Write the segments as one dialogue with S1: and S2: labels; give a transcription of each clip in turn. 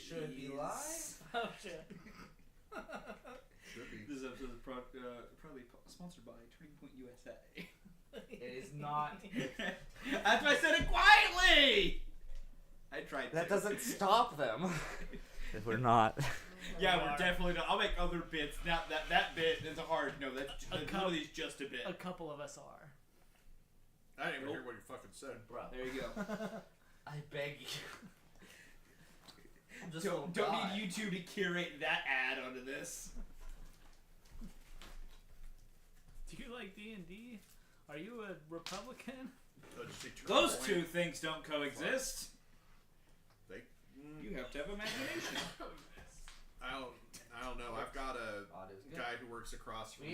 S1: should be live.
S2: Oh shit.
S3: Should be.
S4: This episode is probably sponsored by Turning Point USA.
S1: It is not.
S4: That's why I said it quietly! I tried to.
S1: That doesn't stop them. If we're not.
S4: Yeah, we're definitely not. I'll make other bits. Now that bit is hard. No, that's one of these just a bit.
S2: A couple of us are.
S3: I didn't even hear what you fucking said.
S1: Bro,
S4: There you go.
S1: I beg you. I'm just
S4: Don't need you two to curate that ad onto this.
S2: Do you like D&D? Are you a Republican?
S4: Those two things don't coexist.
S3: They.
S4: You have to have imagination.
S3: I don't know. I've got a
S1: Good.
S3: guy who works across from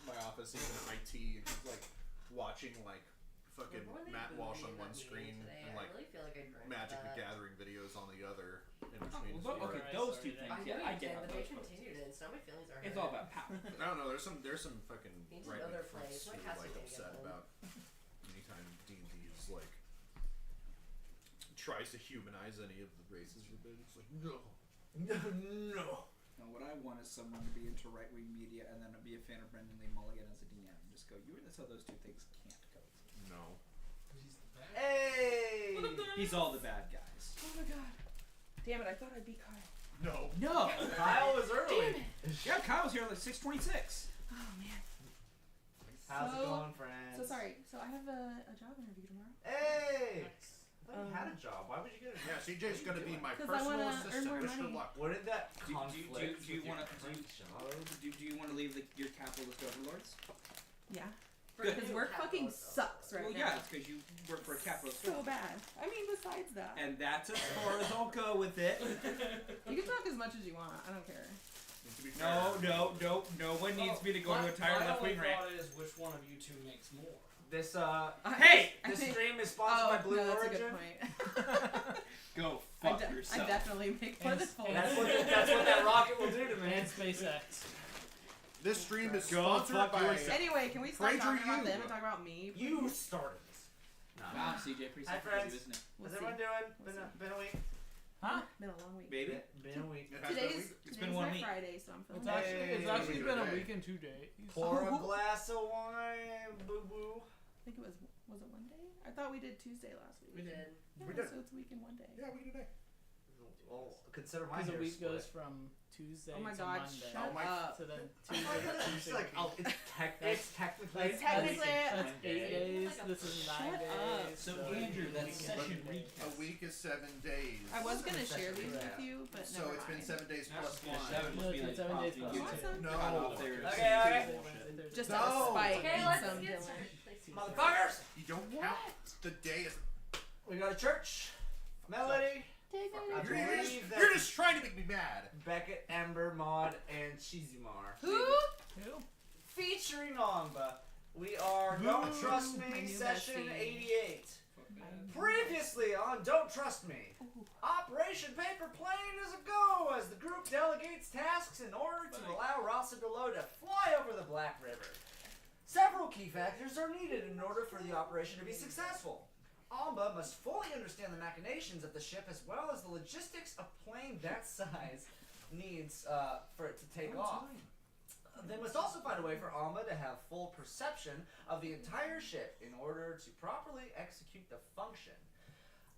S3: my office. He's in IT, and he's like watching like fucking Matt Walsh on one screen and like Magic the Gathering videos on the other. In between.
S4: Okay, those two things. Yeah, I get how
S5: but they
S4: those work.
S5: continued it, so my feelings are hurt.
S4: It's all about power.
S3: I don't know. There's some fucking
S5: Into
S3: right
S5: other
S3: wing
S5: plays.
S3: freaks who
S5: My
S3: are
S5: cat's
S3: like
S5: gonna
S3: upset
S5: get
S3: about anytime D&D is like tries to humanize any of the races forbidden. It's like no.
S4: No, what I want is someone to be into right-wing media and then be a fan of Brendan Lee Mulligan as a DM. And just go, that's how those two things can't coexist.
S3: No.
S1: Hey!
S4: He's all the bad guys.
S6: Oh my god. Damn it, I thought I'd be Kyle.
S3: No.
S4: No!
S1: Kyle was early.
S4: Yeah, Kyle's here like 6:26.
S6: Oh man.
S1: How's it
S6: So-
S1: going, friends?
S6: So sorry. So I have a job interview tomorrow.
S1: Hey! I thought you had a job. Why would you get a job?
S3: Yeah, CJ's gonna be my
S6: 'Cause I
S3: personal
S6: wanna earn
S3: assistant.
S6: more
S3: Wish her
S6: money.
S3: luck.
S1: What did that
S4: Do
S1: conflict
S4: you
S1: with
S4: wanna-
S1: your current job?
S4: Do you want to leave your capitalist overlords?
S6: Yeah.
S4: Good.
S6: Because work fucking sucks right
S4: Well,
S6: now.
S4: yeah, it's because you work for a capitalist.
S6: So bad. I mean, besides that,
S4: And that's as far as I'll go with it.
S6: you can talk as much as you want. I don't care.
S3: And to be fair,
S4: No one needs me to go to a entire left wing rant.
S7: My only thought is which one of you two makes more.
S1: This
S4: Hey!
S1: this stream is sponsored by Blue
S6: no, that's
S1: Origin.
S6: a good point.
S4: Go
S6: I,
S4: fuck
S6: I
S4: yourself.
S6: definitely make more than full.
S1: That's what that rocket will do to me.
S2: And SpaceX.
S3: This stream is
S4: Go
S3: sponsored
S4: fuck
S3: by.
S4: yourself.
S6: Anyway, can we stop
S3: Fraser,
S6: talking about
S3: you.
S6: them and talk about me?
S1: You started this.
S4: Wow, CJ, pretty
S1: Hi,
S4: simple,
S1: friends.
S4: isn't it?
S6: We'll
S1: How's
S6: see.
S1: everyone doing?
S6: We'll
S1: Been a week.
S2: Huh?
S6: Been a long week.
S4: Baby?
S1: Been a week.
S3: It has been a week.
S4: It's
S6: Today's
S4: been 1
S6: my
S4: week.
S6: Friday, so I'm feeling
S2: It's actually been a
S3: Hey.
S2: week and 2 days.
S1: Pour a glass of wine, boo boo.
S6: I think it was it one day? I thought we did Tuesday last week.
S5: We did.
S6: Yeah,
S3: We did.
S6: so it's a week and 1 day.
S3: Yeah, we today.
S1: Well, consider my
S2: Because a
S1: hair
S2: week
S1: split.
S2: goes from Tuesday
S6: Oh my
S2: to
S6: god,
S2: Monday.
S6: shut
S3: my-
S6: up.
S2: So then
S1: It's
S2: Tuesday.
S1: like, oh, it's technically.
S6: That's technically-
S2: That's 8
S1: day.
S2: days. This is 9
S6: Shut
S2: days.
S6: up.
S4: So, Andrew, that's session
S3: A week is 7 days.
S6: I was gonna
S1: That's
S6: share
S1: a
S6: these
S1: session.
S6: with you, but
S3: So
S6: never
S3: it's been
S6: mind.
S3: 7 days plus
S4: Yeah,
S3: 1.
S4: 7
S2: No,
S4: must be
S2: it's
S4: like
S2: 7 days
S4: prompting
S2: plus
S4: you
S6: one.
S4: to
S3: No.
S4: cut off their
S1: Okay,
S4: stupid
S1: okay.
S4: bullshit.
S6: Just
S3: No.
S6: out of spite
S5: Okay,
S6: and
S5: let's
S6: some
S5: get
S6: Dylan.
S5: started.
S1: Motherfuckers!
S3: You don't count the day as.
S1: We got a church. Melody. I believe that
S3: You're just trying to make me mad.
S1: Beckett, Ember, Maud, and Chizimar.
S6: Who?
S2: Who?
S1: Featuring Amba. We are
S3: Who?
S1: Don't Trust
S6: My
S1: Me,
S6: new
S1: session
S6: bestie.
S1: 88. Previously on Don't Trust Me, Operation Paper Plane is a go as the group delegates tasks in order to allow Rasa Delo to fly over the Black River. Several key factors are needed in order for the operation to be successful. Amba must fully understand the machinations of the ship as well as the logistics a plane that size needs for it to take off. They must also find a way for Alma to have full perception of the entire ship in order to properly execute the function.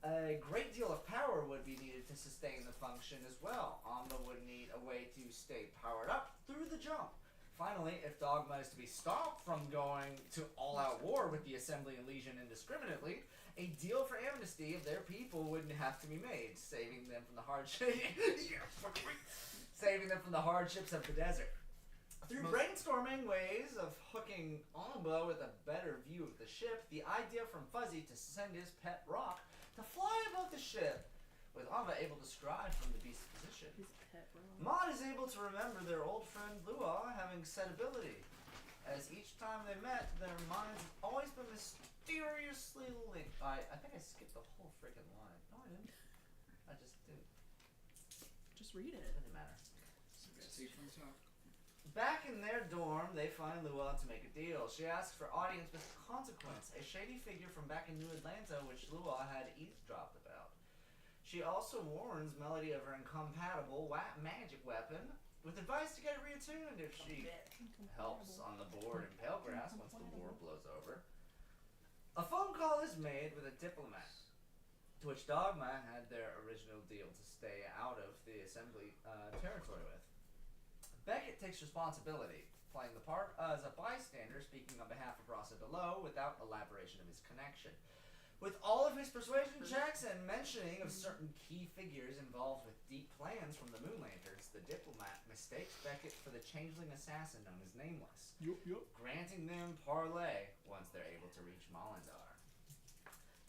S1: A great deal of power would be needed to sustain the function as well. Alma would need a way to stay powered up through the jump. Finally, if Dogma is to be stopped from going to all-out war with the Assembly and Legion indiscriminately, a deal for amnesty of their people would have to be made, saving them from the hardships of the desert. Through brainstorming ways of hooking Amba with a better view of the ship, the idea from Fuzzy to send his pet Rock to fly above the ship, with Amba able to scribe from the beast's position.
S6: His pet roll.
S1: Maud is able to remember their old friend Lua having said ability. As each time they met, their minds have always been mysteriously linked. I think I skipped the whole freaking line. No, I didn't. I just didn't.
S6: Just read
S1: It
S6: it.
S1: doesn't matter. Back in their dorm, they find Lua to make a deal. She asks for audience with consequence, a shady figure from back in New Atlanta which Lua had eavesdropped about. She also warns Melody of her incompatible magic weapon, with advice to get it reattuned if she helps on the board in Palegrass once the war blows over. A phone call is made with a diplomat, to which Dogma had their original deal to stay out of the assembly territory with. Beckett takes responsibility, playing the part as a bystander speaking on behalf of Rasa DeLo without elaboration of his connection. With all of his persuasion checks and mentioning of certain key figures involved with deep plans from the Moonlanters, the diplomat mistakes Beckett for the changeling assassin known as Nameless, granting them parley once they're able to reach Molindar.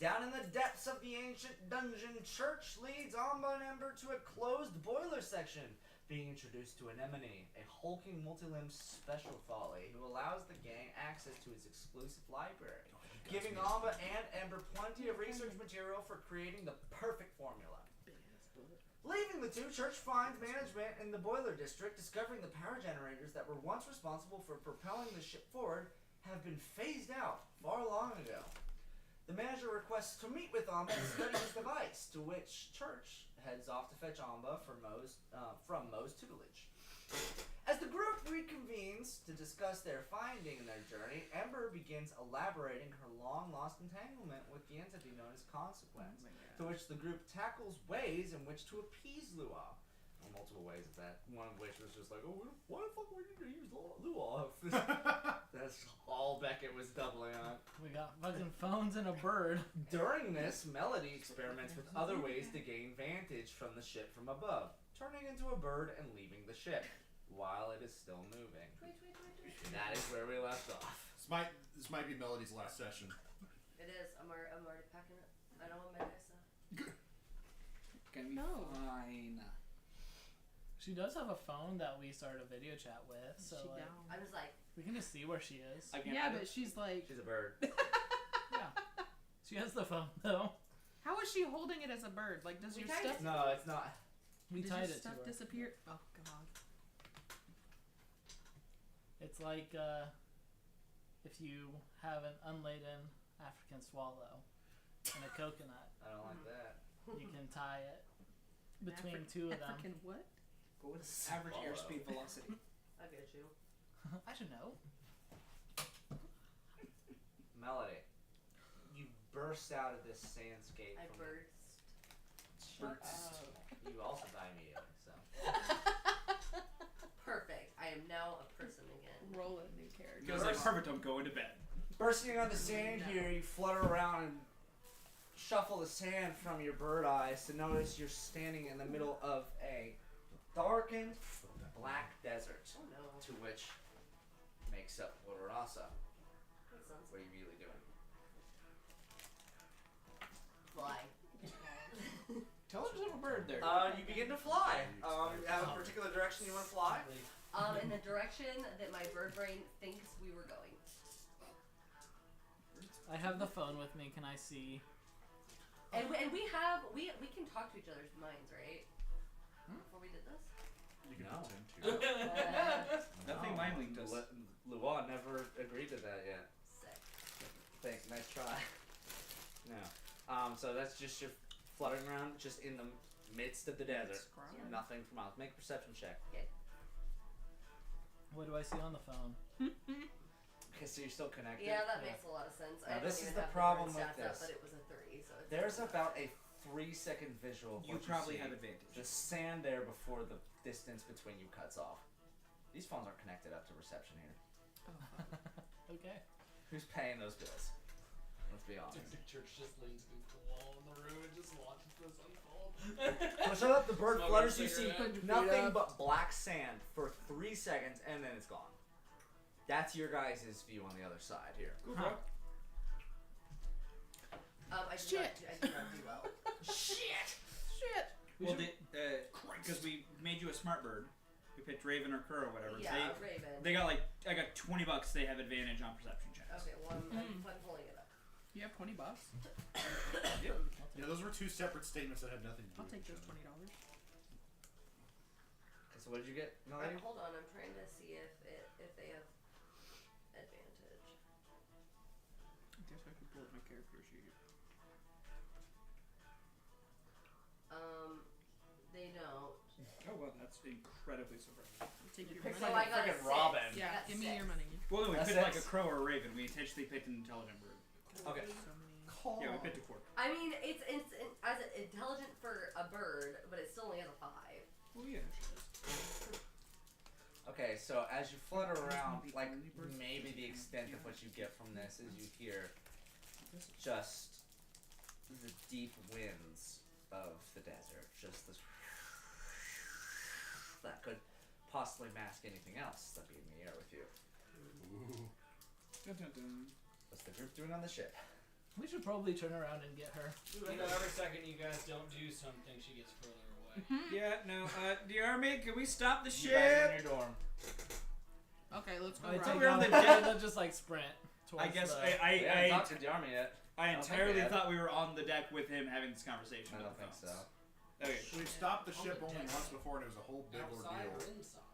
S1: Down in the depths of the ancient dungeon, Church leads Amba and Ember to a closed boiler section, being introduced to Anemone, a hulking multi-limbed special folly who allows the gang access to its exclusive library, giving Amba and Ember plenty of research material for creating the perfect formula. Leaving the two, Church finds management in the boiler district, discovering the power generators that were once responsible for propelling the ship forward have been phased out far long ago. The manager requests to meet with Amba and study his device, to which Church heads off to fetch Amba from Moe's tutelage. As the group reconvenes to discuss their finding in their journey, Ember begins elaborating her long-lost entanglement with the entity known as Consequence, to which the group tackles ways in which to appease Lua. Well, multiple ways of that, one of which was just like, oh, why the fuck would you use Lua? That's all Beckett was doubling on.
S2: We got fucking phones and a bird.
S1: During this, Melody experiments with other ways to gain vantage from the ship from above, turning into a bird and leaving the ship while it is still moving. That is where we left off.
S3: This might be Melody's last session.
S5: It is. I'm already packing it. I don't want my dice now.
S4: Gonna be fine.
S2: She does have a phone that we started a video chat with, so
S6: She
S2: like,
S6: down.
S5: I was like,
S2: we can just see where she is.
S4: Again,
S6: Yeah, but she's like,
S1: She's a bird.
S2: Yeah. She has the phone though.
S6: how is she holding it as a bird? Like, does
S5: We
S6: your
S5: tied
S6: stuff?
S5: it.
S1: No, it's not.
S2: We
S6: Does
S2: tied
S6: your
S2: it to
S6: stuff
S2: her.
S6: disappear? Oh god.
S2: It's like if you have an unladen African swallow and a coconut,
S1: I don't like that.
S2: you can tie it between two of them.
S6: African what?
S1: What was
S4: average airspeed velocity.
S5: I get you.
S2: I should know.
S1: Melody, you burst out of this sandscape.
S5: I
S1: from
S5: burst.
S1: Shut up. You also die immediately, so.
S5: Perfect. I am now a person again.
S6: Roll a new character.
S4: Goes like, perfect, I'm going to bed.
S1: Bursting on the sand here, you flutter around and shuffle the sand from your bird eyes to notice you're standing in the middle of a darkened black desert,
S5: Oh no.
S1: to which makes up Waterasa.
S5: That sounds
S1: What are you really doing?
S5: fly.
S4: Tell her there's a bird there.
S1: You begin to fly. You have a particular direction you want to fly?
S5: In the direction that my bird brain thinks we were going.
S2: I have the phone with me. Can I see?
S5: And we can talk to each other's minds, right? Before we did this.
S3: You can
S1: No.
S3: pretend to.
S4: Nothing mind linked us.
S1: Lua never agreed to that yet.
S5: Sick.
S1: Thanks, nice try. No. So that's just your fluttering around, just in the midst of the desert.
S6: Scrum.
S5: Yeah.
S1: Nothing for miles. Make a perception check.
S2: What do I see on the phone?
S1: Okay, so you're still connected.
S5: Yeah, that makes a lot of sense.
S1: Now,
S5: I
S1: this
S5: don't
S1: is
S5: even
S1: the
S5: have
S1: problem
S5: word
S1: with
S5: stats up,
S1: this.
S5: but it was a 3, so it's
S1: There's about a 3-second visual of
S4: You
S1: what
S4: probably
S1: see.
S4: have advantage.
S1: The sand there before the distance between you cuts off. These phones aren't connected up to reception here.
S6: Oh, fuck.
S2: Okay.
S1: Who's paying those bills? Let's be honest.
S7: The church just leans against the wall in the room and just watches this unfold.
S1: So shut up, the bird
S7: Smoking
S1: flutters,
S7: a
S1: you see
S7: cigarette.
S1: nothing but black sand for 3 seconds, and then it's gone. That's your guys' view on the other side here.
S4: Cool, bro.
S5: I did not do well.
S1: Shit!
S6: Shit.
S4: Well, because we made you a smart bird. We picked Raven or Kerr or whatever.
S5: Yeah, Raven.
S4: They got I got $20. They have advantage on perception checks.
S5: Okay, well I'm pulling it up.
S6: You have $20.
S3: Yeah, those were two separate statements that had nothing to do
S6: I'll
S3: with
S6: take
S3: each
S6: those
S3: other.
S6: $20.
S1: Okay, so what did you get? No,
S5: Hold on, I'm trying to see if they have advantage.
S4: I guess I could pull up my character sheet.
S5: They don't.
S4: Oh well, that's incredibly surprising.
S6: Take your
S1: Picked
S5: So
S6: money.
S1: like
S5: I got a
S1: freaking
S5: 6.
S1: Robin.
S5: I
S6: Yeah,
S5: got
S6: give me
S5: 6.
S6: your money.
S4: Well, no, we
S1: That's
S4: picked like a
S1: six.
S4: crow or a raven. We intentionally picked an intelligent bird.
S1: Okay.
S6: So many.
S4: Yeah, we picked a quark.
S5: I mean, it's as intelligent for a bird, but it still only has a 5.
S4: Well, yeah, sure.
S1: Okay, so as you flutter around,
S4: the
S1: like
S4: only birds
S1: maybe
S4: that
S1: the
S4: can
S1: extent of
S4: fly.
S1: what you get from this is you hear just the deep winds of the desert, just this that could possibly mask anything else that'd be in the air with you.
S4: Dun, dun, dun.
S1: What's the group doing on the ship?
S2: We should probably turn around and get her.
S7: You know, every second you guys don't do something, she gets further away.
S4: Yeah, no, the army, can we stop the
S1: You guys are
S4: ship?
S1: in your dorm.
S6: Okay, let's go.
S2: I
S6: Right.
S2: take
S4: we're on
S2: on
S4: the deck.
S2: They'll just like sprint.
S4: I
S2: Towards
S4: guess
S2: the,
S1: We haven't
S4: I
S1: talked to the army yet.
S4: I
S1: don't think
S4: entirely
S1: they have.
S4: thought we were on the deck with him having this conversation.
S1: I
S4: with
S1: don't
S4: the
S1: think so.
S4: phones. Okay.
S3: We stopped the
S7: On
S3: ship
S7: the
S3: only
S7: deck.
S3: once before, and it was a whole big
S7: Outside
S3: ordeal.
S7: or inside?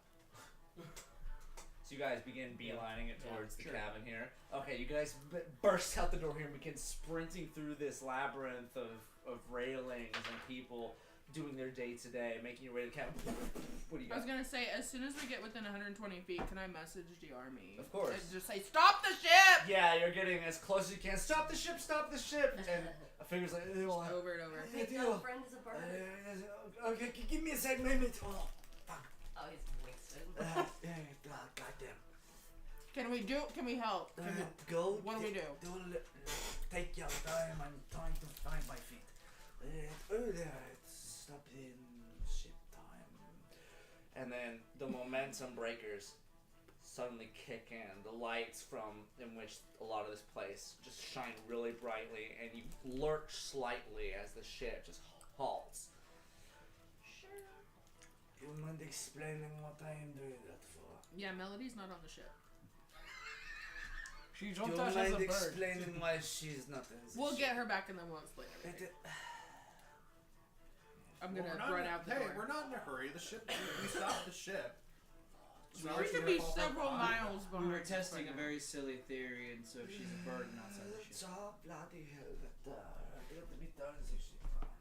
S1: So you guys begin beelining it towards the
S4: sure.
S1: cabin here. Okay, you guys burst out the door here and begin sprinting through this labyrinth of railings and people doing their day to day, making your way to the cabin. What do you
S6: I was
S1: got?
S6: gonna say, as soon as we get within 120 feet, can I message the army?
S1: Of course.
S6: And just say, stop the ship!
S1: Yeah, you're getting as close as you can. Stop the ship! Stop the ship! And a finger's like,
S6: Just over and over.
S5: His
S1: deal.
S5: friend is a bird.
S1: Okay, give me a second, minute. Oh,
S5: Oh, he's wasted.
S1: goddamn.
S6: Can we help? Can we,
S1: Go.
S6: what do we do?
S1: Take your time. I'm trying to find my feet. It's stop in ship time. And then the momentum breakers suddenly kick in. The lights from in which a lot of this place just shine really brightly, and you lurch slightly as the ship just halts.
S5: Sure.
S1: You mind explaining what I am doing that for?
S6: Yeah, Melody's not on the ship.
S2: She
S1: Do
S2: jumped
S1: you
S2: out as
S1: mind
S2: a bird.
S1: explaining why she's not in the
S6: We'll
S1: ship?
S6: get her back and then we'll explain everything. I'm
S3: Well,
S6: gonna
S3: we're not
S6: run
S3: in-
S6: out the
S3: hey,
S6: door.
S3: we're not in a hurry. The ship. We stopped the ship. So now
S6: We
S3: it's
S6: could
S3: gonna
S6: be
S3: fall
S6: several
S3: apart.
S6: miles behind.
S4: We were
S6: us
S4: testing
S6: right
S4: a
S6: now.
S4: very silly theory, and so if she's a bird and outside the
S1: It's
S4: ship.
S1: all bloody hell that let me turn the ship around.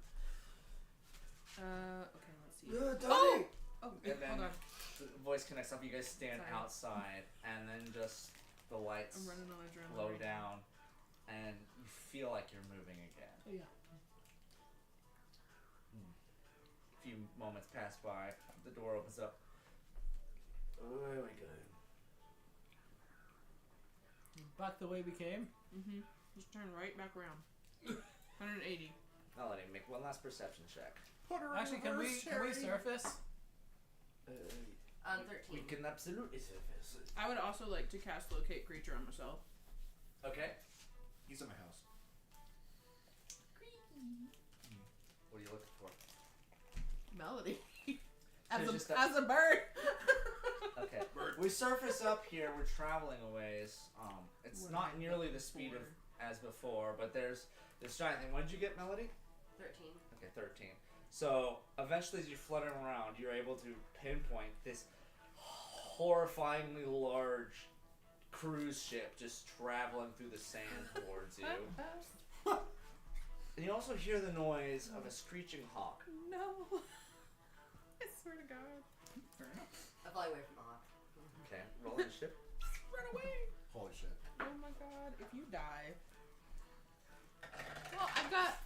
S6: Okay, let's see.
S1: Tony!
S6: Oh,
S1: And then
S6: hold on.
S1: the voice connects up. You guys stand
S6: Sorry.
S1: outside, and then just the lights
S6: I'm running on adrenaline.
S1: slow
S6: right now.
S1: down, and you feel like you're moving again.
S2: Oh, yeah.
S1: A few moments pass by. The door opens up. Where we go?
S2: Back the way we came.
S6: Mm-hmm. Just turn right back around. 180.
S1: Melody, make one last perception check.
S2: Actually, can we surface?
S5: 13.
S1: We can absolutely surface.
S6: I would also like to cast locate creature on myself.
S1: Okay.
S3: He's in my house.
S1: What are you looking for?
S6: Melody.
S1: There's just
S6: as a bird.
S1: Okay.
S3: Bird.
S1: We surface up here. We're traveling a ways. It's
S6: We're
S1: not
S6: not
S1: nearly the speed of as before, but there's this giant thing. What did you get, Melody?
S5: 13.
S1: Okay, 13. So eventually, as you're fluttering around, you're able to pinpoint this horrifyingly large cruise ship just traveling through the sand towards you. And you also hear the noise of a screeching hawk.
S6: No. I swear to God.
S4: Fair enough.
S5: I fly away from the hawk.
S1: Okay, roll initiative.
S6: Run away.
S3: Holy shit.
S6: Oh my God. If you die. Well, I've got.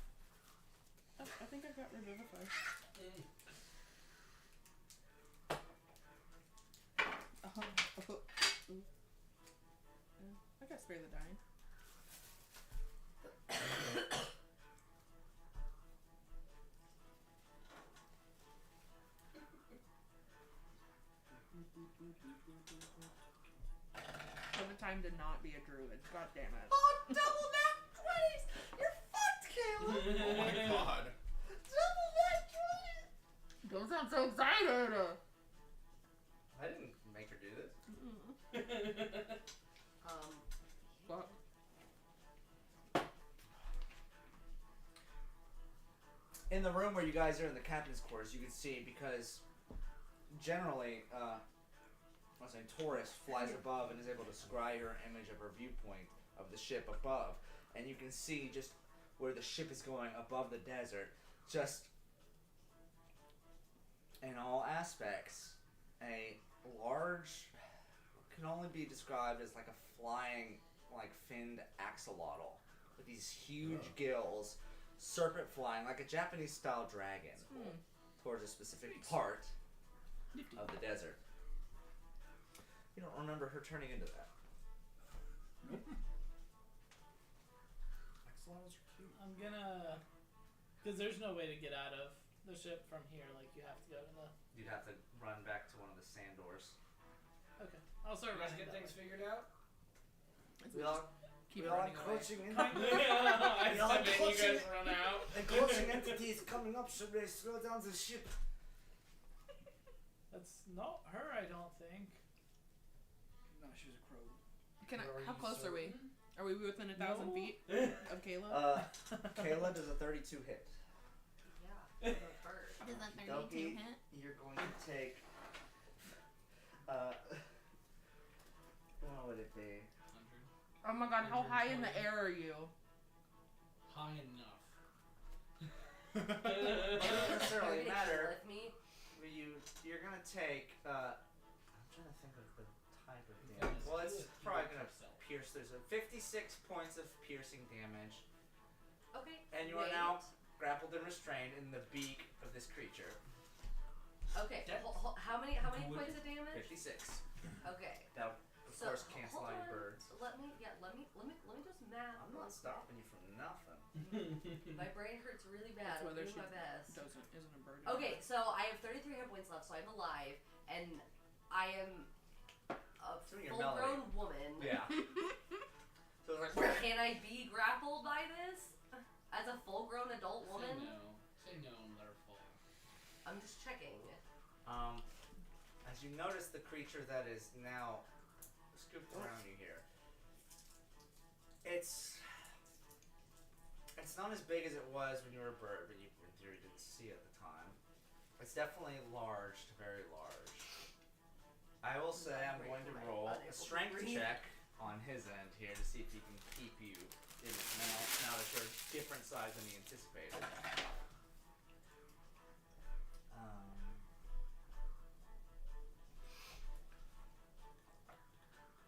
S6: I think I've got Revivify. I got Spare the Dying. For the time to not be a druid. God damn it.
S1: Oh, double nat 20s! You're fucked, Caleb!
S3: Oh my god.
S1: Double nat 20s!
S6: Don't sound so excited.
S1: I didn't make her do this.
S6: Fuck.
S1: In the room where you guys are in the captain's quarters, you can see because generally, what's her name, Taurus flies above and is able to scry her image of her viewpoint of the ship above, and you can see just where the ship is going above the desert, just in all aspects. A large, can only be described as like a flying, like finned axolotl with these huge gills, serpent flying like a Japanese style dragon towards a specific part of the desert. You don't remember her turning into that.
S3: Axolotls are cute.
S2: I'm gonna, because there's no way to get out of the ship from here. Like you have to go to the.
S1: You'd have to run back to one of the sand doors.
S2: Okay, I'll start
S7: You guys
S2: running
S7: get
S2: that
S7: things
S2: way.
S7: figured out?
S1: We all
S6: Keep
S1: are
S6: running away.
S1: encroaching in.
S7: I
S1: We are
S7: step in, you guys
S1: encroaching-
S7: run out.
S1: Encroaching entities coming up. Should they slow down the ship?
S2: That's not her, I don't think.
S4: No, she was a crow.
S6: Can I?
S7: Or are
S6: How
S7: you
S6: close are we?
S7: certain?
S6: Are we within 1,000
S2: No.
S6: feet of Kayla?
S1: Kayla does a 32 hit.
S5: Yeah. The bird.
S8: Does that
S1: Doki,
S8: 32 hit?
S1: you're going to take. What would it be?
S6: Oh my god, how high in the air are you?
S7: High enough.
S1: It doesn't necessarily
S5: Okay,
S1: matter.
S5: With me.
S1: You're gonna take. I'm trying to think of the type of
S7: Yeah,
S1: damage.
S7: just
S1: Well,
S7: do
S1: it's
S7: it.
S1: probably
S7: Do it
S1: gonna
S7: yourself.
S1: pierce. There's a 56 points of piercing damage,
S5: Okay.
S1: and you are now grappled and restrained in the beak of this creature.
S5: Okay.
S7: That-
S5: How many
S7: Good.
S5: points of damage?
S1: 56.
S5: Okay.
S1: That of
S5: So,
S1: course cancel
S5: hold
S1: out your
S5: on.
S1: birds.
S5: Let me just math.
S1: I'm not stopping you from nothing.
S5: My brain hurts really bad.
S6: That's
S5: I'm
S6: whether
S5: doing
S6: she
S5: my best.
S6: isn't a bird.
S5: Okay, so I have 33 hit points left, so I'm alive, and I am a
S1: Doing your
S5: full-grown woman.
S1: Yeah. So it's like.
S5: Can I be grappled by this as a full-grown adult woman?
S7: Say no. Say no and let her fall.
S5: I'm just checking.
S1: As you notice the creature that is now scooped around you here, it's not as big as it was when you were a bird, but you in theory didn't see it at the time. It's definitely large to very large. I will say I'm going to roll a strength check on his end here to see if he can keep you in his mouth now that you're a different size than he anticipated.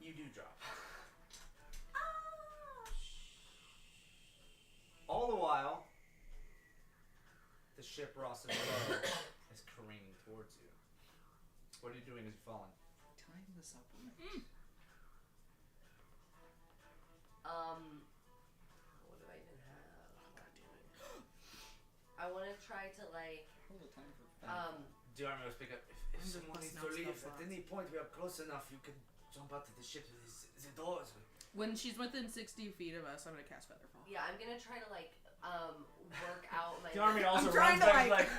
S1: You do drop. All the while, the ship Ross and Lowe is careening towards you. What are you doing as you're falling?
S4: Tying the supplement.
S5: What do I even have? God damn it. I want to try to like,
S4: Hold the time for
S1: Do I remember speak up? If
S6: I'm just
S1: someone needs
S6: busting
S1: to
S6: out
S1: leave,
S6: stuff
S1: at any point we are close enough, you can jump out of the ship. The doors.
S6: When she's within 60 feet of us, I'm gonna cast Featherfall.
S5: yeah, I'm gonna try to like, work out my.
S1: Darmy also
S6: I'm trying
S1: runs
S6: to,
S1: back
S6: like-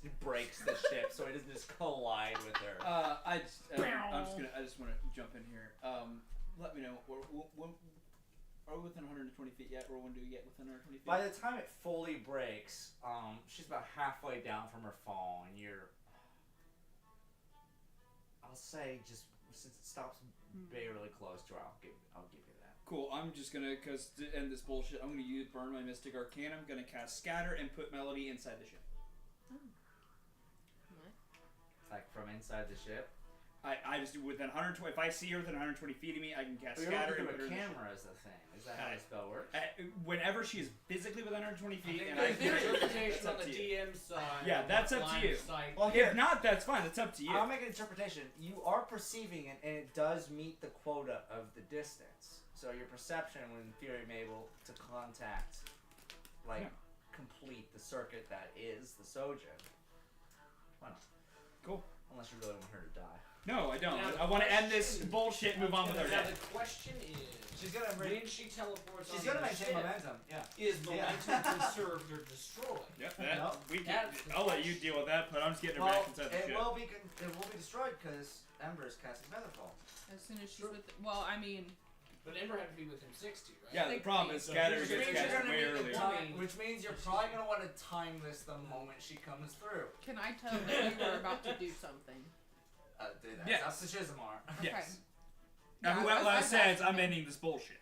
S1: it breaks the ship so it doesn't just collide with her.
S4: I just want to jump in here. Let me know. Are we within 120 feet yet? Or when do we get within 120 feet?
S1: By the time it fully breaks, she's about halfway down from her fall, and you're. I'll say just since it stops barely close to her, I'll give you that.
S4: Cool. I'm just gonna, cause to end this bullshit, I'm gonna burn my Mystic Arcana. I'm gonna cast Scatter and put Melody inside the ship.
S1: Like from inside the ship.
S4: I just do within 120. If I see her within 120 feet of me, I can cast
S1: You're
S4: Scatter and
S1: looking
S4: put her
S1: through a
S4: in the ship.
S1: camera as the thing. Is that how the spell works?
S4: Whenever she is physically within 120 feet, and
S7: There's
S4: I
S7: interpretation
S4: that's
S7: on
S4: up
S7: the
S4: to you.
S7: DM side.
S4: Yeah, that's up to
S7: line
S4: you.
S7: of sight.
S1: Well,
S4: If not, that's fine. That's up to you.
S1: I'll make an interpretation. You are perceiving it, and it does meet the quota of the distance. So your perception, when in theory, may be able to contact, like, complete the circuit that is the Sojin. Why not?
S4: Cool.
S1: Unless you really want her to die.
S4: No, I don't.
S7: Now,
S4: I want to end this bullshit. Move on with our
S7: Now
S4: day.
S7: the question is,
S1: She's gonna
S7: when she teleports
S1: She's
S7: onto
S1: gonna
S7: the
S1: maintain
S7: ship,
S1: momentum. Yeah.
S7: is momentum conserved or destroyed?
S4: Yep.
S1: No.
S4: I'll let you deal with that, but I'm just getting her
S1: Well,
S4: back inside the
S1: it
S4: ship.
S1: will be destroyed because Ember is casting Featherfall.
S6: As soon as she's with. Well, I mean,
S7: But Ember had to be within 60, right?
S4: Yeah, the problem is Scatter
S7: Which
S4: gets
S7: means you're
S4: cast
S7: gonna
S4: way
S7: need the
S4: earlier.
S7: time.
S1: Which means you're probably gonna want to time this the moment she comes through.
S6: can I tell that we were about to do something?
S1: Dude,
S4: Yes.
S1: that's the Shizamar.
S6: Okay.
S4: Yes.
S6: Yeah,
S4: Now,
S6: I
S4: whoever
S6: got
S4: says
S6: you.
S4: I'm ending this bullshit.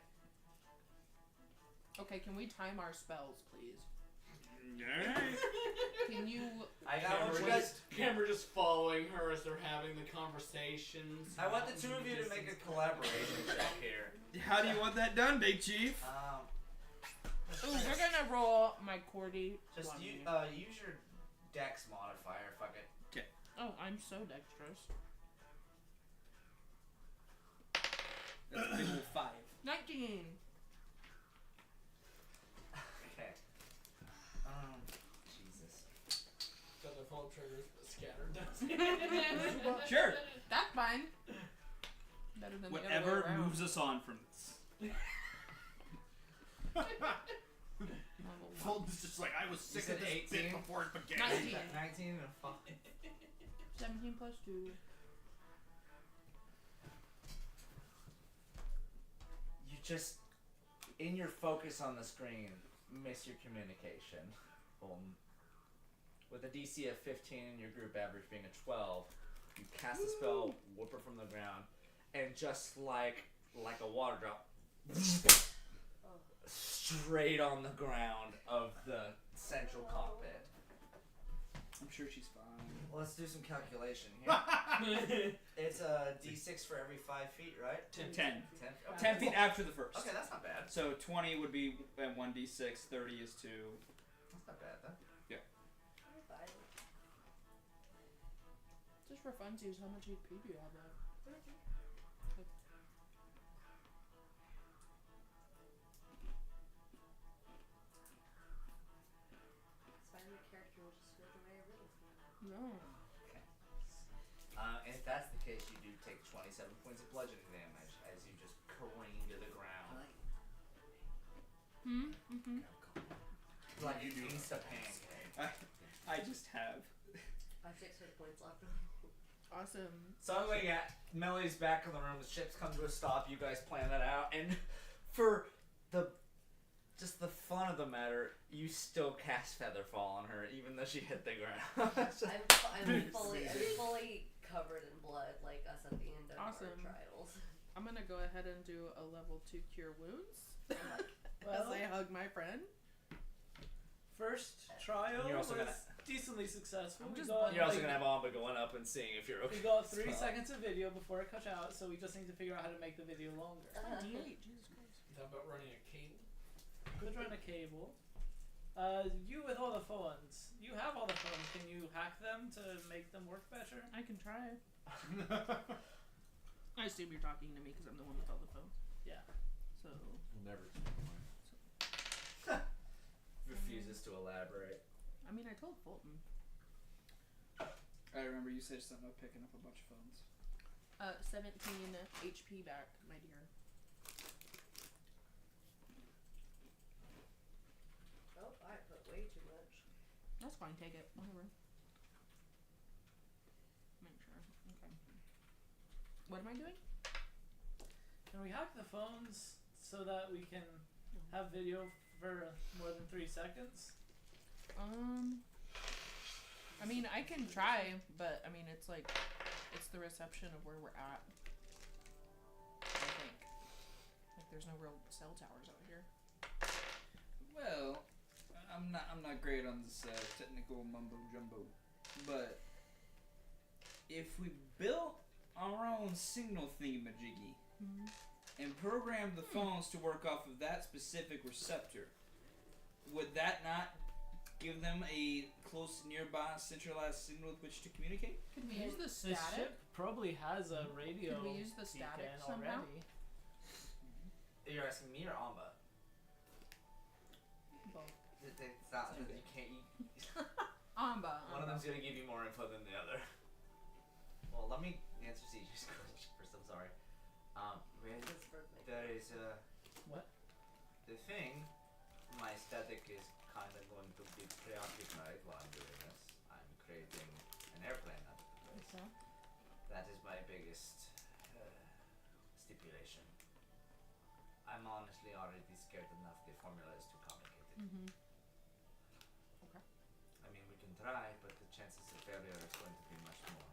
S6: Okay, can we time our spells, please?
S4: Alright.
S6: Can you?
S1: I got what you guys.
S7: Camera just following her as they're having the conversations.
S1: I want the two of you to make a collaboration check here.
S4: How do you want that done, Big Chief?
S6: Ooh, we're gonna roll my Cordy.
S1: Just use your dex modifier. Fuck it.
S4: Okay.
S6: Oh, I'm so dexterous.
S4: That's a big old 5.
S6: 19.
S1: Okay. Jesus.
S7: Got their phone triggers, but scattered down.
S4: Sure.
S6: That's fine. Better than the other
S4: Whatever
S6: way around.
S4: moves us on from this. Fulton's just like, I was sick
S1: said
S4: of this
S1: 18?
S4: bit before it began.
S6: 19.
S1: 19 and a fuck.
S6: 17 plus 2.
S1: You just, in your focus on the screen, miss your communication. With a DC of 15 and your group average being a 12, you cast the spell, whoop her from the ground, and just like a water drop, straight on the ground of the central cockpit.
S4: I'm sure she's fine.
S1: Well, let's do some calculation here. It's a D6 for every 5 feet, right?
S4: 10.
S1: 10?
S4: 10 feet after the first.
S1: Okay, that's not bad.
S4: So 20 would be 1d6, 30 is 2.
S1: That's not bad, then.
S6: Just for funsies, how much HP do you have left?
S5: It's fine, the character will just go the way I really feel.
S6: No.
S1: Okay. And if that's the case, you do take 27 points of bludgeoning damage as you just careen to the ground. Like
S3: You do.
S1: insta-pancake.
S4: I just have.
S5: I have 6 hit points left.
S6: Awesome.
S1: So I'm looking at Melly's back in the room. The ships come to a stop. You guys plan that out, and for the fun of the matter, you still cast Featherfall on her, even though she hit the ground.
S5: I'm fully covered in blood, like us at the end of
S6: Awesome.
S5: our trials.
S6: I'm gonna go ahead and do a level 2 cure wounds. As
S2: Well,
S6: I hug my friend.
S2: first trial
S1: You're
S2: was
S1: also gonna-
S2: decently successful.
S6: I'm
S2: We
S6: just
S2: got,
S1: You're also
S2: like,
S1: gonna have Amba going up and seeing if you're okay.
S2: we got 3 seconds of video before it cut out, so we just need to figure out how to make the video longer.
S6: D8, Jesus Christ.
S7: How about running a cable?
S2: Could run a cable. You with all the phones. You have all the phones. Can you hack them to make them work better?
S6: I can try. I assume you're talking to me because I'm the one with all the phones.
S2: Yeah.
S6: So.
S3: Never.
S1: Refuses to elaborate.
S6: I mean, I told Fulton.
S4: I remember you said something about picking up a bunch of phones.
S6: 17 HP back, my dear.
S5: Oh, I put way too much.
S6: That's fine, take it. Whatever. Make sure. Okay. What am I doing?
S2: Can we hack the phones so that we can have video for more than 3 seconds?
S6: I mean, I can try, but I mean, it's like, it's the reception of where we're at. I think. Like, there's no real cell towers out here.
S4: Well, I'm not great on this technical mumbo jumbo, but if we built our own signal thingamajiggy and programmed the phones to work off of that specific receptor, would that not give them a close, nearby, centralized signal with which to communicate?
S6: Could we use the
S2: This
S6: static?
S2: ship probably has a radio.
S6: Could we use the static
S2: beacon
S6: somehow?
S2: already.
S1: You're asking me or Amba?
S6: Both.
S1: It's not. You can't.
S6: Amba.
S1: One of them's gonna give you more info than the other. Well, let me answer CJ's question first. I'm sorry.
S5: It's for my
S1: There is
S2: What?
S1: the thing. My static is kind of going to be preoccupied while I'm doing this. I'm creating an airplane out of the place.
S6: So?
S1: That is my biggest stipulation. I'm honestly already scared enough. The formula is too complicated.
S6: Mm-hmm. Okay.
S1: I mean, we can try, but the chances of failure is going to be much more.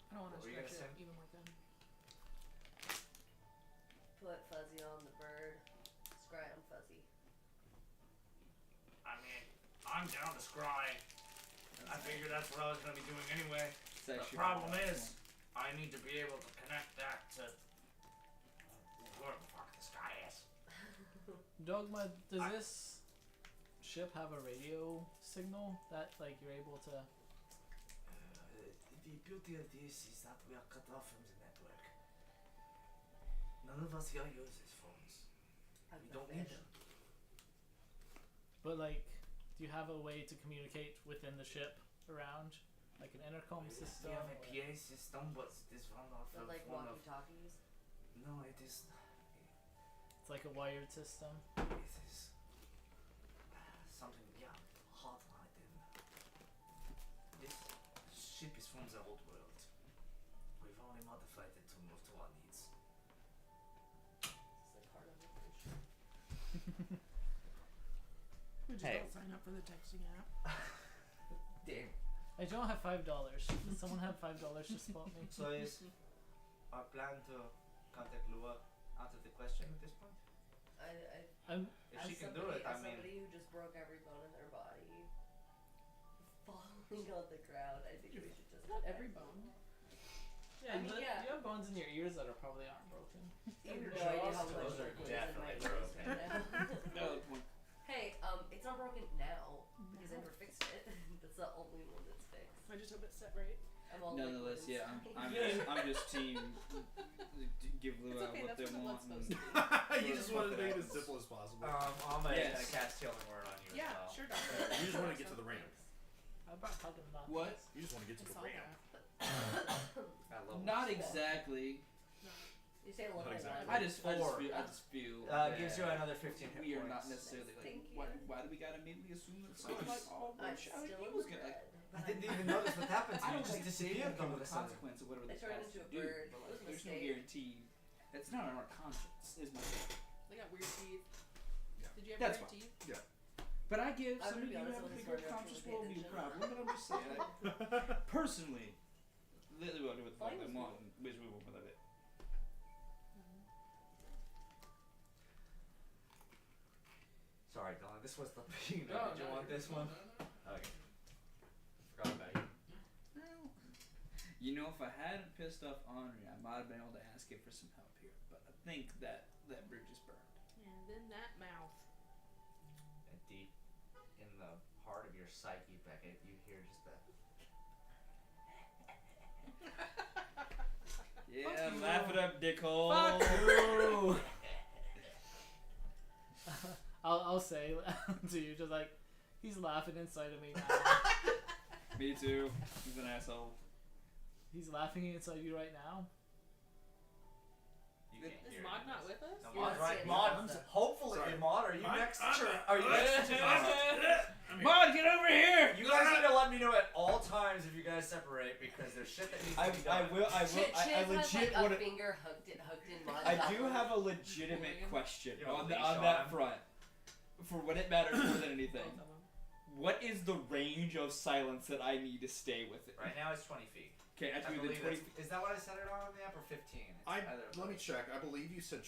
S6: I don't want to
S1: What were you
S6: stretch
S1: gonna
S6: it
S1: say?
S6: even with them.
S5: put Fuzzy on the bird. Scry on Fuzzy.
S1: I mean, I
S8: I'm down to scry. I figured that's what I was gonna be doing anyway.
S4: It's
S8: The
S4: actually
S8: problem
S4: really
S8: is, I need to be able to connect that to whoever the fuck this guy is.
S2: Dogma, does this ship have a radio signal that like you're able to?
S1: The beauty of this is that we are cut off from the network. None of us here uses phones. We don't need them.
S2: But like, do you have a way to communicate within the ship around, like an intercom system?
S1: We have a
S2: or-
S1: PA system, but this one off
S5: But
S1: of
S5: like
S1: one of.
S5: walkie-talkies.
S1: No, it is.
S2: It's like a wired system.
S1: It is something, yeah, hardwired in. This ship is from the old world. We've only modified it to move to our needs.
S5: It's like hard on the bridge.
S6: We just
S1: Hey.
S6: don't sign up for the texting app.
S1: Damn.
S2: I don't have $5. Does someone have $5 to spot me?
S1: So is our plan to contact Lua out of the question at this point? If she can do it, I mean.
S5: Somebody who just broke every bone in their body, falling on the ground, I think we should just
S6: Every bone.
S2: Yeah,
S5: I mean, yeah.
S2: You have bones in your ears that are probably aren't broken.
S5: You have no idea how much
S1: Those are
S5: liquid is in my
S1: definitely
S5: nose
S1: broken.
S5: right now.
S4: Valid point.
S5: Hey, it's not broken now because I never fixed it. That's the only one that's fixed.
S6: I just hope it's set right.
S5: I'm all
S4: Nonetheless,
S5: liquid
S4: yeah,
S5: inside.
S4: I'm just team give
S6: It's
S4: Lua
S6: okay,
S4: what
S6: that's
S4: they
S6: what the
S4: want.
S6: blood's
S4: And
S6: supposed to be.
S3: You just want to make it as simple as possible.
S1: I'm
S4: Yes.
S1: gonna cast Healing Word on you
S6: Yeah,
S1: as well.
S6: sure, doctor.
S3: You just want to get to the ramp.
S2: How about hugging about
S4: What?
S3: You just want to get
S6: I
S3: to the
S6: saw
S3: ramp.
S6: that.
S1: At level
S4: Not
S1: 1.
S4: exactly.
S5: You say level
S3: Not exactly.
S5: 1.
S4: I just feel.
S1: Gives you
S4: that
S1: another 15 hit
S4: we are
S1: points.
S4: not necessarily like.
S5: Thank you.
S4: Why do we gotta immediately assume that someone like all
S5: I'm
S4: one shot?
S5: still
S4: He
S5: in
S4: was
S5: the
S4: gonna like.
S5: red,
S1: I
S5: but
S1: didn't
S5: I'm-
S1: even notice what happened to
S4: I
S1: you.
S4: don't
S1: Just
S4: like
S1: disappeared
S4: come
S1: all
S4: with
S1: of
S4: the
S1: a sudden.
S4: consequence of whatever
S5: I
S4: they
S5: turned
S4: pass
S5: into
S4: to
S5: a
S4: do.
S5: bird.
S4: But
S5: It
S4: like,
S5: was a
S4: there's no
S5: mistake.
S4: guarantee. It's not on our conscience. Is my thing.
S6: They got weird teeth.
S3: Yeah.
S6: Did you have
S4: That's
S6: weird
S4: fine.
S6: teeth?
S4: But I give
S5: I'm
S4: some of
S5: gonna be
S4: you
S5: honest,
S4: have a
S5: I was
S4: bigger
S5: wondering if
S4: conscious
S5: you would pay
S4: worldview
S5: attention.
S4: problem, but I'm just saying. Personally, they will do what the fuck
S5: Fine
S4: they
S5: with
S4: want, and which we will with it.
S1: Sorry, Don. This was the beginning.
S7: No,
S1: Did you
S7: no,
S1: want
S7: you're
S1: this
S7: good.
S1: one?
S7: No, no, no.
S1: Okay. Forgot about you.
S4: Well, you know, if I hadn't pissed off Henri, I might have been able to ask him for some help here. But I think that bridge is burned.
S6: And then that mouth.
S1: And deep in the heart of your psyche, Beckett, you hear just the.
S4: Yeah, laugh it up, dickhole.
S6: Fuck.
S2: I'll say to you, just like, he's laughing inside of me now.
S4: Me too. He's an asshole.
S2: He's laughing inside you right now.
S1: You can't
S6: Is
S1: hear
S6: Maud
S1: it.
S6: not with us?
S1: No,
S5: You're
S1: Maud,
S5: not
S1: right?
S5: seeing
S1: Maud,
S5: it, so.
S1: hopefully,
S3: Sorry.
S1: Maud, are you
S3: I'm-
S1: next?
S3: I'm-
S1: to Are you next? to
S4: Maud, get over here!
S1: You guys need to let me know at all times if you guys separate because there's shit that needs to be done.
S5: Chiz has
S4: legit
S5: like a
S4: wanna-
S5: finger hugged in Maud's
S4: I
S5: mouth.
S4: do have a legitimate question
S1: You have a
S4: on,
S1: leash
S4: on
S1: on
S4: that
S1: him?
S4: front. For when it matters more than anything.
S6: Both of them.
S4: What is the range of silence that I need to stay with it?
S1: Right now it's 20 feet.
S4: Okay, I have
S1: I
S4: to be
S1: believe
S4: within 20
S1: it's, is that what I set it on the app or 15? It's either of
S3: Let me
S1: those.
S3: check. I believe you said.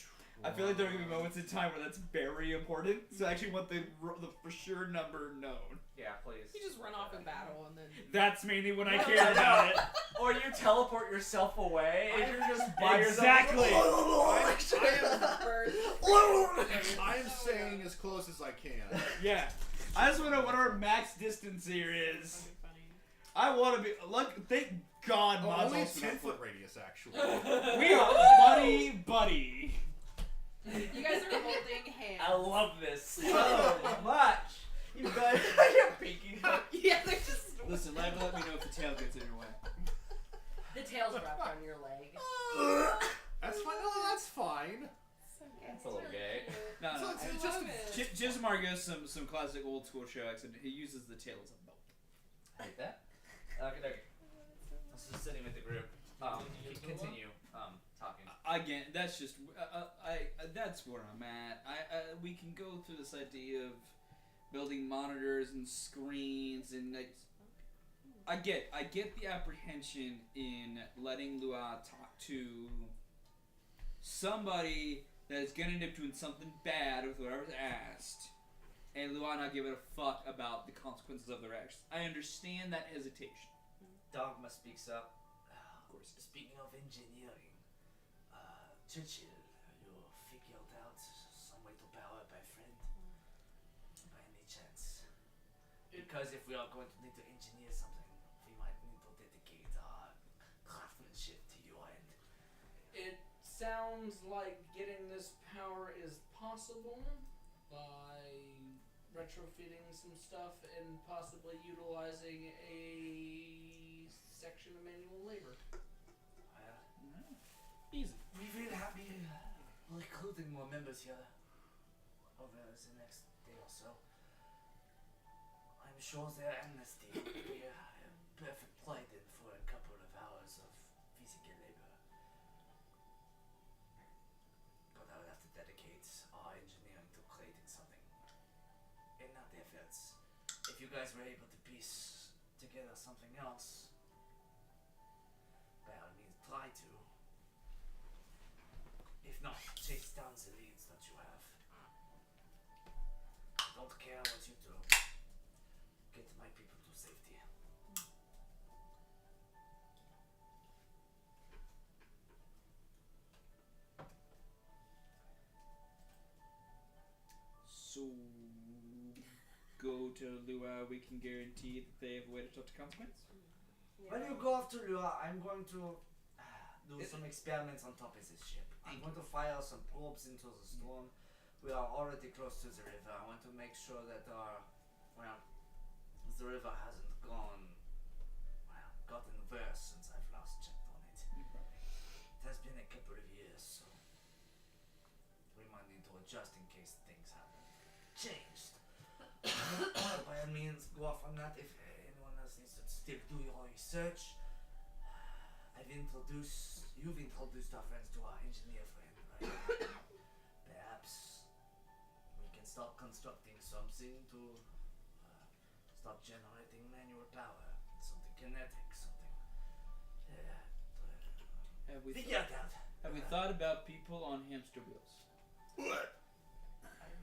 S4: I feel like there are going to be moments in time where that's very important, so I actually want the for sure number known.
S1: Yeah, please.
S6: You just run off in battle and then.
S4: That's mainly when I
S1: No,
S4: care
S1: no,
S4: about
S1: no.
S4: it.
S1: Or you teleport yourself away and you're just by
S4: Exactly.
S1: yourself.
S6: Bird.
S3: I am saying as close as I can.
S4: Yeah. I just want to know what our max distance here is.
S6: That'd be funny.
S4: I want to be. Look, thank God,
S3: Oh,
S4: Mod's
S3: only a
S4: also not
S3: 10-foot radius, actually.
S4: We are buddy.
S6: You guys are holding hands.
S1: I love this so much. You guys are peeking.
S6: Yeah, they're just.
S4: Listen, let me know if the tail gets in your way.
S5: The tail's wrapped on your leg.
S3: That's fine. No, that's fine.
S1: That's a little gay.
S4: No,
S3: So
S4: no.
S3: it's
S6: I love
S3: just
S6: it.
S4: Jismar goes some classic old school show accent. He uses the tail as a belt.
S1: I hate that. Okay. This is sitting with the group. Continue talking.
S4: Again, that's just that's where I'm at. We can go through this idea of building monitors and screens and like, I get the apprehension in letting Lua talk to somebody that is gonna end up doing something bad with whatever's asked. and Lua not giving a fuck about the consequences of their actions. I understand that hesitation.
S1: Dogma speaks up.
S4: Of course.
S8: Speaking of engineering, Churchill, you figured out some way to power up my friend? By any chance? Because if we are going to need to engineer something, we might need to dedicate our craftsmanship to your end.
S7: It sounds like getting this power is possible by retrofitting some stuff and possibly utilizing a section of manual labor.
S8: Well,
S4: Easy.
S8: we will be recruiting more members here over the next day or so. I'm sure their amnesty will be a perfect plaything for a couple of hours of physical labor. But I will have to dedicate our engineering to creating something. In that efforts, if you guys were able to piece together something else, by all means try to. If not, chase down the leads that you have. Don't care what you do. Get my people to safety.
S4: So, go to Lua, we can guarantee that they have a way to touch the consequence?
S1: When you go off to Lua, I'm going to do some experiments on top of this ship. I'm going to fire some probes into the storm. We are already close to the river. I want to make sure that the river hasn't gotten worse since I've last checked on it. It has been a couple of years, so we might need to adjust in case things haven't changed. By all means, go off on that. If anyone else needs to still do your research, you've introduced our friends to our engineer friend, right? Perhaps we can start constructing something to start generating manual power, something kinetic, something.
S4: Have we
S1: Figure it out.
S4: Have we thought about people on hamster wheels?
S1: I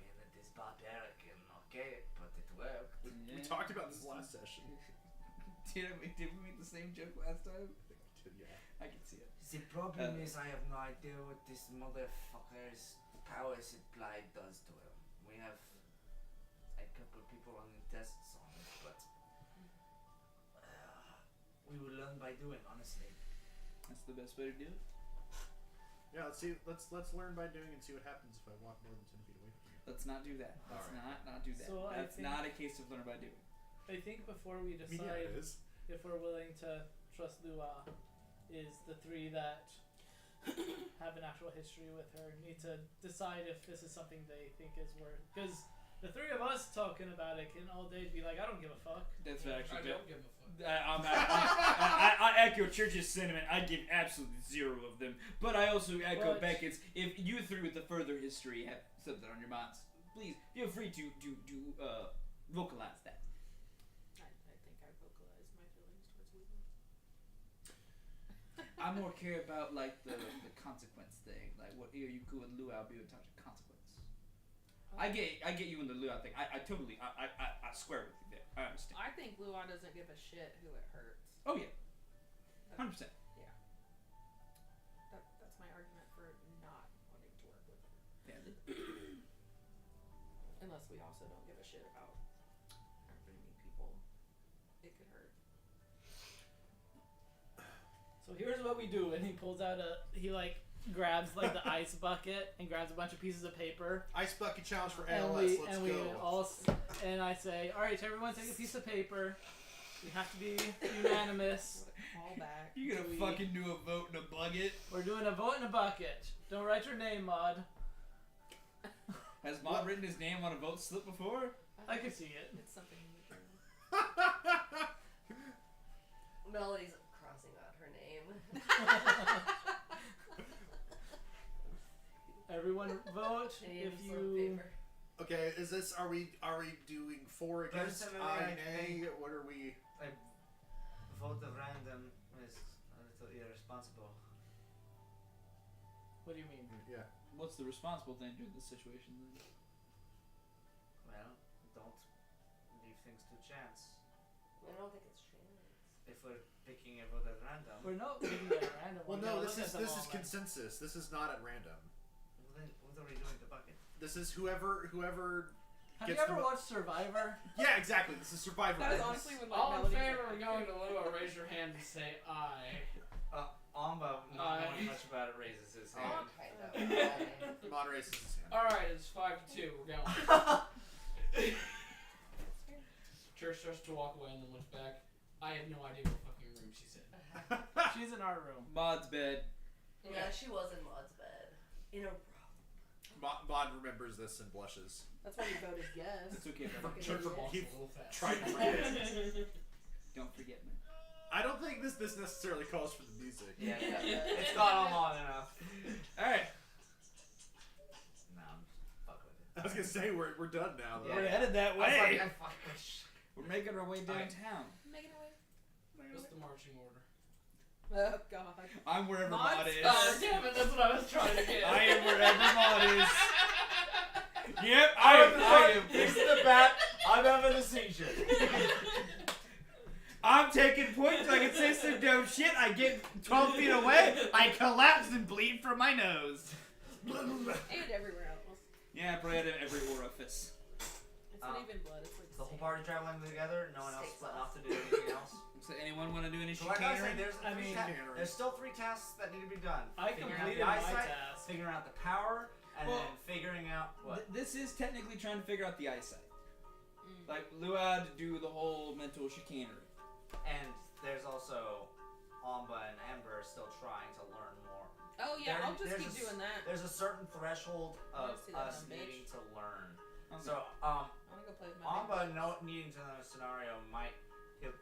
S1: mean, it is barbaric and archaic, but it worked.
S3: We talked about this last session.
S4: Did we make the same joke last time?
S3: Yeah.
S4: I can see it.
S1: The problem is I have no idea what this motherfucker's power supply does to him. We have a couple people running tests on it, but we will learn by doing, honestly.
S4: That's the best way to do it.
S3: Yeah, let's see. Let's learn by doing and see what happens if I walk more than 10 feet away from you.
S4: Let's not do that. Let's not do that.
S2: So I
S4: That's
S2: think-
S4: not a case of learn by doing.
S2: I think before we
S3: Yeah,
S2: decide
S3: it is.
S2: if we're willing to trust Lua, is the three that have an actual history with her need to decide if this is something they think is worth. Because the three of us talking about it can all day be like, I don't give a fuck.
S4: That's
S7: I
S4: actually
S7: don't give a fuck.
S4: I echo Church's sentiment. I give absolutely zero of them. But I also echo
S2: But-
S4: Beckett's. If you three with the further history have something on your minds, please feel free to vocalize that.
S6: I think I vocalized my feelings towards Lua.
S4: I more care about like the consequence thing. Like, what are you good with Lua? I'll be in touch with consequence. I get you in the Lua thing. I totally I square with you there. I understand.
S6: I think Lua doesn't give a shit who it hurts.
S4: Oh yeah, 100%.
S6: That's my argument for not wanting to work with her.
S4: Yeah.
S6: Unless we also don't give a shit about how many people it could hurt.
S2: So here's what we do, and he pulls out grabs like the ice bucket and grabs a bunch of pieces of paper.
S3: Ice bucket challenge for
S2: And
S3: ALS. Let's go.
S2: And I say, all right, everyone, take a piece of paper. We have to be unanimous.
S6: All back.
S4: You gonna
S2: We-
S4: fucking do a vote in a bucket?
S2: We're doing a vote in a bucket. Don't write your name, Maud.
S4: Has Maud written his name on a vote slip before?
S2: I can see it.
S6: It's something in the journal.
S5: Melody's crossing out her name.
S2: Everyone vote
S5: I need
S2: if
S5: a slip of
S2: you.
S5: paper.
S3: Okay, is this? Are we doing for against?
S1: Personally,
S3: Aye,
S1: I
S3: nay?
S1: think-
S3: What are we?
S1: A vote of random is a little irresponsible.
S2: What do you mean?
S3: Yeah.
S4: What's the responsible thing to this situation then?
S1: Well, don't leave things to chance.
S5: I don't think it's chance.
S1: If we're picking it at random,
S2: We're not picking it at random.
S3: Well,
S2: we're
S3: no,
S2: gonna
S3: this
S2: look
S3: is
S2: at them all, man.
S3: consensus. This is not at random.
S1: well, then what are we doing to bucket?
S3: This is whoever
S2: Have you
S3: gets
S2: ever
S3: the
S2: watched Survivor?
S3: Yeah, exactly. This is Survivor.
S6: That was
S3: This-
S6: honestly when like
S7: All in
S6: Melody
S7: favor
S6: was
S7: of
S6: like,
S7: going to Lua, raise your hand and say aye.
S1: Amba, not
S7: Aye.
S1: knowing much about it, raises his
S5: Oh,
S1: hand.
S5: kind of.
S3: Mod raises his hand.
S7: Alright, it's 5-2. We're going. Church starts to walk away and then looks back. I have no idea what fucking room she's in.
S2: She's in our room.
S4: Mod's bed.
S5: Yeah, she was in Maud's bed. In a row.
S3: Mod remembers this and blushes.
S6: that's why you voted yes.
S4: It's okay.
S6: Fucking
S7: Church
S6: idiot.
S7: walks
S3: He
S7: a little fast.
S3: tried to forget.
S4: Don't forget me.
S3: I don't think this necessarily calls for the music.
S1: Yeah, it's gone on long enough.
S3: Alright.
S1: No, I'm just fuck with it.
S3: I was gonna say we're done now though.
S1: Yeah.
S2: We're headed that
S1: I was
S2: way.
S1: like, I fuck wish.
S4: We're making our way downtown.
S6: Making away.
S7: What's the marching order?
S6: Oh god.
S4: I'm wherever
S2: Mod
S4: Mod is.
S7: Oh, damn it, that's what I was trying to get.
S4: I am wherever Mod is. Yep, I am.
S1: This is the bat. I'm having a seizure.
S4: I'm taking points. I can say some dumb shit. I get 12 feet away. I collapse and bleed from my nose.
S6: And everywhere else.
S4: Yeah, I probably had every orifice.
S6: It's not even blood, it's like
S1: Is the whole
S6: sand.
S1: party traveling together? No one else
S5: Sticks
S1: splitting
S5: off.
S1: off to do anything else?
S4: So anyone want to do any
S1: So like I said,
S4: chicanery?
S1: there's,
S2: I mean,
S1: there's still 3 tasks that need to be done.
S2: I
S1: Figuring
S2: completed
S1: out
S2: my
S1: the eyesight,
S2: task.
S1: figuring out the power, and
S4: Well,
S1: then figuring out what.
S4: This is technically trying to figure out the eyesight.
S6: Mm.
S4: Like, Luad do the whole mental chicanery.
S1: And there's also Amba and Ember still trying to learn more.
S6: Oh yeah,
S1: There-
S6: I'll just
S1: there's
S6: keep
S1: a
S6: doing that.
S1: There's a certain threshold
S6: I
S1: of
S6: wanna see that
S1: us
S6: dumb bitch.
S1: needing to learn.
S4: Okay.
S1: So,
S6: I wanna go play with my
S1: Amba needing to know a scenario might he'll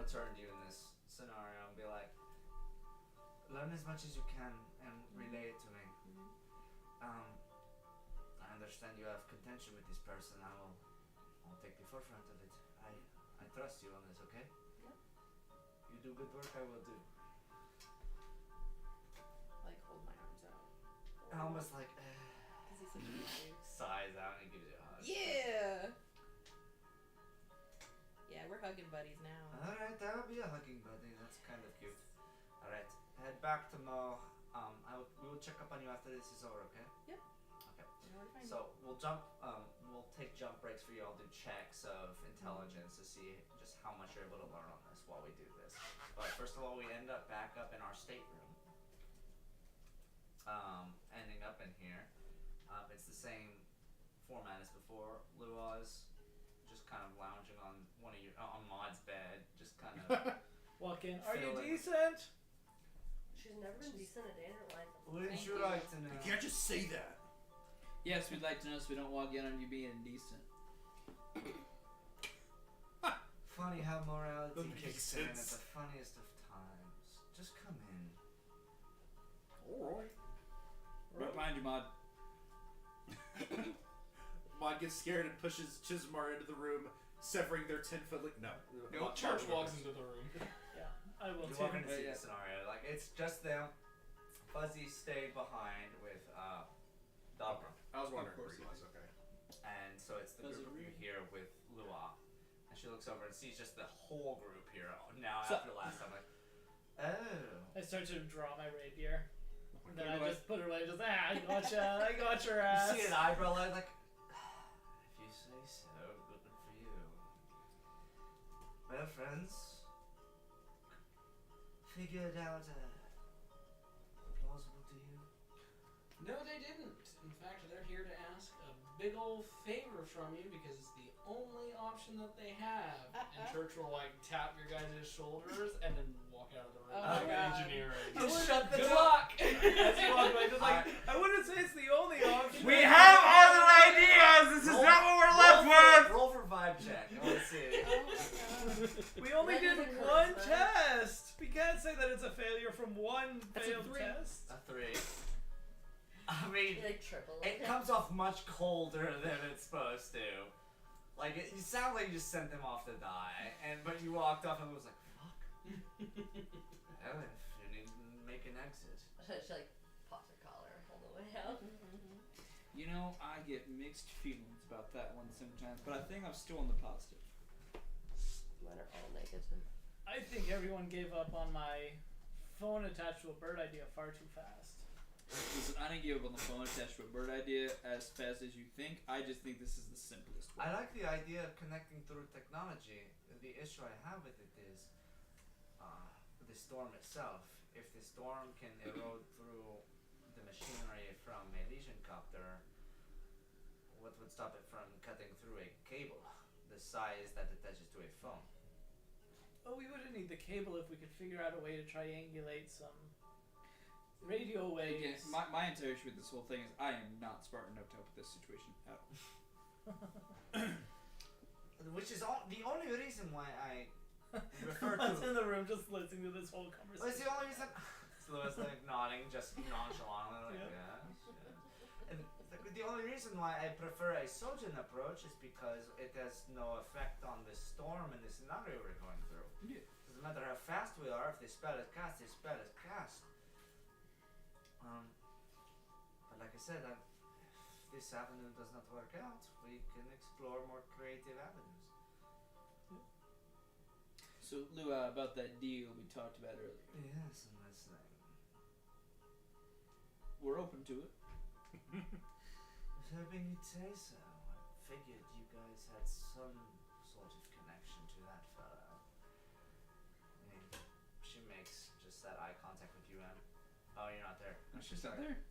S1: turn to you in this scenario and be like, learn as much as you can and relay it to me. I understand you have contention with this person. I'll take the forefront of it. I trust you on this, okay?
S6: Yeah.
S1: You do good work, I will do.
S6: like hold my arms out.
S1: Almost like
S6: Cause he's such a good
S1: sighs out and gives you a hug.
S6: Yeah. Yeah, we're hugging buddies now.
S1: Alright, that'll be a hugging buddy. That's kind of cute. Alright, head back to Mo. We will check up on you after this is over, okay?
S6: Yep.
S1: Okay.
S6: You know where to find me.
S1: So we'll we'll take jump breaks for you all. Do checks of intelligence to see just how much you're able to learn on this while we do this. But first of all, we end up back up in our stateroom. Ending up in here. It's the same format as before. Lua's just kind of lounging on on Maud's bed, just kind of.
S2: Walk in. Are you
S1: Feeling-
S2: decent?
S5: She's never been decent a day in her life.
S1: Wouldn't
S6: Thank
S1: you
S6: you.
S1: like to know?
S3: You can't just say that.
S4: Yes, we'd like to know so we don't walk in on you being indecent.
S1: Funny how morality
S3: Doesn't make
S1: kicks in at
S3: sense.
S1: the funniest of times. Just come in.
S3: Alright.
S4: Right behind you, Mod.
S3: Mod gets scared and pushes Chismar into the room, severing their 10-foot link. No.
S7: No, Church walks into the room.
S2: Yeah, I will
S1: You
S2: too.
S1: walk in to see
S4: Yeah.
S1: the scenario. Like, it's just them. Fuzzy stayed behind with Dobra.
S3: I was wondering
S4: Of course
S3: where he was. Okay.
S1: And so it's the
S4: Fuzzy
S1: group of you
S4: Roo.
S1: here with Lua. And she looks over and sees just the whole group here now
S4: So-
S1: after the last time. Like, oh.
S2: I start to draw my rapier. And then I
S4: Okay,
S2: just put it away. Just I gotcha. I got your
S1: You
S2: ass.
S1: see an eyebrow like, if you say so, good for you. Well, friends, figured out plausible to you?
S7: No, they didn't. In fact, they're here to ask a big old favor from you because it's the only option that they have. And Church will like tap your guys' shoulders and then walk out of the room.
S6: Oh
S7: like
S6: my God.
S7: engineering.
S1: Just shut the
S7: Good
S1: door.
S7: luck.
S2: As you walk away, just like I wouldn't say it's the only option.
S4: We have other ideas! This is not what we're left with!
S1: Roll for vibe check. I want to see it.
S2: We only
S5: That
S2: did
S5: is a
S2: one
S5: charisma.
S2: test. We can't say that it's a failure from one
S6: That's a
S2: failed
S6: 3.
S2: test.
S1: A 3. I mean,
S5: You like triple
S1: it
S5: it.
S1: comes off much colder than it's supposed to. Like, you sound like you just sent them off to die, but you walked off and was like, fuck. Well, if you need to make an exit.
S5: She like pops her collar all the way out.
S4: You know, I get mixed feelings about that one sometimes, but I think I'm still on the positive.
S5: Mine are all negative.
S2: I think everyone gave up on my phone attached to a bird idea far too fast.
S4: Listen, I didn't give up on the phone attached to a bird idea as fast as you think. I just think this is the simplest way.
S1: I like the idea of connecting through technology. The issue I have with it is the storm itself. If the storm can erode through the machinery from a Legion copter, what would stop it from cutting through a cable the size that attaches to a phone?
S2: Oh, we wouldn't need the cable if we could figure out a way to triangulate some radio waves.
S4: Again, my entire issue with this whole thing is I am not smart enough to help with this situation at all.
S1: Which is the only reason why I refer
S2: Someone's
S1: to.
S2: in the room just listening to this whole conversation.
S1: Well, it's the only reason. Lewis like nodding, just nonchalantly, like
S2: Yeah.
S1: yes. And the only reason why I prefer a Sojin approach is because it has no effect on the storm and the scenario we're going through.
S4: Yeah.
S1: Doesn't matter how fast we are. If the spell is cast, the spell is cast. But like I said, if this avenue does not work out, we can explore more creative avenues.
S4: So, Lou, about that deal we talked about earlier.
S1: Yes, I'm listening.
S4: We're open to it.
S1: Hoping you'd say so. I figured you guys had some sort of connection to that fellow. I mean, she makes just that eye contact with you, Em. Oh, you're not there.
S4: Oh, she's not there?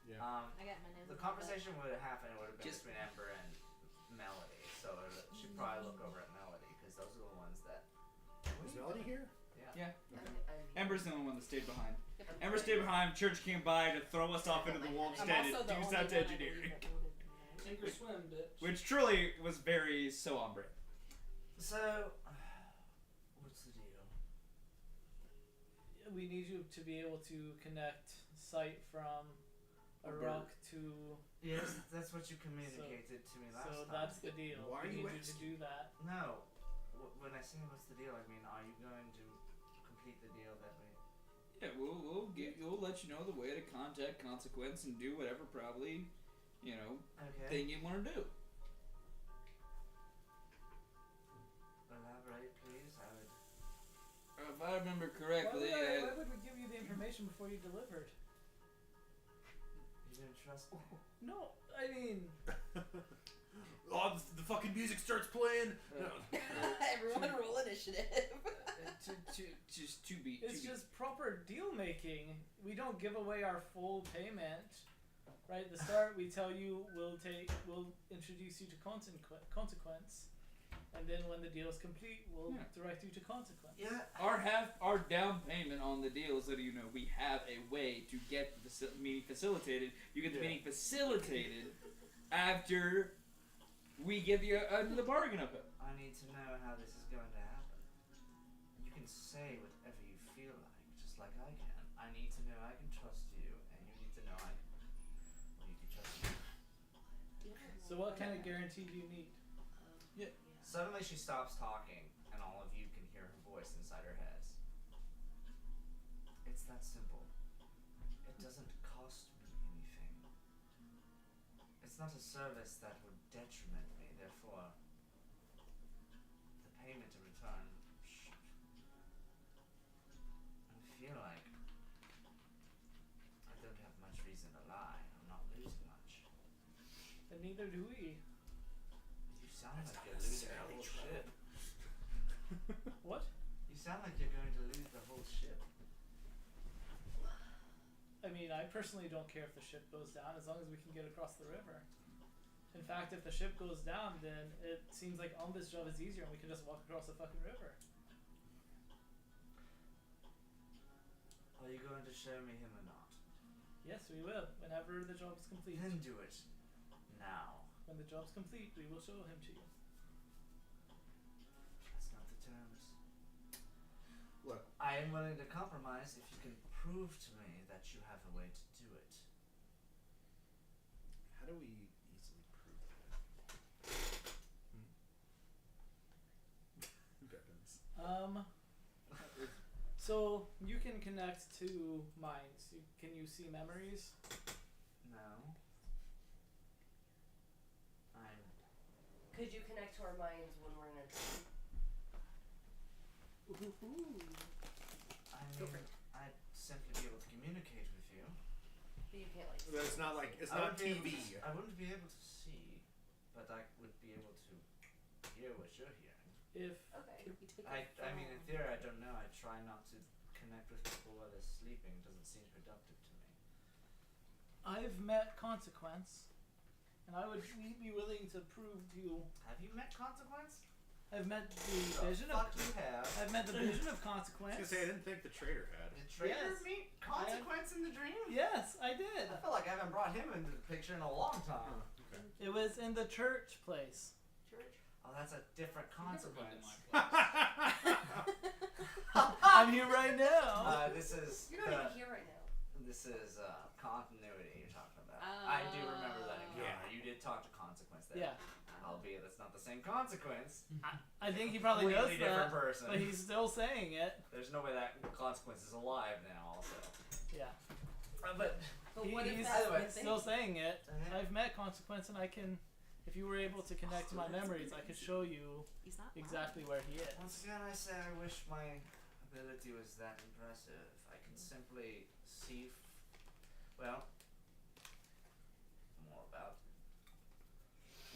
S3: Yeah.
S6: I got my nose.
S1: The conversation would have happened. It would have been
S4: Just-
S1: between Ember and Melody. So she'd probably look over at Melody because those are the ones that.
S3: Is Melody here?
S1: Yeah.
S4: Yeah. Ember's the only one that stayed behind.
S5: Yep.
S4: Ember stayed behind. Church came by to throw us off into the wolf's
S6: I'm
S4: den
S6: also
S4: and
S6: the
S4: do
S6: only
S4: out
S6: one I
S4: engineering.
S6: believe that voted tonight.
S7: Sink or swim, bitch.
S4: Which truly was very so on brand.
S1: So, what's the deal?
S2: We need you to be able to connect sight from a
S4: A
S2: rock to.
S1: Yes, that's what you communicated to me last
S2: So
S1: time.
S2: that's the deal.
S3: Why are
S2: we
S3: you
S2: need you to do that.
S1: No. When I say what's the deal, I mean, are you going to complete the deal that we?
S4: Yeah, we'll let you know the way to contact Consequence and do whatever probably,
S1: Okay.
S4: thing you want to do.
S1: Elaborate, please. I would.
S4: If I remember
S2: Why
S4: correctly,
S2: would we give you the information before you delivered?
S1: You didn't trust me.
S2: No, I mean,
S3: Oh, the fucking music starts playing.
S5: Everyone roll initiative.
S4: just to be.
S2: it's just proper deal making. We don't give away our full payment. Right at the start, we tell you we'll introduce you to consequence, and then when the deal is complete, we'll direct you to consequence.
S1: Yeah.
S4: Our down payment on the deal is that we have a way to get the meeting facilitated. You get the meeting facilitated after we get the bargain of it.
S1: I need to know how this is going to happen. You can say whatever you feel like, just like I can. I need to know I can trust you, and you need to know you can trust me.
S2: So what kind of guarantee do you need?
S1: Suddenly she stops talking, and all of you can hear her voice inside her heads. It's that simple. It doesn't cost me anything. It's not a service that would detriment me, therefore the payment in return I feel like I don't have much reason to lie. I'm not losing much.
S2: And neither do we.
S1: You sound like you're losing the whole ship.
S2: What?
S1: You sound like you're going to lose the whole ship.
S2: I mean, I personally don't care if the ship goes down as long as we can get across the river. In fact, if the ship goes down, then it seems like Umba's job is easier and we can just walk across the fucking river.
S1: Are you going to show me him or not?
S2: Yes, we will. Whenever the job is complete.
S1: Then do it. Now.
S2: When the job's complete, we will show him to you.
S1: That's not the terms.
S3: Look,
S1: I am willing to compromise if you can prove to me that you have a way to do it.
S3: how do we easily prove that? Beckons.
S2: So you can connect to minds. Can you see memories?
S1: No. I'm
S5: Could you connect to our minds when we're in a dream?
S1: I mean, I'd simply be able to communicate with you.
S5: But you can't like.
S3: But it's not like it's
S1: I
S3: not
S1: wouldn't
S3: TV.
S1: be able to- I wouldn't be able to see, but I would be able to hear what you're hearing.
S2: If
S5: Okay.
S6: Could we take
S1: I mean, in theory, I don't know. I try not to connect with people while they're sleeping. It doesn't seem productive to me.
S2: I've met Consequence, and I would be willing to prove to you.
S1: Have you met Consequence?
S2: I've met the vision of.
S1: Fuck, you have.
S2: I've met the vision of
S3: I
S2: Consequence.
S3: was gonna say I didn't think the trader had.
S1: Did Trader
S2: Yes.
S1: meet Consequence in the dream?
S2: Yes, I did.
S1: I feel like I haven't brought him into the picture in a long time.
S3: Okay.
S2: It was in the church place.
S5: Church.
S1: Oh, that's a different Consequence.
S2: I'm here right now.
S1: This is
S5: You're not even here right now.
S1: this is continuity you're talking about. I do remember that encounter. You did talk to Consequence there.
S2: Yeah,
S1: Albeit that's not the same Consequence.
S2: I think he probably knows
S1: Completely different
S2: that,
S1: person.
S2: but he's still saying it.
S1: There's no way that Consequence is alive now. Also,
S2: Yeah,
S1: but
S5: But what if
S2: he's
S5: that's
S1: Otherwise,
S5: the thing?
S2: still saying it.
S1: Uh-huh.
S2: I've met Consequence, and I can. If you were able to connect to my memories, I could show you
S6: He's not
S2: exactly where he is.
S1: once again, I say I wish my ability was that impressive. I can simply see. Well, more about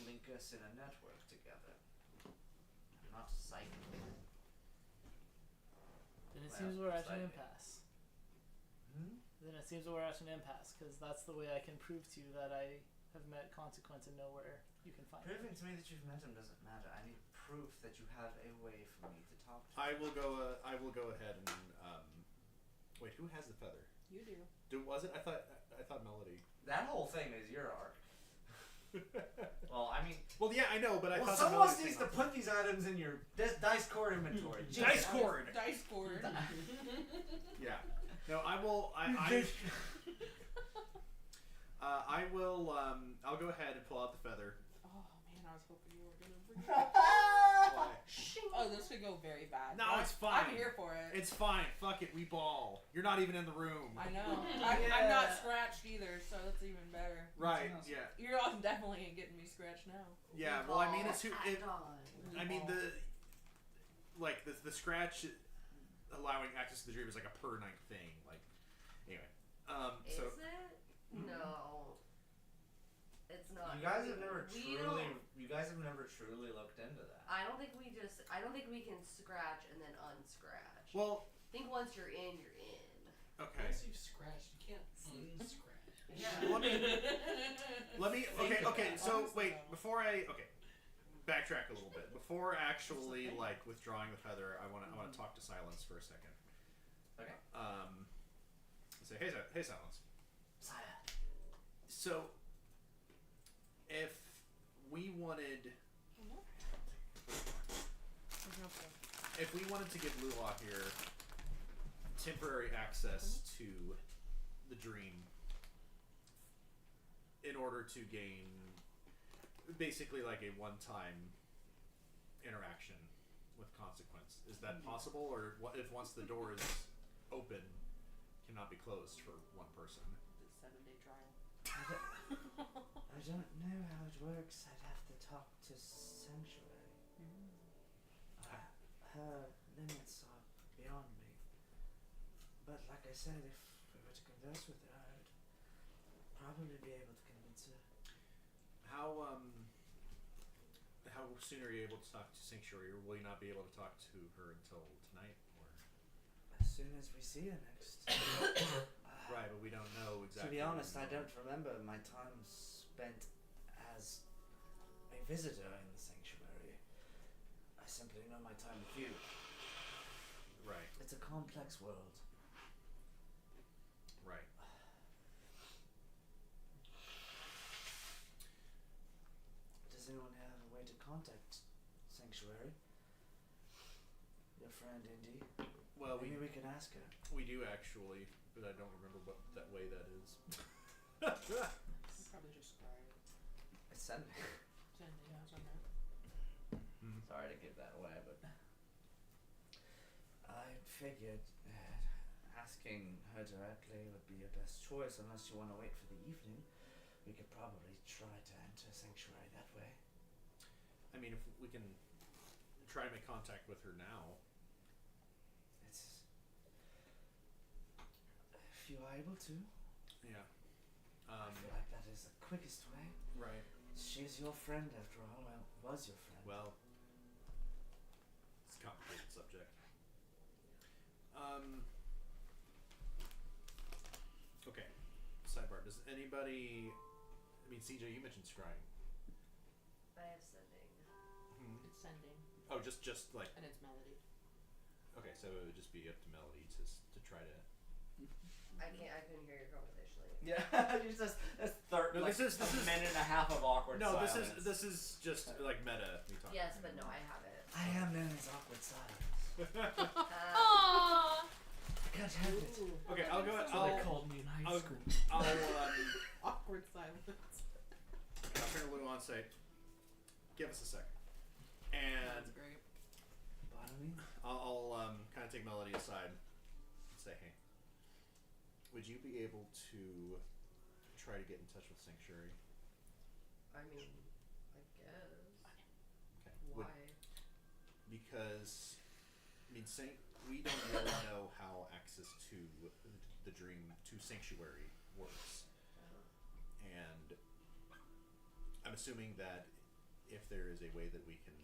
S1: link us in a network together. I'm not psychic.
S2: Then it
S1: Well,
S2: seems we're at an
S1: slightly.
S2: impasse.
S1: Hmm?
S2: Then it seems we're at an impasse, because that's the way I can prove to you that I have met Consequence and know where you can find him.
S1: Proving to me that you've met him doesn't matter. I need proof that you have a way for me to talk to.
S3: I will go ahead and wait. Who has the feather?
S6: You do.
S3: Was it? I thought Melody.
S1: That whole thing is your arc. Well, I mean,
S3: Well, yeah, I know, but I
S1: well,
S3: thought
S1: someone
S3: the Melody
S1: needs
S3: thing
S1: to put these items in your dice cord inventory.
S3: Dice cord.
S6: Dice cord.
S3: Yeah. No, I will. I will. I'll go ahead and pull out the feather.
S6: Oh man, I was hoping you were gonna bring.
S3: Why?
S6: Oh, this could go very bad.
S3: No,
S6: but
S3: it's fine.
S6: I'm here for it.
S3: It's fine. Fuck it. We ball. You're not even in the room.
S6: I know. I'm not scratched either, so that's even better.
S3: Right.
S4: Something else.
S3: Yeah.
S6: You're all definitely ain't getting me scratched now.
S3: Yeah. Well, I mean, it's who.
S5: At
S3: It,
S5: dawn.
S3: I mean the scratch allowing access to the dream is like a per night thing. Like anyway.
S5: Is
S3: So
S5: it? No. It's not.
S1: You guys have never
S5: We
S1: truly.
S5: don't-
S1: You guys have never truly looked into that.
S5: I don't think we can scratch and then unscratch.
S3: well,
S5: I think once you're in, you're in.
S3: okay.
S7: Once you've scratched, you can't unscratch.
S5: Yeah.
S3: Let me. Okay. So wait. Before I. Okay. Backtrack a little bit. Before actually like withdrawing the feather, I want to talk to Silence for a second.
S1: Okay.
S3: Say hey Silence.
S1: Saya.
S3: So if we wanted. If we wanted to give Lulaw here temporary access to the dream in order to gain basically like a one-time interaction with Consequence, is that possible, or what if once the door is open cannot be closed for one person?
S6: The 7-day trial.
S1: I don't know how it works. I'd have to talk to Sanctuary. Her limits are beyond me. But like I said, if we were to converse with her, I'd probably be able to convince her.
S3: How soon are you able to talk to Sanctuary, or will you not be able to talk to her until tonight? Or
S1: As soon as we see her next.
S3: right, but we don't know
S1: To
S3: exactly.
S1: be honest, I don't remember my time spent as a visitor in the sanctuary. I simply know my time with you.
S3: Right,
S1: It's a complex world.
S3: right.
S1: Does anyone have a way to contact Sanctuary? Your friend Indy?
S3: Well,
S1: Maybe we can ask her.
S3: we do actually, but I don't remember what that way that is.
S6: Probably just scribe.
S1: It's Sunday. Sorry to give that away, but I figured asking her directly would be your best choice unless you want to wait for the evening. We could probably try to enter Sanctuary that way.
S3: I I mean, if we can try to make contact with her now.
S1: It's if you are able to.
S3: Yeah.
S1: I feel like that is the quickest way.
S3: Right.
S1: She's your friend after all. Well, was your friend.
S3: Well, it's a complicated subject. Okay. Sidebar. Does anybody? I mean, CJ, you mentioned scrying.
S5: I have sending.
S6: It's sending.
S3: Oh, just like.
S6: And it's melody.
S3: Okay, so it would just be up to Melody to try to.
S5: I couldn't hear your conversation.
S1: Yeah, you just that's
S3: No,
S1: like
S3: this is
S1: a minute and a half of awkward silence.
S3: this is just like meta. Me talking.
S5: Yes, but no, I have it.
S1: I am known as awkward silence.
S6: Aww.
S1: I can't help it.
S3: Okay, I'll go.
S7: So they called me in high school.
S3: I'll
S6: Awkward silence.
S3: I'll turn to Lou on and say, give us a sec. And
S6: That's great.
S3: I'll kind of take Melody aside and say, hey, would you be able to try to get in touch with Sanctuary?
S5: I mean, I guess.
S3: Okay.
S5: Why?
S3: Because, I mean, we don't really know how access to the dream, to Sanctuary works. And I'm assuming that if there is a way that we can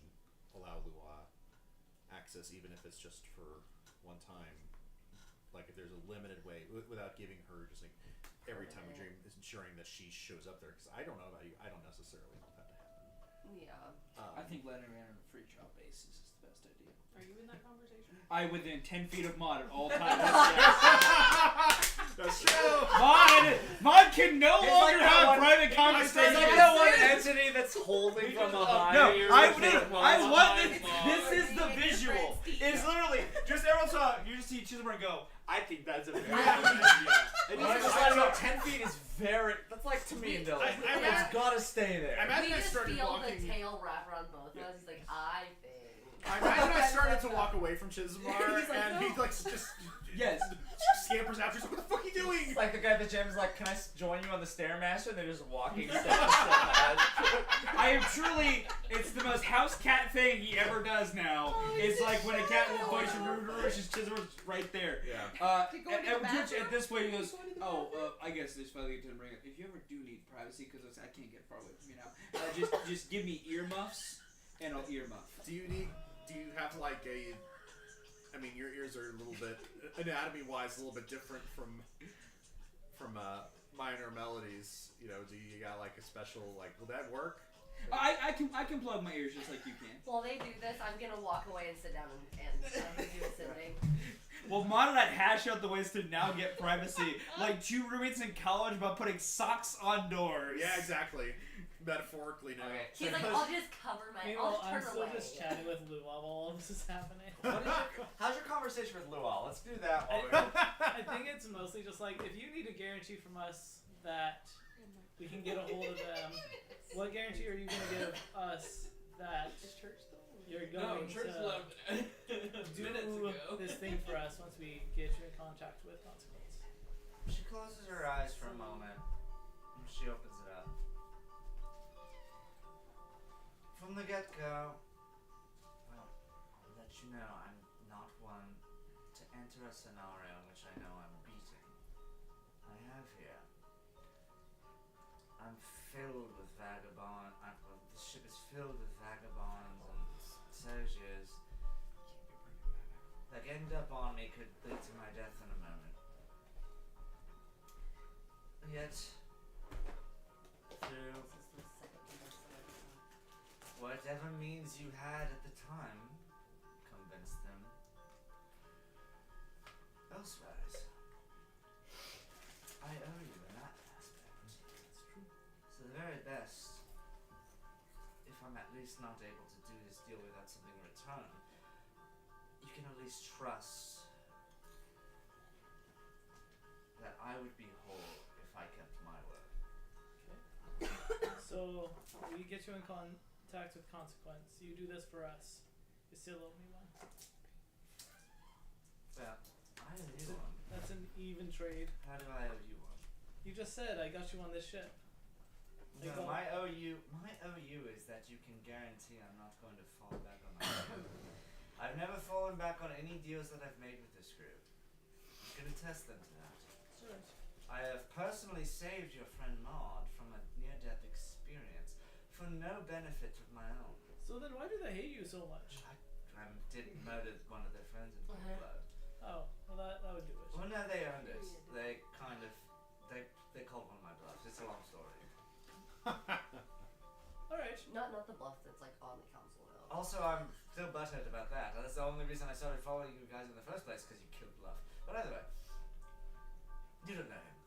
S3: allow Lua access, even if it's just for one time, like if there's a limited way, without giving her just like every time we dream, is ensuring that she shows up there. Because I don't know about you, I don't necessarily want that to happen.
S5: Yeah.
S4: I think letting her in on a free trial basis is the best idea.
S6: Are you in that conversation?
S4: I within 10 feet of Mod at all times.
S3: That's true.
S4: Mod can no
S1: It's
S4: longer
S1: like
S4: have
S1: that
S4: private
S1: It's
S4: conversations.
S1: like that one entity that's holding from behind
S4: No,
S1: you.
S4: I want this.
S1: This is the visual. It's literally just everyone saw. You just see Chisholm go. I think that's a very good idea. And you just let it go. 10 feet is very. That's like to me and Dylan. It's gotta stay there.
S3: I imagine
S5: We
S3: I
S5: just
S3: started
S5: feel
S3: walking.
S5: the tail wrap around both of us. He's like, I think.
S3: I imagine I started to walk away from Chismar,
S5: He's like,
S3: and
S5: no.
S3: he like just
S4: Yes.
S3: scampers after. He's like, "What the fuck are you doing?"
S1: It's like the guy at the gym is like, can I join you on the Stairmaster? And they're just walking step to step.
S4: I am truly. It's the most house cat thing he ever does now. It's like when a cat will push and just Chisholm's right there.
S3: Yeah.
S4: At this point he goes, I guess this finally to bring it. If you ever do need privacy, because I can't get far away from you now, just give me earmuffs and I'll earmuff.
S3: Do you have like a? I mean, your ears are a little bit anatomy-wise a little bit different from minor melodies. You know, do you got like a special like? Will that work?
S4: I can plug my ears just like you can.
S5: While they do this, I'm gonna walk away and sit down and do a sitting.
S4: Well, Mon and I hash out the ways to now get privacy, like two roommates in college about putting socks on doors.
S3: Yeah, exactly. Metaphorically now.
S1: Okay.
S5: He's like, I'll just cover my. I'll
S2: Meanwhile,
S5: just
S2: I'm
S5: turn
S2: still
S5: away.
S2: just chatting with Lou while all of this is happening.
S1: How's your conversation with Luau? Let's do that while
S2: I think it's mostly just like, if you need a guarantee from us that we can get a hold of them, what guarantee are you going to give us that you're
S7: No,
S2: going
S7: church
S2: to
S7: left minutes
S2: do
S7: ago.
S2: this thing for us once we get you in contact with Consequence?
S1: She closes her eyes for a moment, and she opens it up. From the get-go, well, I'll let you know I'm not one to enter a scenario in which I know I'm beating. I have here. I'm filled with vagabond. The ship is filled with vagabonds and soldiers that end up on me could lead to my death in a moment. Yet, through whatever means you had at the time, convince them elsewise. I owe you in that aspect.
S2: That's true.
S1: So the very best, if I'm at least not able to do this deal without something in return, you can at least trust that I would be whole if I kept my word.
S2: So, we get you in contact with Consequence. You do this for us. You still owe me one.
S1: Well, I owe you one.
S2: That's an even trade.
S1: How do I owe you one?
S2: You just said I got you on this ship. Like,
S1: No, my OU is that you can guarantee I'm not going to fall back on my word. I've never fallen back on any deals that I've made with this group. I'm going to test them to that.
S2: Sure.
S1: I have personally saved your friend Maud from a near-death experience for no benefit of my own.
S2: So then why do they hate you so much?
S1: I didn't murder one of their friends in cold blood.
S2: Oh, well that would do it.
S1: Well, no, they earned it. They kind of, they called one of my bluffs. It's a long story.
S2: Alright.
S5: Not the bluff that's like on the council though.
S1: Also, I'm still butthurt about that. That's the only reason I started following you guys in the first place, because you killed Bluff. But either way, you don't know him.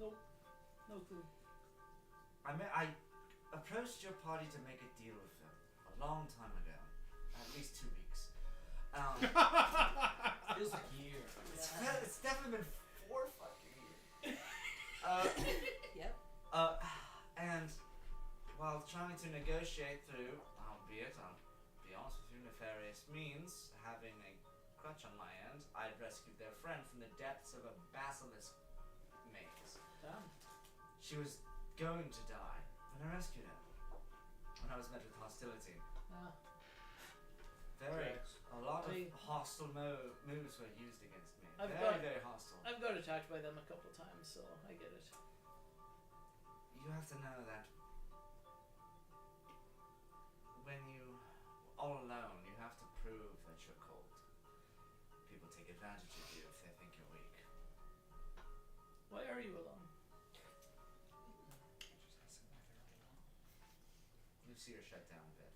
S2: Nope. No clue.
S1: I approached your party to make a deal with them a long time ago. At least 2 weeks.
S7: Feels like years.
S1: It's definitely been 4 fucking years.
S5: Yep.
S1: And while trying to negotiate through, albeit I'll be honest with you, nefarious means, having a crutch on my end, I'd rescued their friend from the depths of a basilisk maze.
S2: Damn.
S1: She was going to die when I rescued her. When I was met with hostility. A lot of hostile moves were used against me. Very hostile.
S2: I've got attacked by them a couple times, so I get it.
S1: You have to know that when you all alone, you have to prove that you're cold. People take advantage of you if they think you're weak.
S2: Why are you alone?
S1: You see her shut down a bit.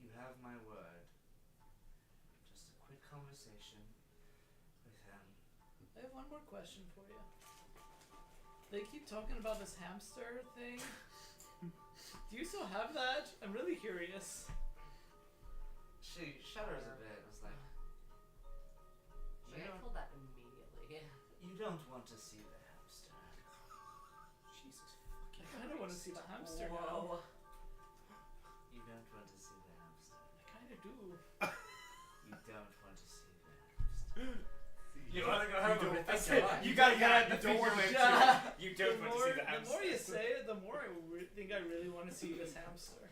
S1: You have my word. Just a quick conversation with him.
S2: I have one more question for you. They keep talking about this hamster thing. Do you still have that? I'm really curious.
S1: She shudders a bit and was like,
S5: I told that immediately.
S1: you don't want to see the hamster.
S7: Jesus
S2: I kind of want to see the hamster now.
S5: Whoa.
S1: You don't want to see the hamster.
S2: I kind of do.
S1: You don't want to see the hamster.
S8: You want to go home and
S1: That's
S8: think
S1: it.
S8: about it.
S1: You gotta get out
S8: You
S1: the
S8: don't want to
S1: figure
S8: see. You don't want to see the
S2: The
S8: hamster.
S2: more you say it, the more I think I really want to see this hamster.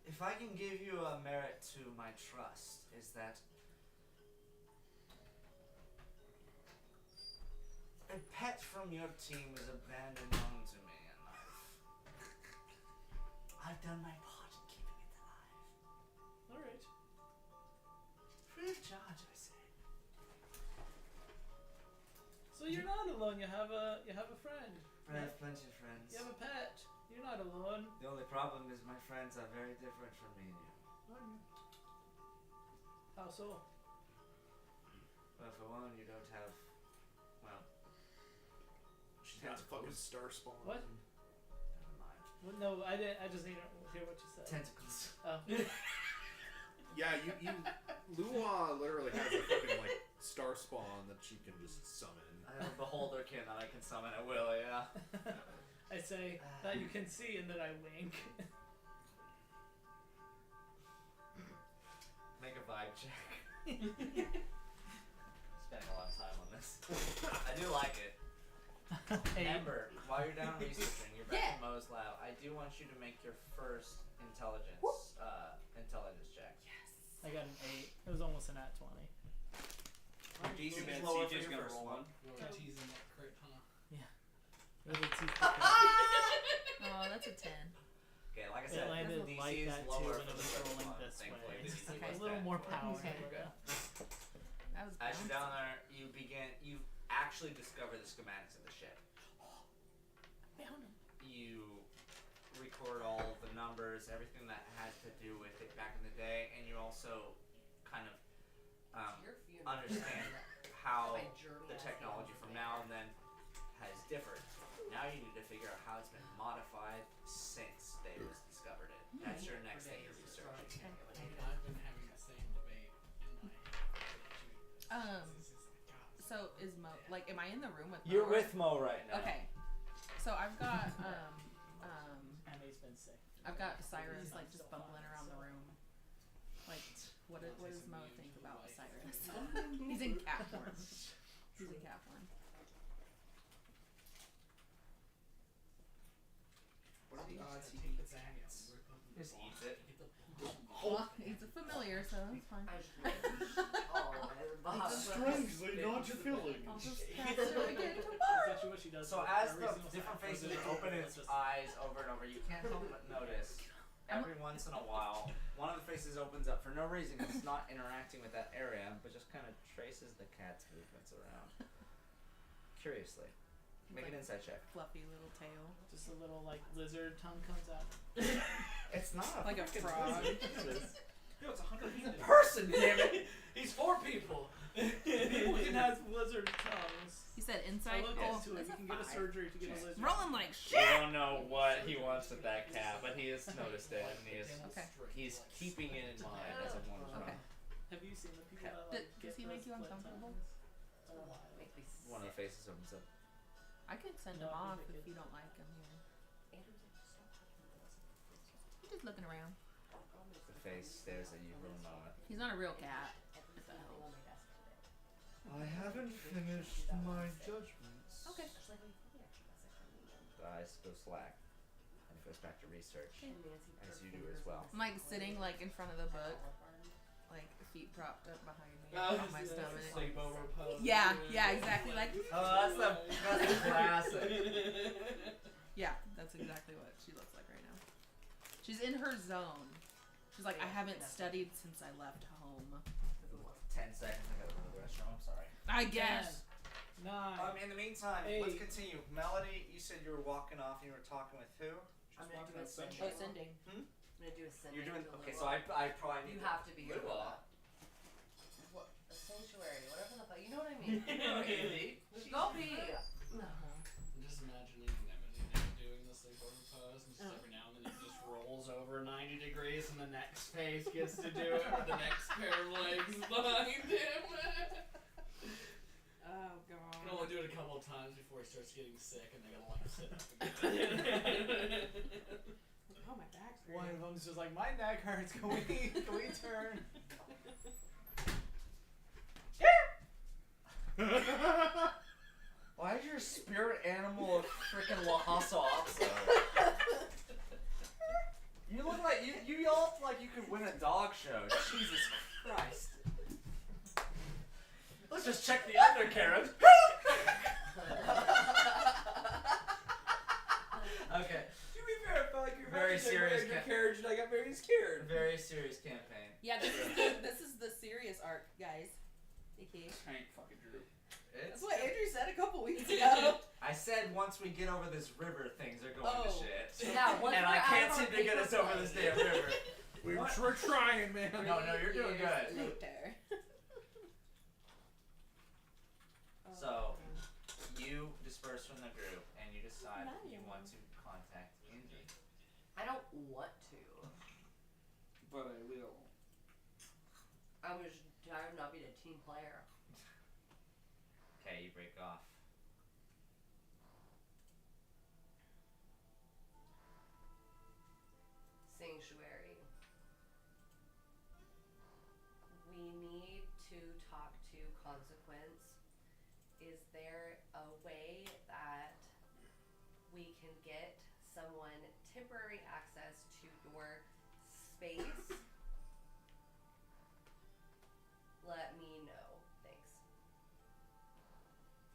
S1: If I can give you a merit to my trust, is that a pet from your team was abandoned onto me, and I've done my part in keeping it alive.
S2: Alright.
S1: Free of charge, I say.
S2: So you're not alone. You have a friend.
S1: I have plenty of friends.
S2: You have a pet. You're not alone.
S1: The only problem is my friends are very different from me and you.
S2: How so?
S1: Well, for one, you don't have, well,
S3: She's got a fucking star spawn.
S2: What?
S1: never mind.
S2: Well, no, I didn't. I just didn't hear what you said.
S1: Tentacles.
S2: Oh.
S3: Yeah, you Lua literally has a fucking like star spawn that she can just summon.
S1: I have a beholderkin that I can summon at will, yeah.
S2: I say that you can see, and then I wink.
S1: Make a vibe check. Spending a lot of time on this. I do like it. Remember, while you're down researching, you're back in Mo's lab. I do want you to make your first intelligence check.
S2: I got an 8. It was almost an at 20.
S1: Your DC
S4: Too bad
S1: is lower for
S4: CJ's
S1: your
S4: gonna
S1: first
S4: roll
S1: one.
S7: You want to tease him that crit, huh?
S2: Really teeth
S6: Oh, that's a 10.
S1: Okay, like I
S2: It
S1: said,
S2: landed
S1: DC
S2: like
S1: is
S2: that too
S1: lower
S2: when
S1: for
S2: it
S1: the
S2: was
S1: first
S2: rolling
S1: one,
S2: this
S1: thankfully.
S2: way.
S1: DC
S6: Okay.
S2: A
S1: was
S2: little
S1: 10
S2: more
S1: for it.
S2: power.
S6: Okay.
S2: There we go.
S6: That was
S1: As you're
S6: bouncy.
S1: down there, you actually discover the schematics of the ship.
S6: Found him.
S1: You record all the numbers, everything that has to do with it back in the day, and you also kind of
S5: Your funeral.
S1: understand how
S5: My journey
S1: the
S5: as
S1: technology
S5: the
S1: from now and then has differed. Now you need to figure out how it's been modified since they discovered it. That's your next thing you're researching.
S7: I've been having the same debate in my head.
S6: So is Mo, like, am I in the room with Mo?
S1: You're with Mo right now.
S6: Okay. So I've got,
S2: Annie's been sick.
S6: I've got Cyrus, like, just bumbling around the room. Like, what does Mo think about Cyrus? He's in cat form. He's a cat one.
S1: What are the odds he
S7: Take the
S1: eats
S7: bag
S1: cats? Just eats it.
S6: Well, he's a familiar, so that's fine.
S5: I just
S1: Strangely not filling.
S6: I'll just pass it again.
S2: That's actually what she does.
S1: So
S2: with
S1: as
S2: every
S1: the
S2: single
S1: different
S2: snack.
S1: faces
S2: Original
S1: open
S2: snack
S1: its
S2: was just-
S1: eyes over and over, you can't help but notice every once in a while, one of the faces opens up for no reason. It's not interacting with that area, but just kind of traces the cat's movements around. Curiously. Make an insight check.
S6: Fluffy little tail.
S2: Just a little like lizard tongue comes out.
S1: It's not
S6: Like a
S1: freaking
S6: frog.
S1: lizard.
S7: No, it's 100
S1: He's a person, damn it!
S7: He's 4 people.
S2: People can have lizard tongues.
S6: He said
S2: I
S6: insight.
S2: looked
S6: Oh,
S2: into it.
S6: that's
S2: You
S6: a
S2: can get a
S6: 5.
S2: surgery to get a lizard.
S6: Rolling like
S1: We
S6: shit.
S1: don't know what he wants with that cat, but he has noticed it, and
S6: Okay.
S1: he's keeping it in mind as it wanders
S6: Okay.
S1: around.
S2: Have you seen the people
S1: Okay.
S2: that like
S6: Does he
S2: get
S6: make
S2: the
S6: you
S2: split
S6: uncomfortable?
S2: tongues? It's wild.
S5: Make me sick.
S1: One of the faces opens up.
S6: I could send
S2: No,
S6: him
S2: I
S6: off
S2: think
S6: if
S2: it-
S6: you don't like him here.
S5: Andrew's like, stop touching me.
S6: He's just looking around.
S1: The face stares at you for a moment.
S6: He's not a real cat.
S5: Every single thing on my desk today.
S1: I haven't finished my judgments.
S6: Okay.
S5: She's like, well, you probably actually got sick from me.
S1: The eyes go slack, and it goes back to research,
S5: And Nancy put
S1: as
S5: her
S1: you do
S5: fingers
S1: as well.
S5: in
S6: I'm like sitting like in front of the book,
S5: Olive Garden.
S6: like feet propped up behind me
S7: Oh,
S6: on my stomach.
S7: Sleepover pose.
S6: Yeah, yeah, exactly. Like,
S1: Oh, that's a classic.
S6: yeah, that's exactly what she looks like right now. She's in her zone. She's like, I haven't studied since I left home.
S1: 10 seconds, I gotta go to the restroom, I'm sorry.
S6: I guess.
S2: 9.
S1: In the meantime,
S2: Hey.
S1: let's continue. Melody, you said you were walking off and you were talking with who?
S5: I'm gonna do a sending.
S6: Oh, sending.
S5: I'm gonna do a sending.
S1: You're doing,
S5: to
S1: okay,
S5: Lua.
S1: so I probably need
S5: You have to be here for
S1: Lua.
S5: that. What? A sanctuary, whatever the fuck. You know what I mean?
S1: Andy.
S5: Go be. No.
S7: I'm just imagining Emily doing the sleepover pose, and just every now and then it just rolls over 90 degrees, and the next face gets to do it with the next pair of legs behind him.
S6: Oh god.
S7: You can only do it a couple of times before he starts getting sick, and they gotta like sit up again.
S6: Oh, my back's
S2: One of them's just like, my neck hurts. Can we turn?
S1: Why is your spirit animal a freaking Lhasa Apso? You look like you yell like you could win a dog show. Jesus Christ. Let's just check the undercarriage. Okay.
S4: To be fair, I felt like you were
S1: Very
S4: about to say
S1: serious
S4: we're in your
S1: cat.
S4: carriage, and I got very scared.
S1: Very serious campaign.
S6: Yeah, this is the serious arc, guys. Okay.
S4: I ain't fucking Drew.
S6: That's what Andrew said a couple weeks ago.
S1: I said once we get over this river, things are going to
S6: Oh.
S1: shit.
S5: Yeah, once
S1: And
S5: we're
S1: I
S5: out
S1: can't
S5: of
S1: seem
S5: our
S1: to get
S5: paper
S1: us over
S5: plane.
S1: this damn river.
S3: We're trying, man.
S1: No, you're doing good.
S6: Later.
S1: So, you disperse from the group and you decide you want to contact Indy.
S5: I don't want to.
S4: But I will.
S5: I'm just tired of not being a team player.
S1: Okay, you break off.
S5: Sanctuary. We need to talk to Consequence. Is there a way that we can get someone temporary access to your space? Let me know. Thanks.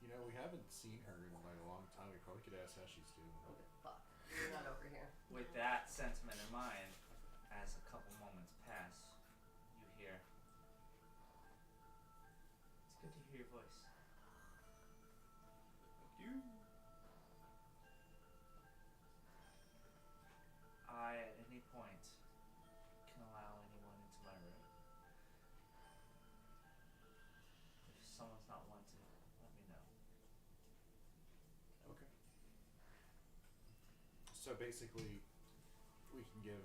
S3: You know, we haven't seen her in like a long time. We probably could ask how she's doing.
S5: What the fuck? You're not over here.
S1: With that sentiment in mind, as a couple moments pass, you hear, it's good to hear your voice.
S4: You.
S1: I, at any point, can allow anyone into my room. If someone's not wanted, let me know.
S3: Okay. So basically, we can give.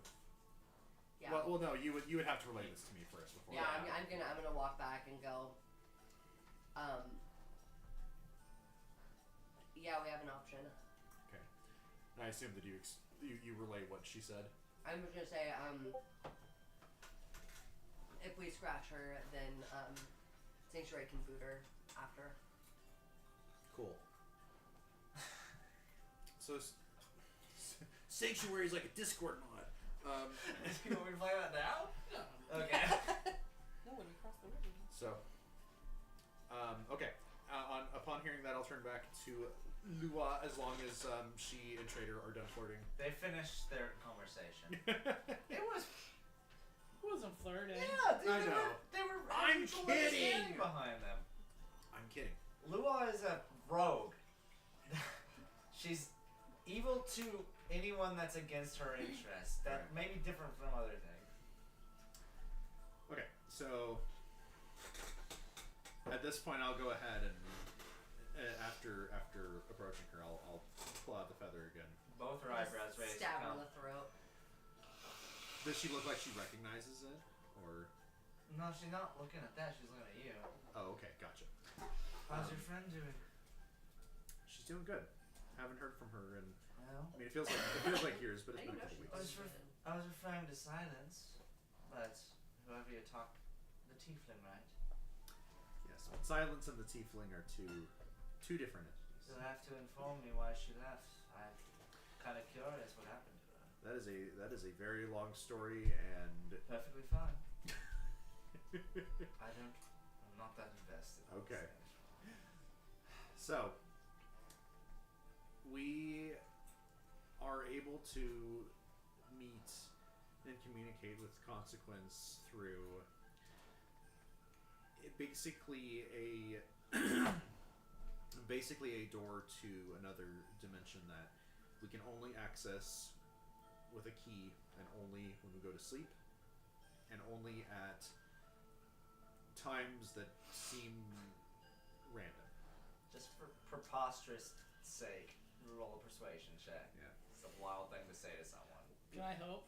S5: Yeah.
S3: Well, no, you would have to relay this to me first before.
S5: Yeah, I'm gonna walk back and go. Yeah, we have an option.
S3: Okay. And I assume that you relay what she said.
S5: I'm just gonna say, if we scratch her, then Sanctuary can boot her after.
S3: Cool. So Sanctuary is like a Discord mod.
S1: You want me to play that now?
S7: No.
S1: Okay.
S6: No, when we cross the river.
S3: So, okay. Upon hearing that, I'll turn back to Lua as long as she and Trader are done flirting.
S1: They finished their conversation. It was.
S2: It wasn't flirting.
S1: Yeah, dude,
S3: I know.
S1: They were
S3: I'm
S1: mutual
S3: kidding.
S1: understanding behind them.
S3: I'm kidding.
S1: Lua is a rogue. She's evil to anyone that's against her interests. That
S3: Right.
S1: may be different from other things.
S3: Okay, so at this point, I'll go ahead and after approaching her, I'll pull out the feather again.
S1: Both her eyebrows raised.
S5: Stab her in the throat.
S3: Does she look like she recognizes it, or?
S1: No, she's not looking at that. She's looking at you.
S3: Oh, okay, gotcha.
S1: How's your friend doing?
S3: She's doing good. Haven't heard from her in.
S1: Well,
S3: I mean, it feels like years, but it's
S5: How do
S3: been a
S5: you know
S3: couple
S5: she
S3: weeks.
S5: was good?
S1: I was referring to silence, but whoever you talk, the tiefling, right?
S3: Yes, but Silence and the Tiefling are two different entities.
S1: You'll have to inform me why she left. I'm kind of curious what happened to her.
S3: That is a very long story, and
S1: Perfectly fine. I'm not that invested.
S3: Okay. So, we are able to meet and communicate with Consequence through basically a door to another dimension that we can only access with a key, and only when we go to sleep, and only at times that seem random.
S1: Just for preposterous sake, roll a persuasion check.
S3: Yeah.
S1: It's a wild thing to say to someone.
S2: Can I help?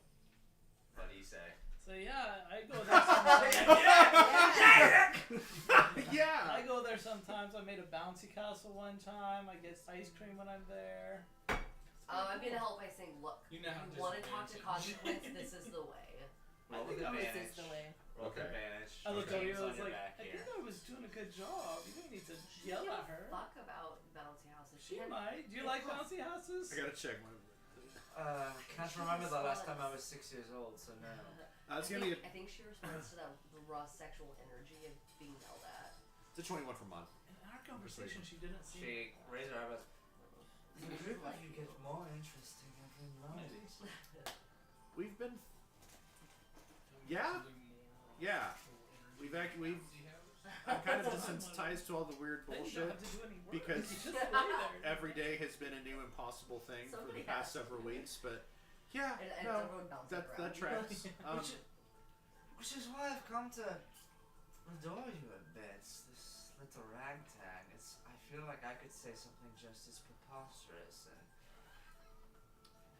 S1: What do you say?
S2: So yeah, I go there sometimes.
S3: Yeah.
S2: I go there sometimes. I made a bouncy castle one time. I get ice cream when I'm there.
S5: I'm gonna help by saying, look,
S7: You know how
S5: you want to talk to
S7: disadvantage.
S5: Consequence, this is the way.
S1: Roll with
S6: This
S1: advantage.
S6: is the way.
S1: Roll with
S3: Okay.
S1: advantage.
S2: I looked over
S1: James
S2: you and
S1: on
S2: was
S1: your
S2: like,
S1: back
S2: I
S1: here.
S2: think I was doing a good job. You don't need to
S5: She
S2: yell
S5: don't
S2: at her.
S5: fuck about bouncy houses.
S2: She
S5: can't-
S2: might. Do you like bouncy houses?
S3: I gotta check my.
S1: Can't remember the last time I was 6 years old, so no.
S3: It's gonna be
S5: I think she responds to that the raw sexual energy of being yelled at.
S3: it's a 21 for Mon.
S2: In our conversation, she didn't seem.
S1: She raised her eyebrows. The group of
S5: Like-
S1: you get more interesting every month.
S3: We've been. Yeah. Yeah. We've I'm kind of desensitized to all the weird
S2: Then you
S3: bullshit
S2: don't have to do any work.
S3: because
S2: You just lay there.
S3: every day has been a new impossible thing for the
S5: Somebody
S3: past
S5: has
S3: several
S5: to.
S3: weeks. But yeah,
S5: And
S3: no,
S5: everyone bounces
S3: that
S5: around.
S3: tracks.
S1: Which is why I've come to adore you a bit. This little ragtag. I feel like I could say something just as preposterous, and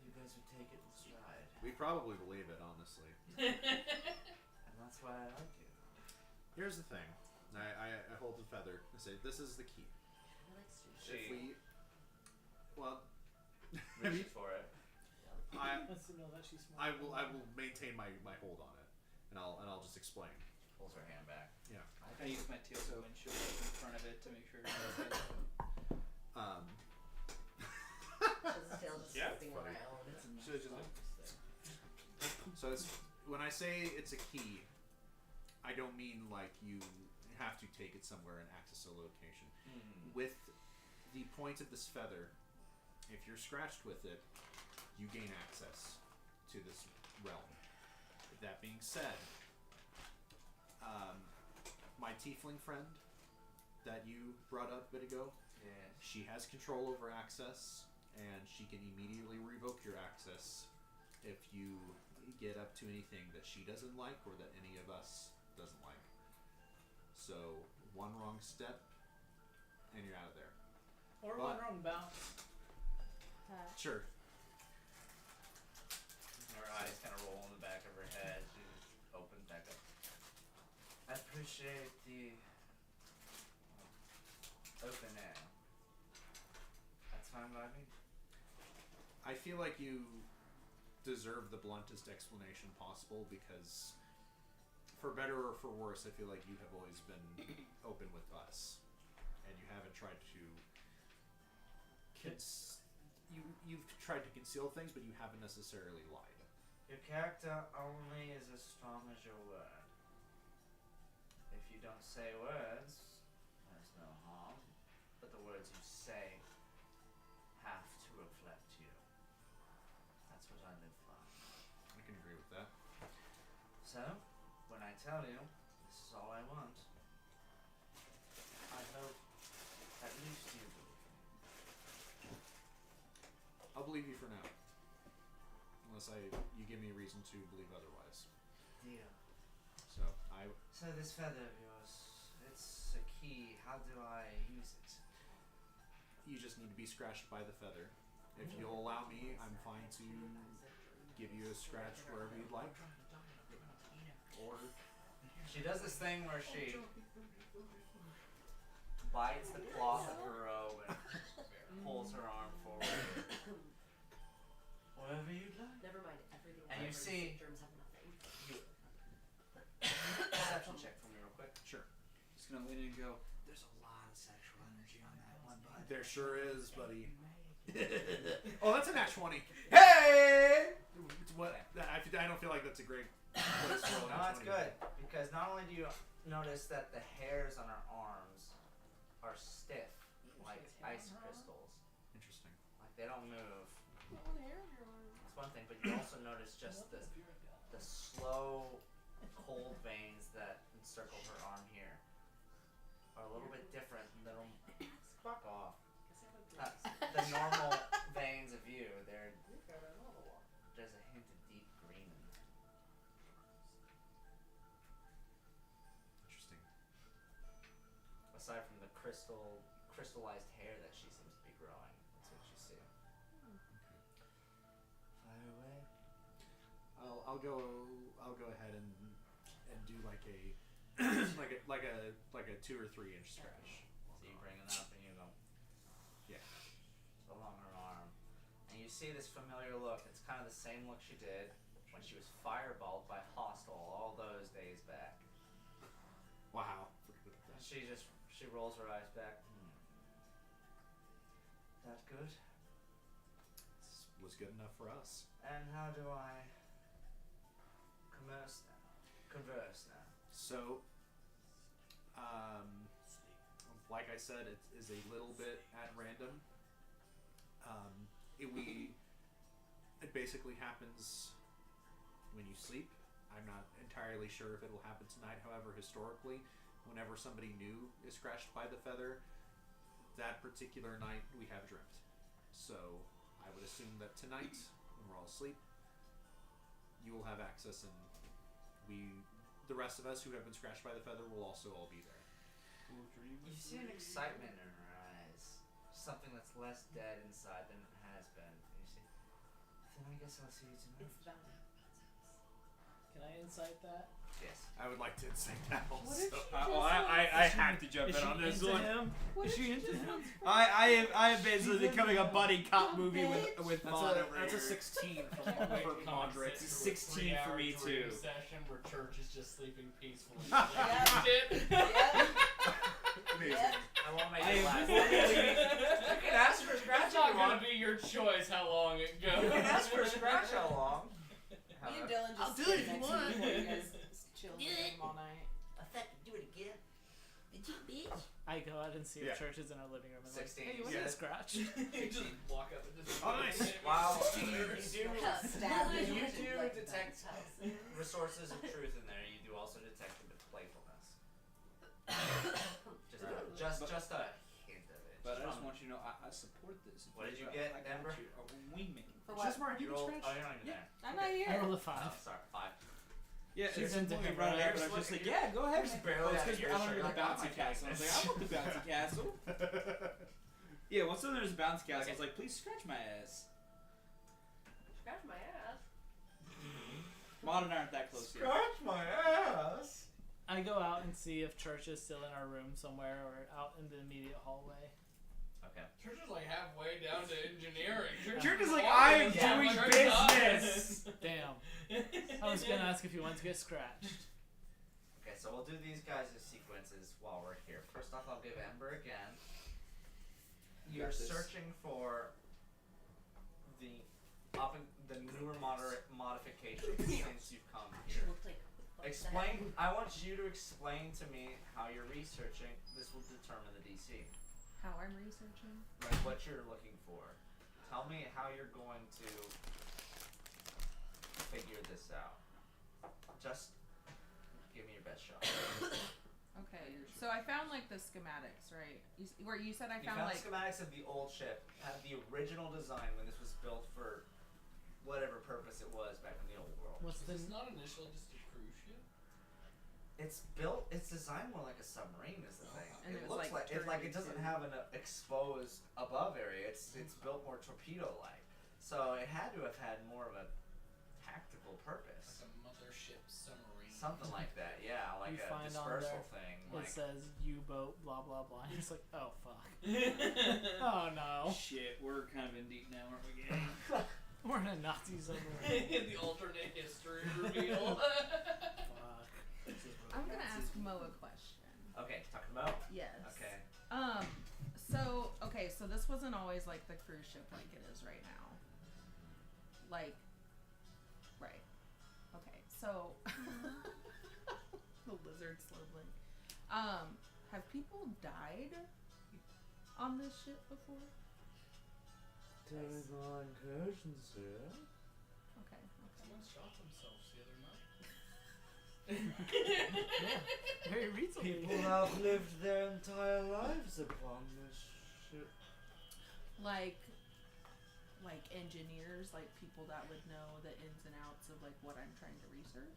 S1: you guys would take it in stride.
S3: We probably believe it, honestly.
S1: And that's why I like you.
S3: Here's the thing. I hold the feather. I say, this is the key.
S5: I like sushi.
S1: She
S3: If we, well,
S1: reaches for it.
S3: I
S2: Wants to know that she's smart.
S3: I will maintain my hold on it, and I'll just explain.
S1: Pulls her hand back.
S4: I use my tail to windshield in front of it to make sure it does it.
S5: His tail just
S3: Yeah,
S5: flipping
S3: funny.
S5: around.
S3: Should've just So it's, when I say it's a key, I don't mean like you have to take it somewhere and access a location. With the point of this feather, if you're scratched with it, you gain access to this realm. That being said, my tiefling friend that you brought up a bit ago,
S1: Yeah.
S3: she has control over access, and she can immediately revoke your access if you get up to anything that she doesn't like or that any of us doesn't like. So, one wrong step, and you're out of there.
S2: Or one wrong bounce.
S3: Sure.
S1: Her eyes kind of roll in the back of her head. She just opens back up. I appreciate the open air. That's fine by me.
S3: I feel like you deserve the bluntest explanation possible because, for better or for worse, I feel like you have always been open with us, and you haven't tried to you've tried to conceal things, but you haven't necessarily lied.
S1: Your character only is as strong as your word. If you don't say words, there's no harm. But the words you say have to reflect you. That's what I live by.
S3: I can agree with that.
S1: So, when I tell you, this is all I want, I hope at least you believe me.
S3: I'll believe you for now. Unless you give me a reason to believe otherwise.
S1: Deal.
S3: So
S1: this feather of yours, it's a key. How do I use it?
S3: you just need to be scratched by the feather. If you'll allow me, I'm fine to give you a scratch wherever you'd like. Or
S1: She does this thing where she bites the cloth of her robe and pulls her arm forward. Wherever you'd like.
S5: Never mind. Everything.
S1: And you see-
S5: germs have nothing.
S1: Perception check for me real quick.
S3: sure.
S4: Just gonna lean in and go.
S8: There's a lot of sexual energy on that one, bud.
S3: There sure is, buddy. Oh, that's a nat 20.
S1: Hey!
S3: What? I don't feel like that's a great place to roll a
S1: No,
S3: nat
S1: it's
S3: 20.
S1: good because not only do you notice that the hairs on her arms are stiff, like ice crystals,
S3: Interesting.
S1: like they don't move. That's one thing, but you also notice just the slow, cold veins that encircle her arm here are a little bit different than fuck off. The normal veins of you. There's a hint of deep green in there.
S3: Interesting.
S1: Aside from the crystallized hair that she seems to be growing. That's what you see. Fire away.
S3: I'll go ahead and do like a like a 2 or 3 inch scratch.
S1: So you bring it up and you go
S3: Yeah.
S1: along her arm. And you see this familiar look. It's kind of the same look she did when she was fireballed by Hostile all those days back.
S3: Wow.
S1: And she rolls her eyes back. That good?
S3: This was good enough for us.
S1: And how do I converse now?
S3: So, like I said, it is a little bit at random. It basically happens when you sleep. I'm not entirely sure if it'll happen tonight. However, historically, whenever somebody new is scratched by the feather, that particular night we have dreamt. So I would assume that tonight, when we're all asleep, you will have access, and the rest of us who have been scratched by the feather will also all be there.
S1: You see an excitement in her eyes. Something that's less dead inside than it has been. And you see, then I guess I'll see you tonight.
S5: It's valid.
S2: Can I insight that?
S1: Yes.
S3: I would like to say that also.
S6: What if she
S4: I have to jump
S2: Is
S4: in
S2: she
S4: on this
S2: into
S4: one.
S2: him?
S4: Is she into him? I am basically becoming a buddy cop movie with Vaughn over
S3: That's a
S4: here.
S3: 16 for
S7: Waiting on
S3: Mondrick.
S7: set
S4: It's
S7: to a
S4: 16 for me,
S7: 3-hour dream
S4: too.
S7: Session where Church is just sleeping peacefully.
S3: Amazing.
S1: I won't make
S4: I
S1: it
S4: am
S1: last.
S4: fully-
S1: You can ask for a scratch
S7: It's
S1: if
S7: not
S1: you
S7: gonna
S1: want.
S7: be your choice how long it goes.
S1: You can ask for a scratch how long.
S6: Me and Dylan just
S5: I'll do
S6: sit
S5: it if you
S6: next to
S5: want.
S6: before you guys chill
S5: Do
S6: with
S5: it.
S6: him all night.
S5: I fucking do it again. Did you, bitch?
S2: I go out and see
S3: Yeah.
S2: if Church is in our living room and
S1: 16.
S2: like, hey, you want to
S3: Yeah.
S2: get a scratch?
S7: You just walk up and just.
S3: Oh, nice.
S1: Wow.
S5: Stab it.
S1: You do
S5: Like
S1: detect
S5: Ben's house.
S1: resources of truth in there. You do also detect a bit of playfulness. Just a hint of it.
S4: But I just
S1: from-
S4: want you to know I support this.
S1: What did you
S4: I
S1: get,
S4: got
S1: Denver?
S4: you. A wingman.
S6: For what?
S3: Just Mark,
S1: You
S3: you
S1: rolled.
S3: can
S1: Oh,
S3: scratch.
S1: you're not even there.
S6: I'm not
S2: I
S6: here.
S2: rolled a
S1: Oh,
S2: 5.
S1: sorry. 5.
S4: Yeah,
S2: She's
S4: it's
S2: into
S4: important
S2: him,
S4: brought it
S2: right?
S4: up, but I was just like,
S1: Looking-
S4: yeah, go ahead.
S1: Just barely
S4: Oh, it's
S1: out of
S4: 'cause I
S1: earshot.
S4: wanted
S1: You're
S4: the
S1: like, oh
S4: bouncy
S1: my
S4: castle. I was like, I want the bouncy castle. Yeah, once there's a bouncy castle, I was like, please scratch my ass.
S5: Scratch my ass.
S4: Maud and I aren't that close yet.
S1: Scratch my ass.
S2: I go out and see if Church is still in our room somewhere or out in the immediate hallway.
S1: Okay.
S7: Church is like halfway down to engineering.
S4: Church is like,
S7: walking
S4: I am
S7: down
S4: doing
S7: Church
S4: business.
S2: Damn. I was gonna ask if you wanted to get scratched.
S1: Okay, so we'll do these guys as sequences while we're here. First off, I'll give Ember again. You're
S4: Got this.
S1: searching for the the newer modifications since you've come here.
S5: Looked like
S1: Explain. I want you to explain to me how you're researching. This will determine the DC.
S6: How I'm researching?
S1: Like what you're looking for. Tell me how you're going to figure this out. Just give me your best shot.
S6: Okay, so I found like the schematics, right? Where you said I
S1: You
S6: found
S1: found
S6: like
S1: schematics of the old ship, had the original design when this was built for whatever purpose it was back in the old world.
S2: What's
S7: Was
S2: the
S7: this not initially just a cruise ship?
S1: It's built. It's designed more like a submarine, is the thing.
S6: And it was,
S1: looks
S6: like,
S1: like
S6: turned
S1: it doesn't
S6: into-
S1: have an exposed above area. It's built more torpedo-like, so it had to have had more of a tactical purpose,
S7: Like a mothership submarine.
S1: something like that. Yeah, like
S2: You
S1: a
S2: find on
S1: dispersal
S2: there,
S1: thing.
S2: it
S1: Like
S2: says U-boat, blah blah blah. You're just like, oh fuck. Oh no.
S4: Shit, we're kind of in deep now, aren't we, gang?
S2: We're in a Nazi submarine.
S7: The alternate history reveal.
S2: Fuck.
S6: I'm gonna ask Mo a question.
S1: okay, talking about.
S6: Yes.
S1: Okay.
S6: So this wasn't always like the cruise ship like it is right now. Like, right. Okay, so the lizard slow blink. Have people died on this ship before?
S1: During our incursions here.
S6: Okay.
S7: Someone shot themselves the other night.
S2: Yeah, very recently.
S1: People have lived their entire lives upon this ship.
S6: Like engineers, like people that would know the ins and outs of like what I'm trying to research.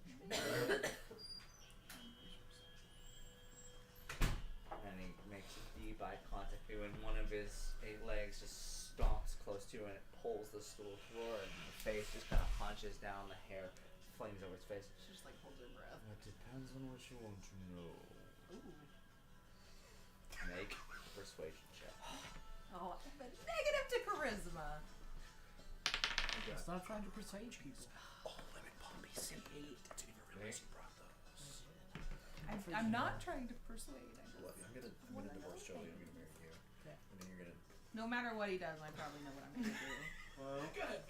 S1: And he makes a deep eye contact with you, and one of his 8 legs just stomps close to you, and it pulls the stool floor, and the face just kind of hunches down, the hair flames over its face.
S6: She just like holds her breath.
S1: It depends on what you want to know.
S6: Ooh.
S1: Make a persuasion check.
S6: Oh, but negative to charisma.
S2: Stop trying to persuade people.
S6: I'm not trying to persuade.
S3: I'm gonna divorce Joey. I'm gonna marry you.
S2: Okay.
S3: And then you're gonna.
S6: No matter what he does, I probably know what I'm gonna do.
S1: Well,
S7: Good.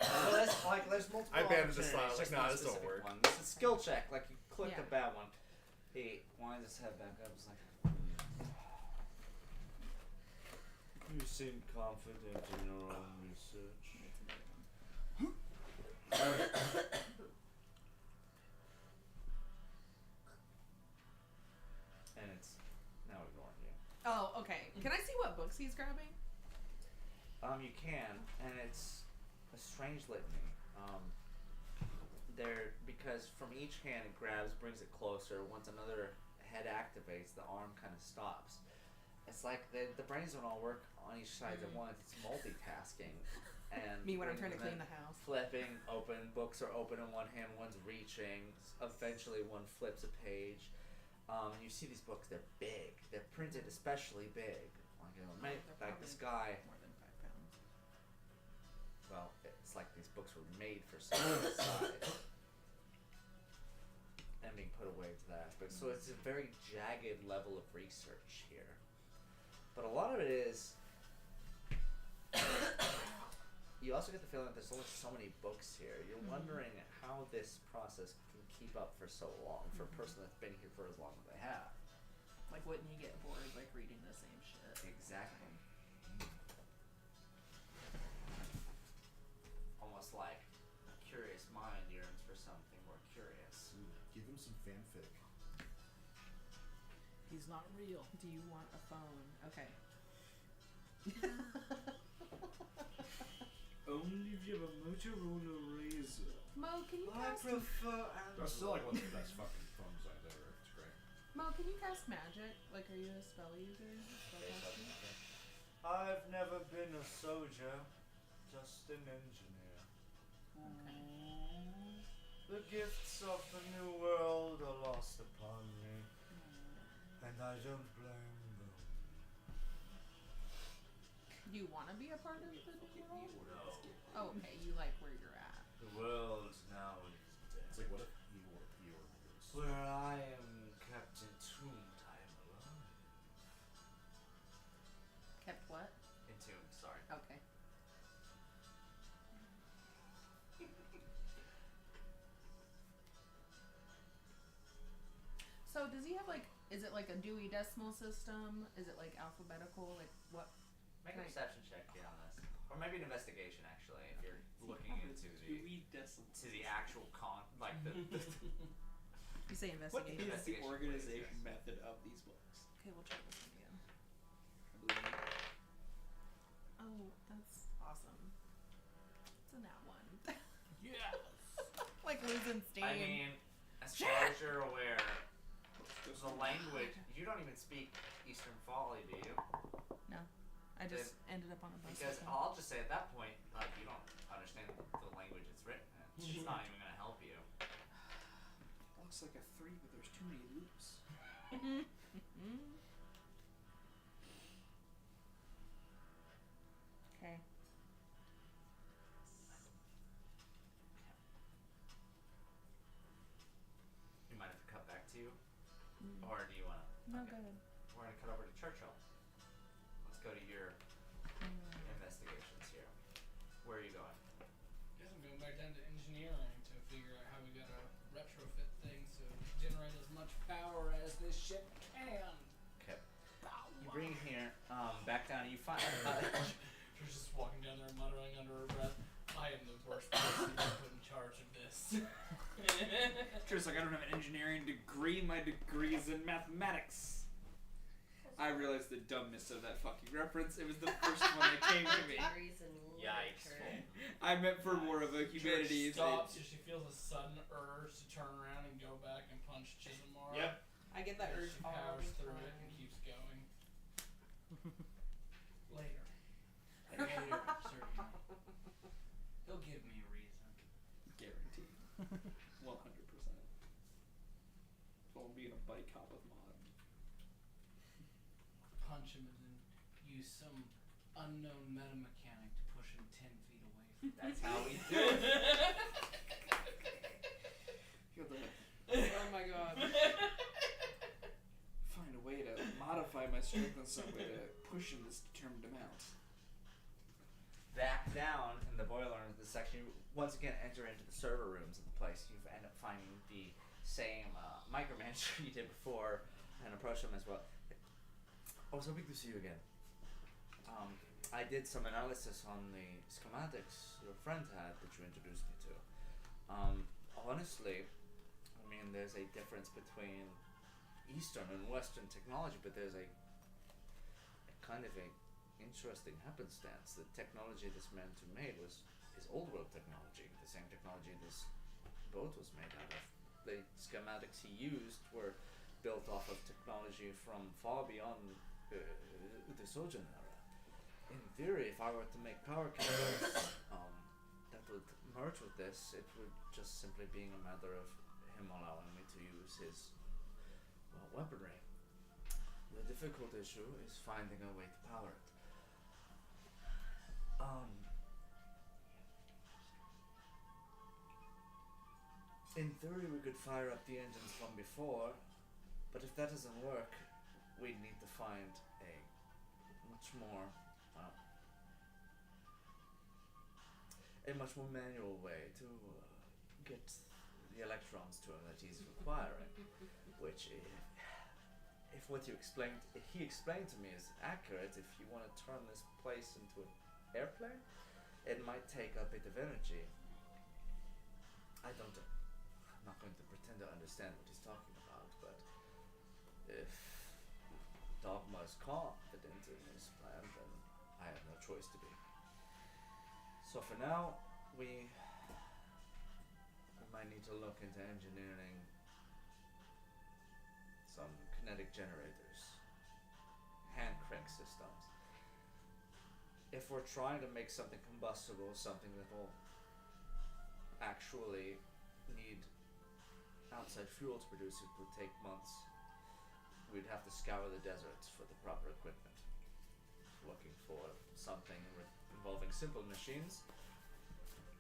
S1: there's multiple
S3: I banned this
S1: opportunities,
S3: style,
S1: just
S3: like, nah,
S1: not
S3: this don't
S1: specific
S3: work.
S1: One. This is a skill check, like you clicked
S6: Yeah.
S1: a bad one. He winds his head back up, it's like, you seem confident in your own research. And it's now ignoring you.
S6: Oh, okay. Can I see what books he's grabbing?
S1: You can, and it's a strange litany. Because from each hand it grabs, brings it closer. Once another head activates, the arm kind of stops. It's like the brains don't all work on each side at once. It's multitasking. And
S6: Me when I'm trying to
S1: bringing
S6: clean the house.
S1: Flipping open, books are open in one hand, one's reaching. Eventually, one flips a page. And you see these books; they're big. They're printed especially big. Like like this guy.
S6: More than 5 pounds.
S1: Well, it's like these books were made for someone size and being put away to that aspect. So it's a very jagged level of research here. But a lot of it is. You also get the feeling that there's only so many books here. You're wondering how this process can keep up for so long for a person that's been here for as long as they have.
S6: Like, wouldn't you get bored like reading the same shit?
S1: Exactly. Almost like a curious mind yearns for something more curious.
S3: Give him some fanfic.
S2: He's not real.
S6: Do you want a phone? Okay.
S4: Only if you have a Motorola Razr.
S6: Mo, can you
S1: I
S6: cast
S1: prefer
S3: That's still like one of the best fucking phone designs ever. It's great.
S6: Mo, can you cast magic? Like, are you a spell user? Spellcaster?
S1: I've never been a soldier, just an engineer.
S6: Okay.
S1: The gifts of the new world are lost upon me, and I don't blame them.
S6: Do you want to be a part of the world?
S1: No.
S6: Oh, okay. You like where you're at.
S1: The world now is
S3: It's
S1: dead.
S3: like, what if Eeyore was...
S1: Where I am kept entombed, I am alone.
S6: Kept what?
S1: Entombed, so
S6: does he have like? Is it like a Dewey Decimal System? Is it like alphabetical? Like what?
S1: Make a perception check, be honest. Or maybe an investigation, actually, if you're looking into the actual like the
S6: You say
S4: What
S6: investigation.
S4: is the
S1: Investigation,
S4: organization
S1: please, yes.
S4: method of these books?
S6: Okay, we'll try this one again.
S4: I believe it.
S6: Oh, that's awesome. It's a nat one.
S2: Yes.
S6: Like losing steam.
S1: I mean, as far as you're aware, the language, you don't even speak Eastern Folly, do you?
S6: No, I just ended up on a bus.
S1: Because
S6: with him.
S1: I'll just say at that point, like, you don't understand the language it's written in. It's just not even going to help you.
S4: Looks like a 3, but there's too many loops.
S6: Okay.
S1: You might have to cut back to you, or do you want to?
S6: No, go ahead.
S1: We're going to cut over to Churchill. Let's go to your investigations here. Where are you going?
S7: Guess I'm going back down to engineering to figure out how we gotta retrofit things to generate as much power as this ship can.
S1: Okay. You bring it here, back down, and you find.
S7: She's just walking down there muttering under her breath, I am the worst person to put in charge of this.
S4: Just like I don't have an engineering degree, my degree is in mathematics. I realized the dumbness of that fucking reference. It was the first one that came to me.
S1: Yikes.
S4: I meant for more of a humanities.
S7: Stops as she feels a sudden urge to turn around and go back and punch Chisamar.
S1: Yep.
S6: I get that urge
S7: She
S6: all
S7: powers
S6: the
S7: through it
S6: time.
S7: and keeps going. Later, certainly. He'll give me a reason.
S4: Guaranteed. 100%. Well, being a bike cop with mod.
S7: Punch him and then use some unknown meta mechanic to push him 10 feet away from
S1: That's how we do it.
S6: Oh my god.
S4: Find a way to modify my strength in some way to push in this determined amount.
S1: Back down in the boiler room, the section, you once again enter into the server rooms of the place. You end up finding the same micromanager you did before and approach them as well. I was hoping to see you again. I did some analysis on the schematics your friend had that you introduced me to. Honestly, I mean, there's a difference between Eastern and Western technology, but there's a kind of a interesting happenstance. The technology this man made is old world technology, the same technology this boat was made out of. The schematics he used were built off of technology from far beyond the Sojourn era. In theory, if I were to make power cables that would merge with this, it would just simply being a matter of him allowing me to use his weaponry. The difficult issue is finding a way to power it. In theory, we could fire up the engines from before, but if that doesn't work, we'd need to find a much more manual way to get the electrons to him that he's requiring. Which, if what he explained to me is accurate, if you want to turn this place into an airplane, it might take a bit of energy. I'm not going to pretend to understand what he's talking about, but if Dogma is confident in his plan, then I have no choice to be. So for now, we might need to look into engineering some kinetic generators, hand crank systems. If we're trying to make something combustible, something that will actually need outside fuel to produce, it would take months. We'd have to scour the deserts for the proper equipment. Looking for something involving simple machines.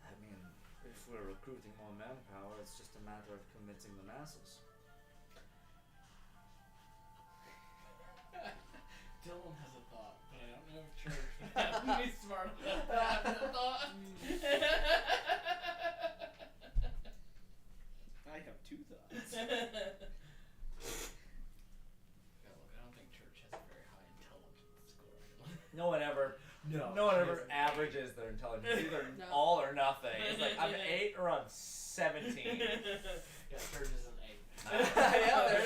S1: I mean, if we're recruiting more manpower, it's just a matter of convincing the masses.
S7: Dylan has a thought, but I don't know if Church would have to be smart enough to have that thought.
S4: I have two thoughts.
S1: either
S6: No.
S1: all or nothing. It's like I'm 8 or I'm 17.
S7: Yeah, Sturge is an 8.
S1: Yeah, there it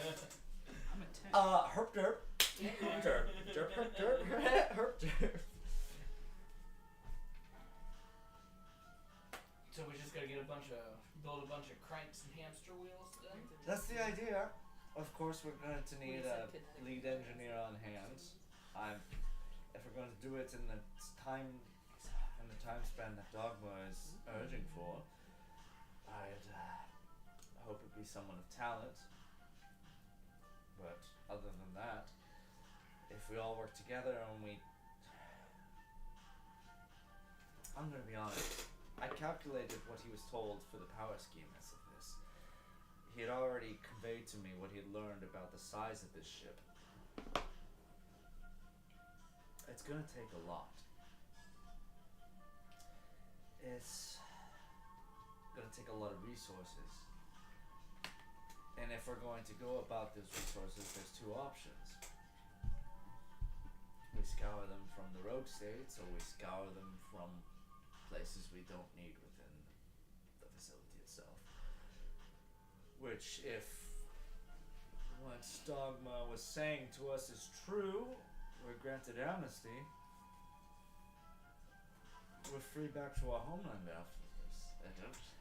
S1: is.
S4: I'm a 10.
S1: Herp derp. Derp. Derp herp derp. Herp derp.
S7: So we just gotta build a bunch of cranks and hamster wheels then?
S1: That's the idea. Of course, we're going to need a lead engineer on hand. If we're going to do it in the time span that Dogma is urging for, I'd hope it'd be someone of talent. But other than that, if we all work together and I'm going to be honest. I calculated what he was told for the power schemas of this. He had already conveyed to me what he had learned about the size of this ship. It's gonna take a lot. It's gonna take a lot of resources. And if we're going to go about those resources, there's 2 options. We scour them from the rogue states, or we scour them from places we don't need within the facility itself. Which, if what Dogma was saying to us is true, we're granted amnesty. We're free back to our homeland after this. It doesn't.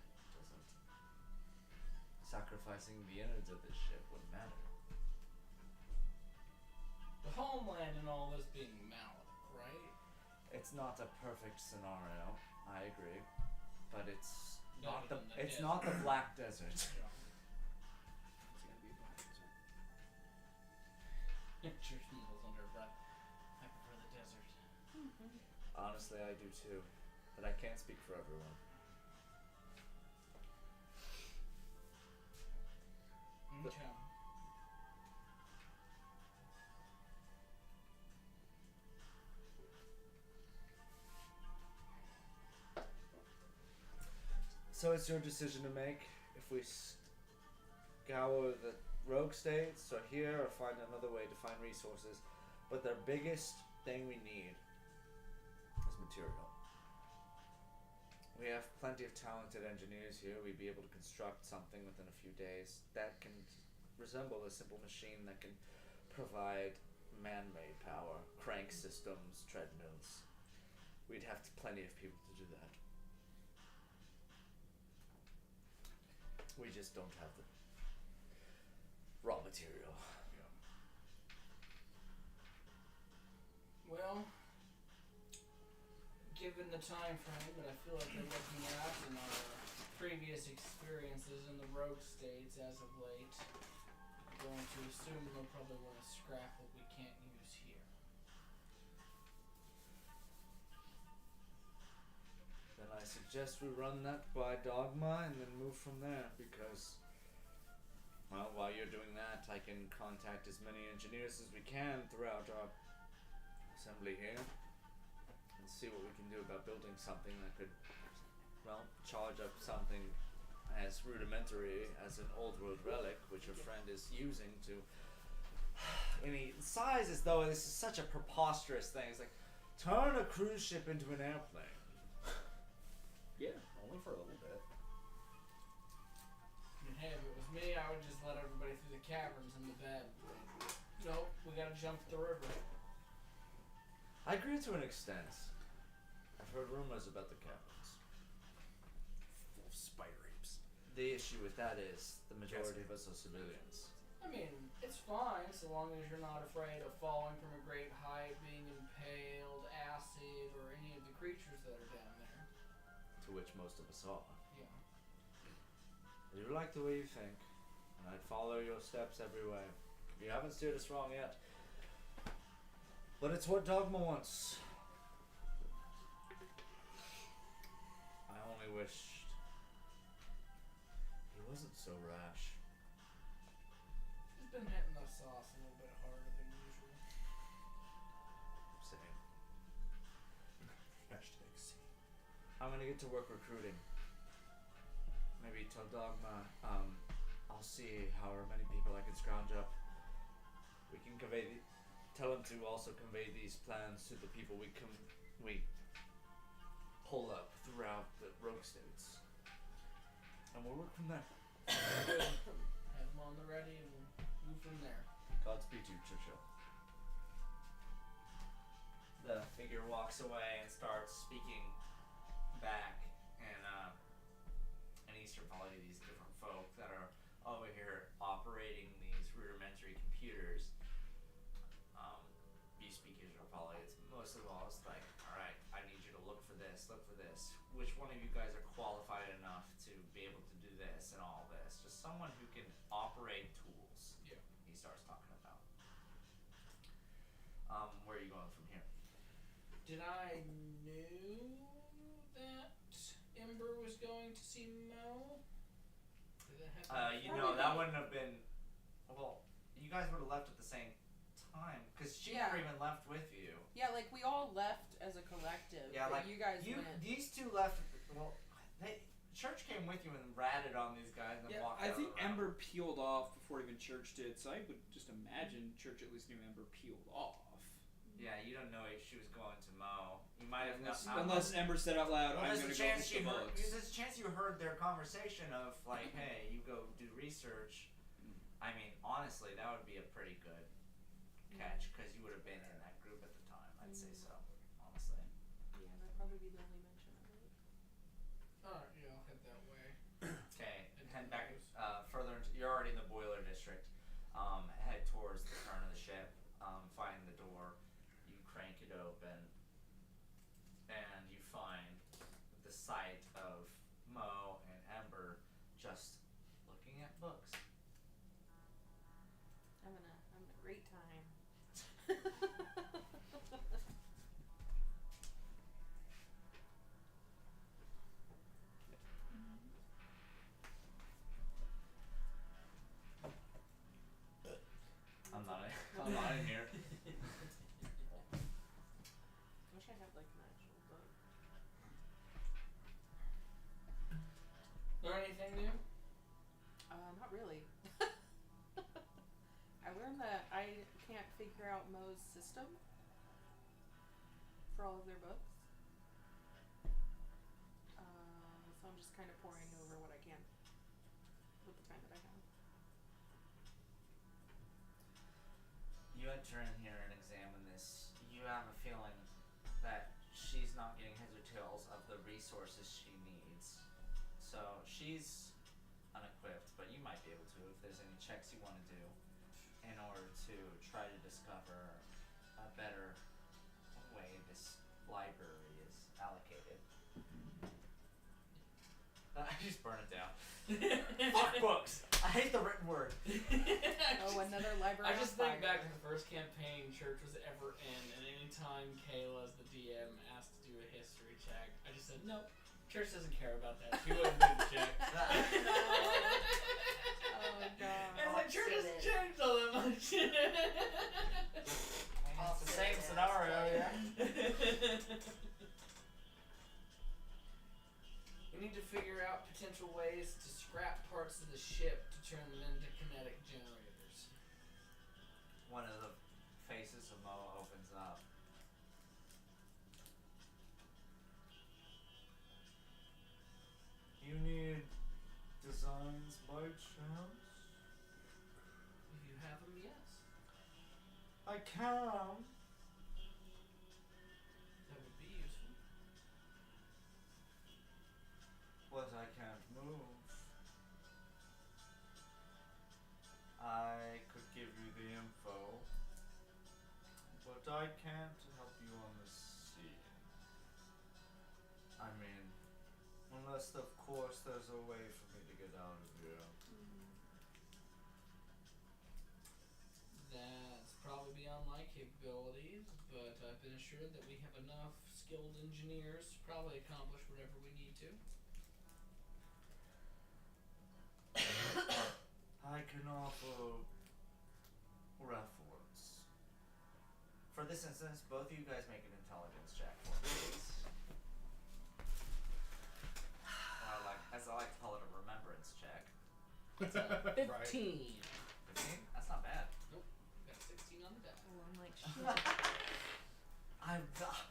S1: Sacrificing the innards of this ship wouldn't matter.
S7: The homeland and all this being Malak, right?
S1: It's not a perfect scenario. I agree, but it's not
S7: Better
S1: the
S7: than the
S1: it's
S7: desert.
S1: not the Black Desert.
S4: It's gonna be a black desert.
S7: Church mumbles under her breath. I prefer the desert.
S1: Honestly, I do too, but I can't speak for everyone.
S7: Okay.
S1: So it's your decision to make. If we scour the rogue states, or here, or find another way to find resources. But the biggest thing we need is material. We have plenty of talented engineers here. We'd be able to construct something within a few days that can resemble a simple machine that can provide man-made power, crank systems, treadmills. We'd have plenty of people to do that. We just don't have the raw material.
S7: Well, given the time frame that I feel like we're looking at and our previous experiences in the rogue states as of late, I'm going to assume they'll probably want to scrap what we can't use here.
S1: Then I suggest we run that by Dogma and then move from there, because, well, while you're doing that, I can contact as many engineers as we can throughout our assembly here and see what we can do about building something that could, well, charge up something as rudimentary as an old world relic, which your friend is using to any size, as though this is such a preposterous thing. It's like, turn a cruise ship into an airplane.
S3: Yeah, only for a little bit.
S7: And hey, if it was me, I would just let everybody through the caverns in the bed. Nope, we gotta jump the river.
S1: I agree to an extent. I've heard rumors about the caverns.
S3: Full of spider apes.
S1: The issue with that is the majority of us are civilians.
S7: I mean, it's fine so long as you're not afraid of falling from a great height, being impaled, acid, or any of the creatures that are down there.
S1: To which most of us are.
S7: Yeah.
S1: I do like the way you think, and I'd follow your steps every way. You haven't steered us wrong yet. But it's what Dogma wants. I only wished he wasn't so rash.
S7: He's been hitting the sauce a little bit harder than usual.
S1: Same.
S3: Hashtag C.
S1: I'm gonna get to work recruiting. Maybe tell Dogma, I'll see however many people I can scrounge up. We can tell him to also convey these plans to the people we pull up throughout the rogue states. And we'll work from there.
S7: Have them on the ready and we'll move from there.
S1: Godspeed to you, Churchill. The figure walks away and starts speaking back in Eastern Poly, these different folk that are over here operating these rudimentary computers. You speak Eastern Poly, it's most of all, it's like, alright, I need you to look for this. Which one of you guys are qualified enough to be able to do this and all this? Just someone who can operate tools.
S7: Yeah.
S1: He starts talking about. Where are you going from here?
S7: Did I knew that Ember was going to see Mo? Did that happen?
S1: That wouldn't have been. Well, you guys would have left at the same time because she never even left with you.
S6: Yeah, like we all left as a collective.
S1: Yeah,
S6: but
S1: like
S6: you guys went.
S1: These two left. Church came with you and ratted on these guys and walked out.
S4: I think
S1: around.
S4: Ember peeled off before even Church did, so I would just imagine Church at least knew Ember peeled off.
S1: Yeah, you don't know if she was going to Mo. You might have
S4: unless Ember said out loud,
S1: well,
S4: "I'm going to go with the books."
S1: There's a chance you heard their conversation of like, "Hey, you go do research." I mean, honestly, that would be a pretty good catch because you would have been in that group at the time. I'd say so, honestly.
S6: Yeah, that'd probably be the only mention of it.
S7: Alright, yeah, I'll head that way.
S1: Okay, head back further. You're already in the boiler district. Head towards the turn of the ship. Find the door. You crank it open, and you find the sight of Mo and Ember just looking at books.
S6: I'm having a great time.
S1: I'm not in here.
S6: Wish I had like an actual book.
S7: Learn anything new?
S6: Not really. I learned that I can't figure out Mo's system for all of their books. So I'm just kind of pouring over what I can with the time that I have.
S1: You enter in here and examine this. You have a feeling that she's not getting heads or tails of the resources she needs. So she's unequipped, but you might be able to if there's any checks you want to do in order to try to discover a better way this library is allocated. I just burn it down. Fuck books! I hate the written word.
S6: Another library.
S7: I just think back to the first campaign Church was ever in, and anytime Kayla, as the DM, asked to do a history check, I just said, nope, Church doesn't care about that. She wouldn't do the check.
S6: Oh god.
S7: And like, Church hasn't changed all that much.
S1: It's the same scenario, yeah.
S7: We need to figure out potential ways to scrap parts of the ship to turn them into kinetic generators.
S1: One of the faces of Mo opens up. You need designs by chance?
S7: If you have them, yes.
S1: I can.
S7: That would be useful.
S1: But I can't move. I could give you the info, but I can't help you on the scene. I mean, unless of course there's a way for me to get out of here.
S7: That's probably beyond my capabilities, but I've been assured that we have enough skilled engineers to probably accomplish whatever we need to.
S1: I can offer reference. For this instance, both of you guys make an intelligence check for me, please. As I like to call it, a remembrance check.
S7: It's a 15.
S1: 15? That's not bad.
S7: Nope. Got a 16 on the die.
S6: Oh, I'm like, shit.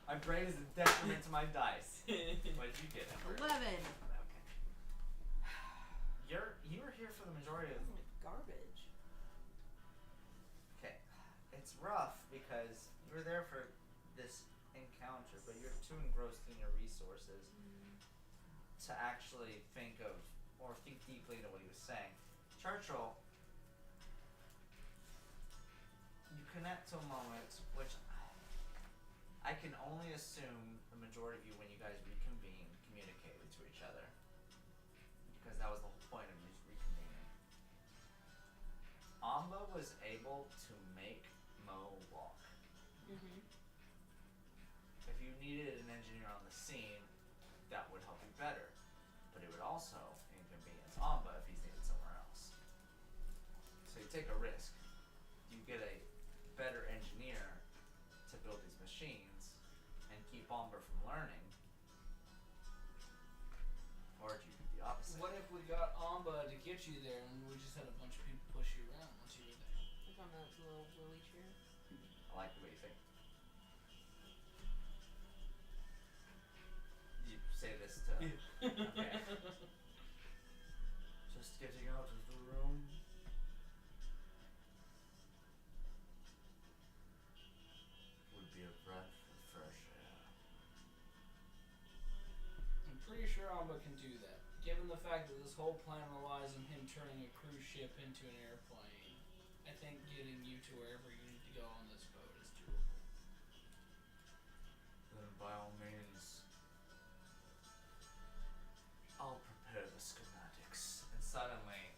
S1: I My brain is a detriment to my dice. What did you get? Ember?
S6: 11.
S1: Okay. You were here for the majority of.
S6: Garbage.
S1: Okay, it's rough because you were there for this encounter, but you're too engrossed in your resources to actually think of or think deeply into what he was saying. Churchill, you connect to a moment which I can only assume the majority of you, when you guys reconvene, communicated to each other, because that was the whole point of you reconvening. Amba was able to make Mo walk.
S6: Mm-hmm.
S1: If you needed an engineer on the scene, that would help you better. But it would also inconvenience Amba if he's needed somewhere else. So you take a risk. You get a better engineer to build these machines and keep Amba from learning. Or do you do the opposite?
S7: What if we got Amba to get you there and we just had a bunch of people push you around once you were there?
S6: Like on that little willy chair.
S1: I like the way you think. You say this to... Okay. Just getting out of the room. Would be a breath of fresh air.
S7: I'm pretty sure Amba can do that. Given the fact that this whole plan relies on him turning a cruise ship into an airplane, I think getting you to wherever you need to go on this boat is doable.
S1: Then by all means, I'll prepare the schematics. And suddenly,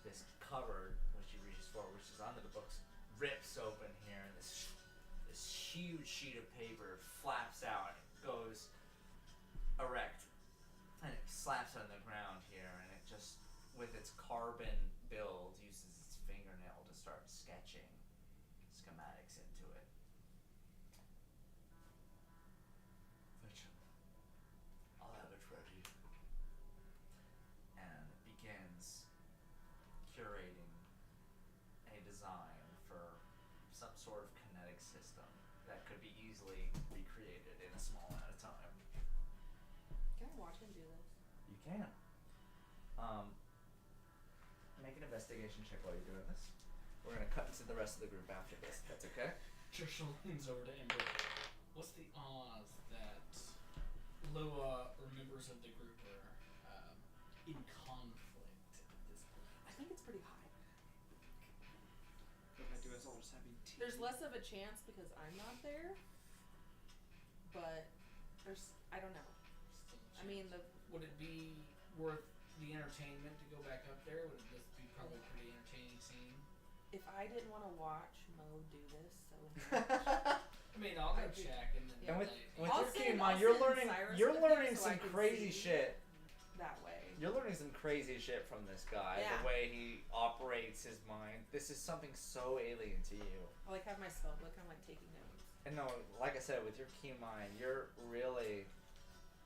S1: this cupboard, which he reaches for, which is under the books, rips open here, and this huge sheet of paper flaps out, and it goes erect, and it slaps on the ground here, and it just, with its carbon build, uses its fingernail to start sketching schematics into it. Fetch 'em. I'll have it ready. And it begins curating a design for some sort of kinetic system that could be easily recreated in a small amount of time.
S6: Can I watch him do this?
S1: You can. Make an investigation check while you're doing this. We're gonna cut into the rest of the group after this. That's okay?
S7: Churchill leans over to Ember. What's the odds that Lua or members of the group are in conflict at this point?
S6: I think it's pretty high.
S4: What I do is I'll just have you tea.
S6: There's less of a chance because I'm not there. But I don't know. I mean,
S7: would it be worth the entertainment to go back up there? Would this be probably a pretty entertaining scene?
S6: if I didn't want to watch Mo do this so
S7: I mean, I'll go
S6: I'd be-
S7: check and then.
S1: And with
S6: I'll
S1: your
S6: send-
S1: keep in mind,
S6: I'll
S1: you're
S6: send
S1: learning
S6: Cyrus
S1: you're
S6: with you
S1: learning
S6: so I
S1: some
S6: can
S1: crazy
S6: see
S1: shit.
S6: that way.
S1: You're learning some crazy shit from this guy.
S6: Yeah.
S1: The way he operates his mind. This is something so alien to you.
S6: I like have my spell book. I'm like taking notes.
S1: And no, like I said, with your keen mind, you're really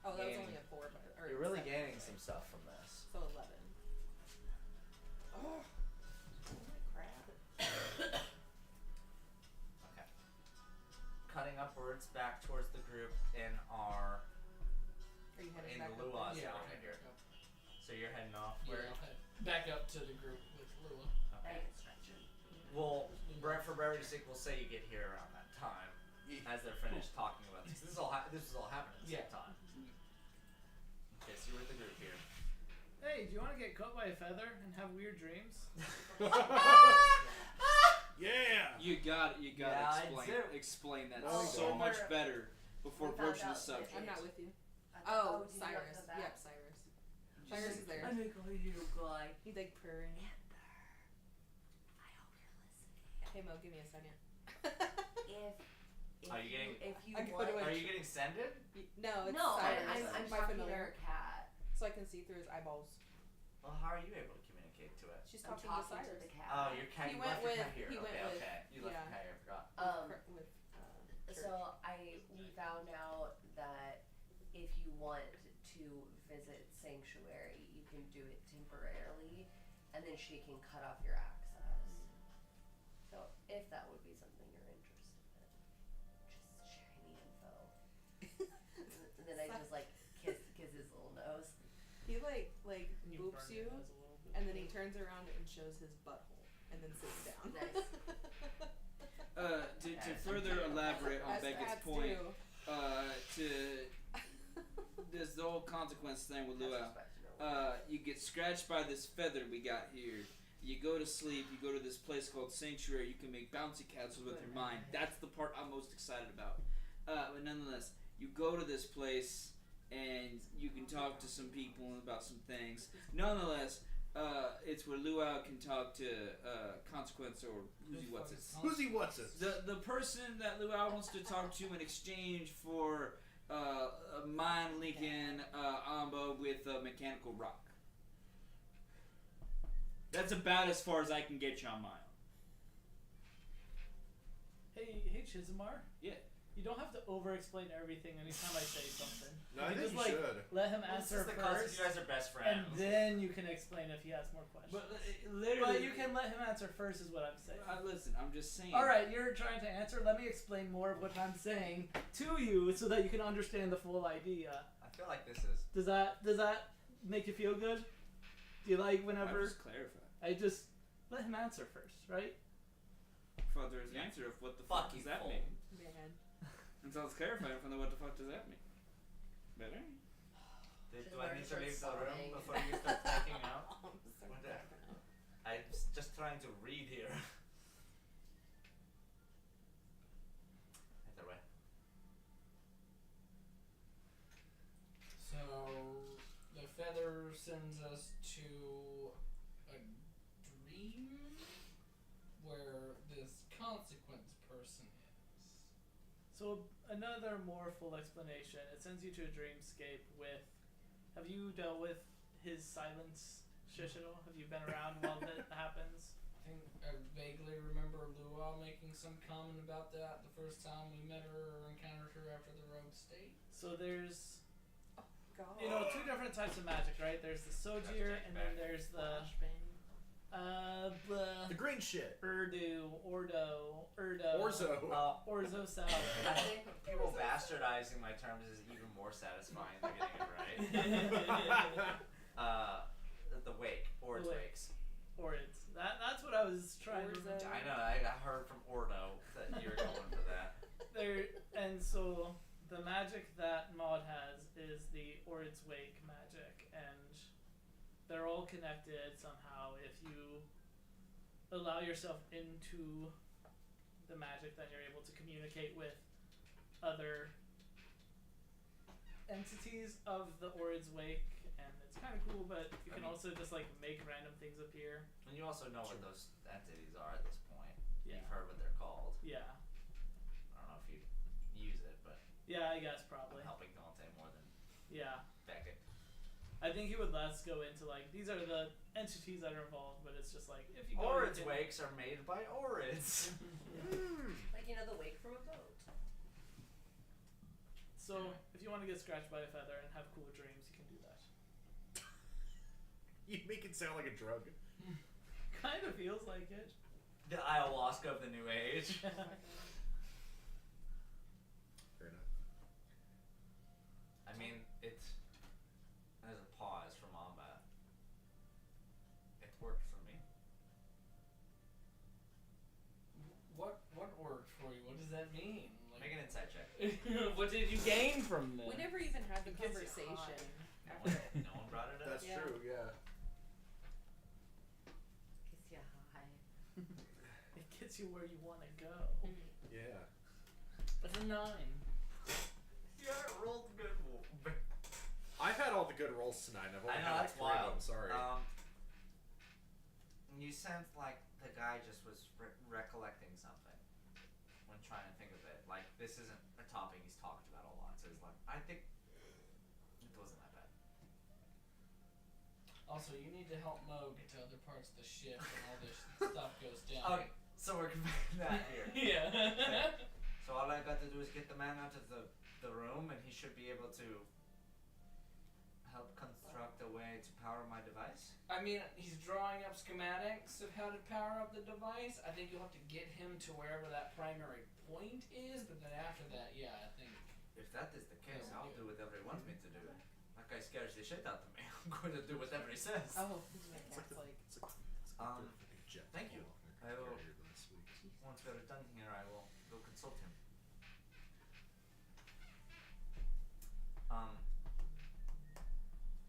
S6: Oh, that was
S1: Gaining-
S6: only a 4, but or
S1: you're really
S6: 7,
S1: gaining
S6: by the
S1: some
S6: way.
S1: stuff from this.
S6: So 11. Oh, crap.
S1: Okay. Cutting upwards back towards the group in our
S6: Are you heading
S1: in
S6: back
S1: the
S6: up
S1: Lua's
S6: there?
S7: Yeah,
S1: area
S7: okay.
S1: here. So you're heading off
S7: Yeah,
S1: where?
S7: I'll head back up to the group with Lua.
S1: Okay.
S5: I can stretch it.
S1: Well, for brevity's sake, we'll say you get here around that time as they're finished talking about this. This is all happening at the same time. Okay, so you're with the group here.
S2: Hey, do you want to get caught by a feather and have weird dreams?
S3: Yeah.
S4: You gotta
S1: Yeah, I do.
S4: explain that
S1: No,
S4: so
S1: don't.
S4: much better before
S5: We found
S4: broaching the
S5: out that
S4: subject.
S6: I'm not with you.
S5: I
S6: Oh,
S5: thought, do you have
S6: Cyrus.
S5: the back?
S6: Yep, Cyrus. Cyrus is there.
S5: I'm a little guy.
S6: He's like purring.
S5: Amber, I hope you're listening.
S6: Hey Mo, give me a second.
S5: If
S1: Are you getting-
S5: if you
S6: I go
S5: want,
S6: to a-
S1: Are you getting sended?
S6: No, it's
S5: no,
S6: Cyrus.
S5: I'm
S6: my
S5: talking to
S6: familiar.
S5: her cat.
S6: So I can see through his eyeballs.
S1: Well, how are you able to communicate to it?
S6: She's
S5: I'm
S6: talking to
S5: talking
S6: Cyrus.
S5: to the cat.
S1: Oh, your cat.
S6: He
S1: You
S6: went
S1: left your
S6: with-
S1: cat here.
S6: he went
S1: Okay,
S6: with-
S1: okay. You left
S6: yeah.
S1: your cat here. I forgot.
S6: With Church.
S5: So we found out that if you want to visit Sanctuary, you can do it temporarily, and then she can cut off your access. So if that would be something you're interested in, just sharing the info.
S6: he like
S2: And you
S6: boops
S2: burn
S6: you,
S2: it as a little bit.
S6: and then he turns around and shows his butthole, and then sits down.
S5: Nice.
S4: To further elaborate on
S6: As
S4: Beckett's
S6: cats
S4: point,
S6: do.
S4: there's the whole consequence thing with
S5: That's
S4: Luau.
S5: respect, you know.
S4: You get scratched by this feather we got here. You go to sleep, you go to this place called Sanctuary, you can make bouncy castles with your mind. That's the part I'm most excited about. But nonetheless, you go to this place and you can talk to some people about some things. Nonetheless, it's where Luau can talk to Consequence or Whoosy What's It.
S3: Whoosy What's It?
S4: The person that Luau wants to talk to in exchange for a mind linking Amba with a mechanical rock. That's about as far as I can get you on my own.
S2: Hey, Chizumar.
S4: Yeah.
S2: You don't have to over-explain everything anytime I say something.
S3: No, I
S2: you
S3: think
S2: just
S3: you
S2: like
S3: should.
S2: let him
S1: This
S2: answer
S1: is the cause
S2: first,
S1: you guys are best
S2: and
S1: friends.
S2: then you can explain if he has more questions.
S4: But literally,
S2: But you can let him answer first, is what I'm saying.
S4: listen, I'm just saying.
S2: All right, you're trying to answer. Let me explain more of what I'm saying to you, so that you can understand the full idea.
S1: I feel like this is.
S2: Does that make you feel good? Do you like
S4: I
S2: whenever
S4: just clarify.
S2: I just let him answer first, right?
S4: Father is the answer of what the fuck does that mean?
S6: Man.
S4: And so it's clarifying from the what the fuck does that mean? Better?
S1: Do I need to leave the room before you start freaking out? What the- I'm just trying to read here. Either way.
S7: So the feather sends us to a dream where this consequence person is.
S2: So another more full explanation. It sends you to a dreamscape with. Have you dealt with his silence, Shishido? Have you been around while that happens?
S7: I think I vaguely remember Luau making some comment about that the first time we met her or encountered her after the rogue state.
S2: So there's,
S6: God.
S2: you know, two different types of magic, right? There's the Sojir, and then there's the
S3: The green shit.
S2: Urdu, Orzo
S1: I
S2: South.
S1: think people bastardizing my terms is even more satisfying than getting it right. The wake, or
S2: The wake.
S1: wakes.
S2: Orids. That's what I was trying to
S6: Orzo.
S1: I know. I heard from Ordo that you were going for that.
S2: And so the magic that Maud has is the Orid's Wake magic, and they're all connected somehow. If you allow yourself into the magic, then you're able to communicate with other entities of the Orid's Wake, and it's kind of cool. But you can also just like make random things appear.
S1: And you also know what those entities are at this point.
S2: Yeah.
S1: You've heard what they're called.
S2: Yeah.
S1: I don't know if you use it, but
S2: Yeah, I guess
S1: I'm
S2: probably.
S1: helping Dante more than
S2: Yeah.
S1: Beckett.
S2: I think he would less go into like these are the entities that are involved, but it's just like if you go
S1: Orids
S2: into-
S1: wakes are made by Orids.
S5: Like, you know, the wake from a boat.
S2: So if you want to get scratched by a feather and have cool dreams, you can do that.
S3: You make it sound like a drug.
S2: Kind of feels like it.
S1: The ayahuasca of the new age.
S3: Fair enough.
S1: I mean, it's there's a pause from Amba. It worked for me.
S7: What worked for you? What does that mean?
S1: Make an insight check.
S7: What did you gain from this?
S6: We never even had the
S2: It gets you
S6: conversation.
S1: No one brought it up.
S3: That's
S6: Yeah.
S3: true, yeah.
S5: Kiss ya high.
S2: It gets you where you want to go.
S3: Yeah.
S7: That's a 9.
S1: Yeah, it rolled good.
S3: I've had all the good rolls tonight. I've only
S1: I know,
S3: had
S1: that's
S3: like 3 of
S1: wild.
S3: them, sorry.
S1: You sense like the guy just was recollecting something when trying to think of it. Like, this isn't a topic he's talked about a lot, so he's like, I think it wasn't that bad.
S7: Also, you need to help Mo get to other parts of the ship when all this stuff goes down.
S1: Okay, so we're comparing that here.
S7: Yeah.
S1: So all I got to do is get the man out of the room, and he should be able to help construct a way to power my device.
S7: I mean, he's drawing up schematics of how to power up the device. I think you'll have to get him to wherever that primary point is, but then after that, yeah, I think.
S1: If that is the case,
S7: Yeah,
S1: I'll
S7: yeah.
S1: do whatever he wants me to do. That guy scares the shit out of me. I'm going to do whatever he says.
S6: Oh, my cat's like.
S1: Thank you. I will, once we're done here, I will go consult him.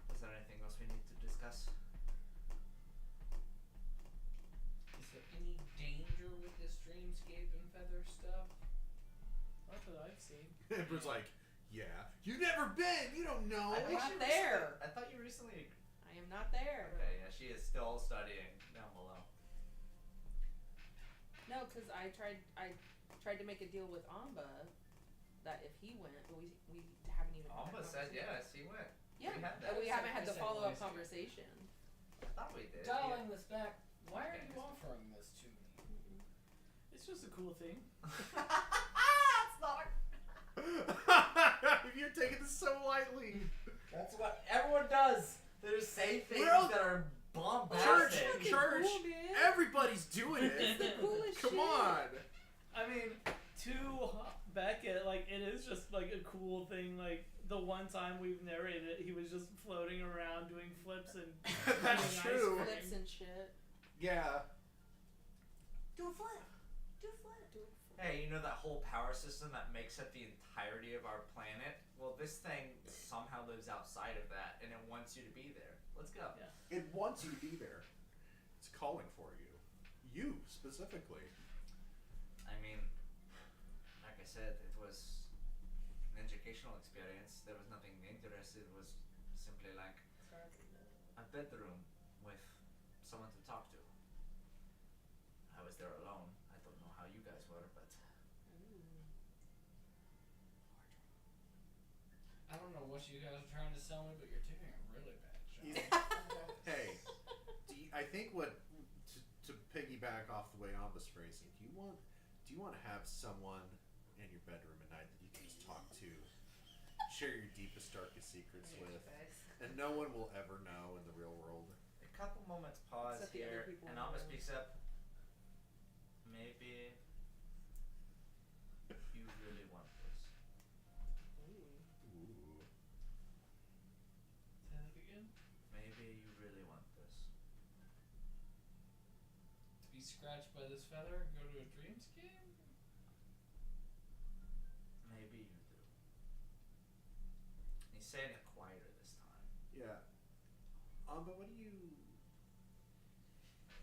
S1: Is there anything else we need to discuss?
S7: Is there any danger with this dreamscape and feather stuff?
S2: Not that I've seen.
S3: Emperor's like, yeah. You've never been. You don't know.
S1: I think
S6: not
S1: she
S6: there.
S1: I thought you recently.
S6: I am not there.
S1: Okay, yeah, she is still studying down below.
S6: No, because I tried to make a deal with Amba that if he went, we haven't even. had
S1: Alma
S6: that
S1: said
S6: conversation.
S1: yes, he went.
S6: Yeah,
S1: we had that.
S6: but we haven't had the
S7: Said
S6: follow-up
S7: voice.
S6: conversation.
S1: I thought we did.
S7: Dialing this back, why are you offering this to me?
S2: It's just a cool thing.
S1: It's not.
S3: You're taking this so lightly.
S1: That's what everyone does. They just say things
S3: Well,
S1: that are bombastic.
S3: Church.
S6: Cool, man.
S3: Everybody's doing it.
S6: It's the coolest
S3: Come
S6: shit.
S3: on.
S2: I mean, to Beckett, like, it is just, like, a cool thing. Like, the one time we've narrated it, he was just floating around doing flips and
S3: That's
S2: eating
S3: true.
S2: ice
S6: Flips
S2: cream.
S6: and shit.
S3: Yeah.
S5: Do a flip. Do a flip.
S6: Do it for
S1: Hey, you know that whole power system that makes up the entirety of our planet? Well, this thing somehow lives outside of that, and it wants you to be there. Let's go.
S2: Yeah.
S3: It wants you to be there. It's calling for you. You specifically.
S1: I mean, like I said, it was an educational experience. There was nothing dangerous. It was simply like a bedroom with someone to talk to. I was there alone. I don't know how you guys were, but
S7: I don't know what you guys are trying to sell me, but you're doing a really bad job.
S3: Hey, I think what to piggyback off the way Amba's phrasing, do you want to have someone in your bedroom at night that you can just talk to, share your deepest, darkest secrets with, and no one will ever know in the real world?
S1: a couple moments pause
S6: Except the other
S1: here,
S6: people
S1: and
S6: in the
S1: Alma
S6: room.
S1: speaks up. Maybe you really want this.
S3: Ooh.
S2: Say that again?
S1: Maybe you really want this.
S7: To be scratched by this feather and go to a dreamscape?
S1: Maybe you do. He's saying it quieter this time.
S3: Yeah. But what do you?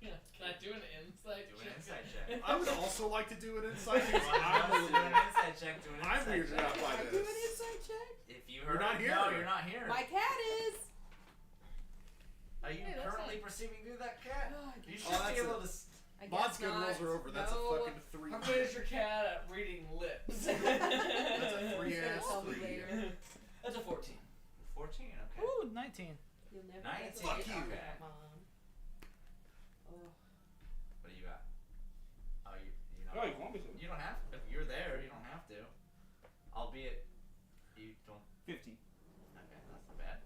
S7: Yeah. Can I do an insight
S1: Do
S7: check?
S1: an insight check.
S3: I would also like to do an insight because
S1: Anyone
S3: I'm
S1: else do an insight check. Do an
S3: I'm
S1: insight
S3: weirded
S1: check.
S3: out by
S6: I do an
S3: this.
S6: inside check.
S1: If you
S3: You're
S1: heard,
S3: not here.
S1: No, you're not here.
S6: My cat is.
S1: Are you
S6: Hey, that's
S1: currently
S6: not-
S1: perceiving through that cat?
S6: Oh, I
S1: You
S6: guess-
S1: should be
S3: that's
S1: able
S3: a-
S1: to.
S6: I
S3: Mod
S6: guess
S3: skill
S6: not.
S3: rolls are over. That's
S7: No.
S3: a fucking 3.
S7: How good is your cat at reading lips?
S3: That's a 3
S6: He's gonna
S3: ass
S6: tell me
S3: 3.
S6: later.
S7: That's a 14.
S1: 14. Okay.
S2: Ooh, 19.
S6: You'll never
S1: Nice.
S6: get to
S3: Fuck
S6: talk
S3: you.
S6: about Mom. Oh.
S1: What do you got? Oh, you know.
S4: Oh, you want me to?
S1: You don't have to. If you're there, you don't have to. Albeit, you don't.
S4: 15.
S1: Okay, that's not bad.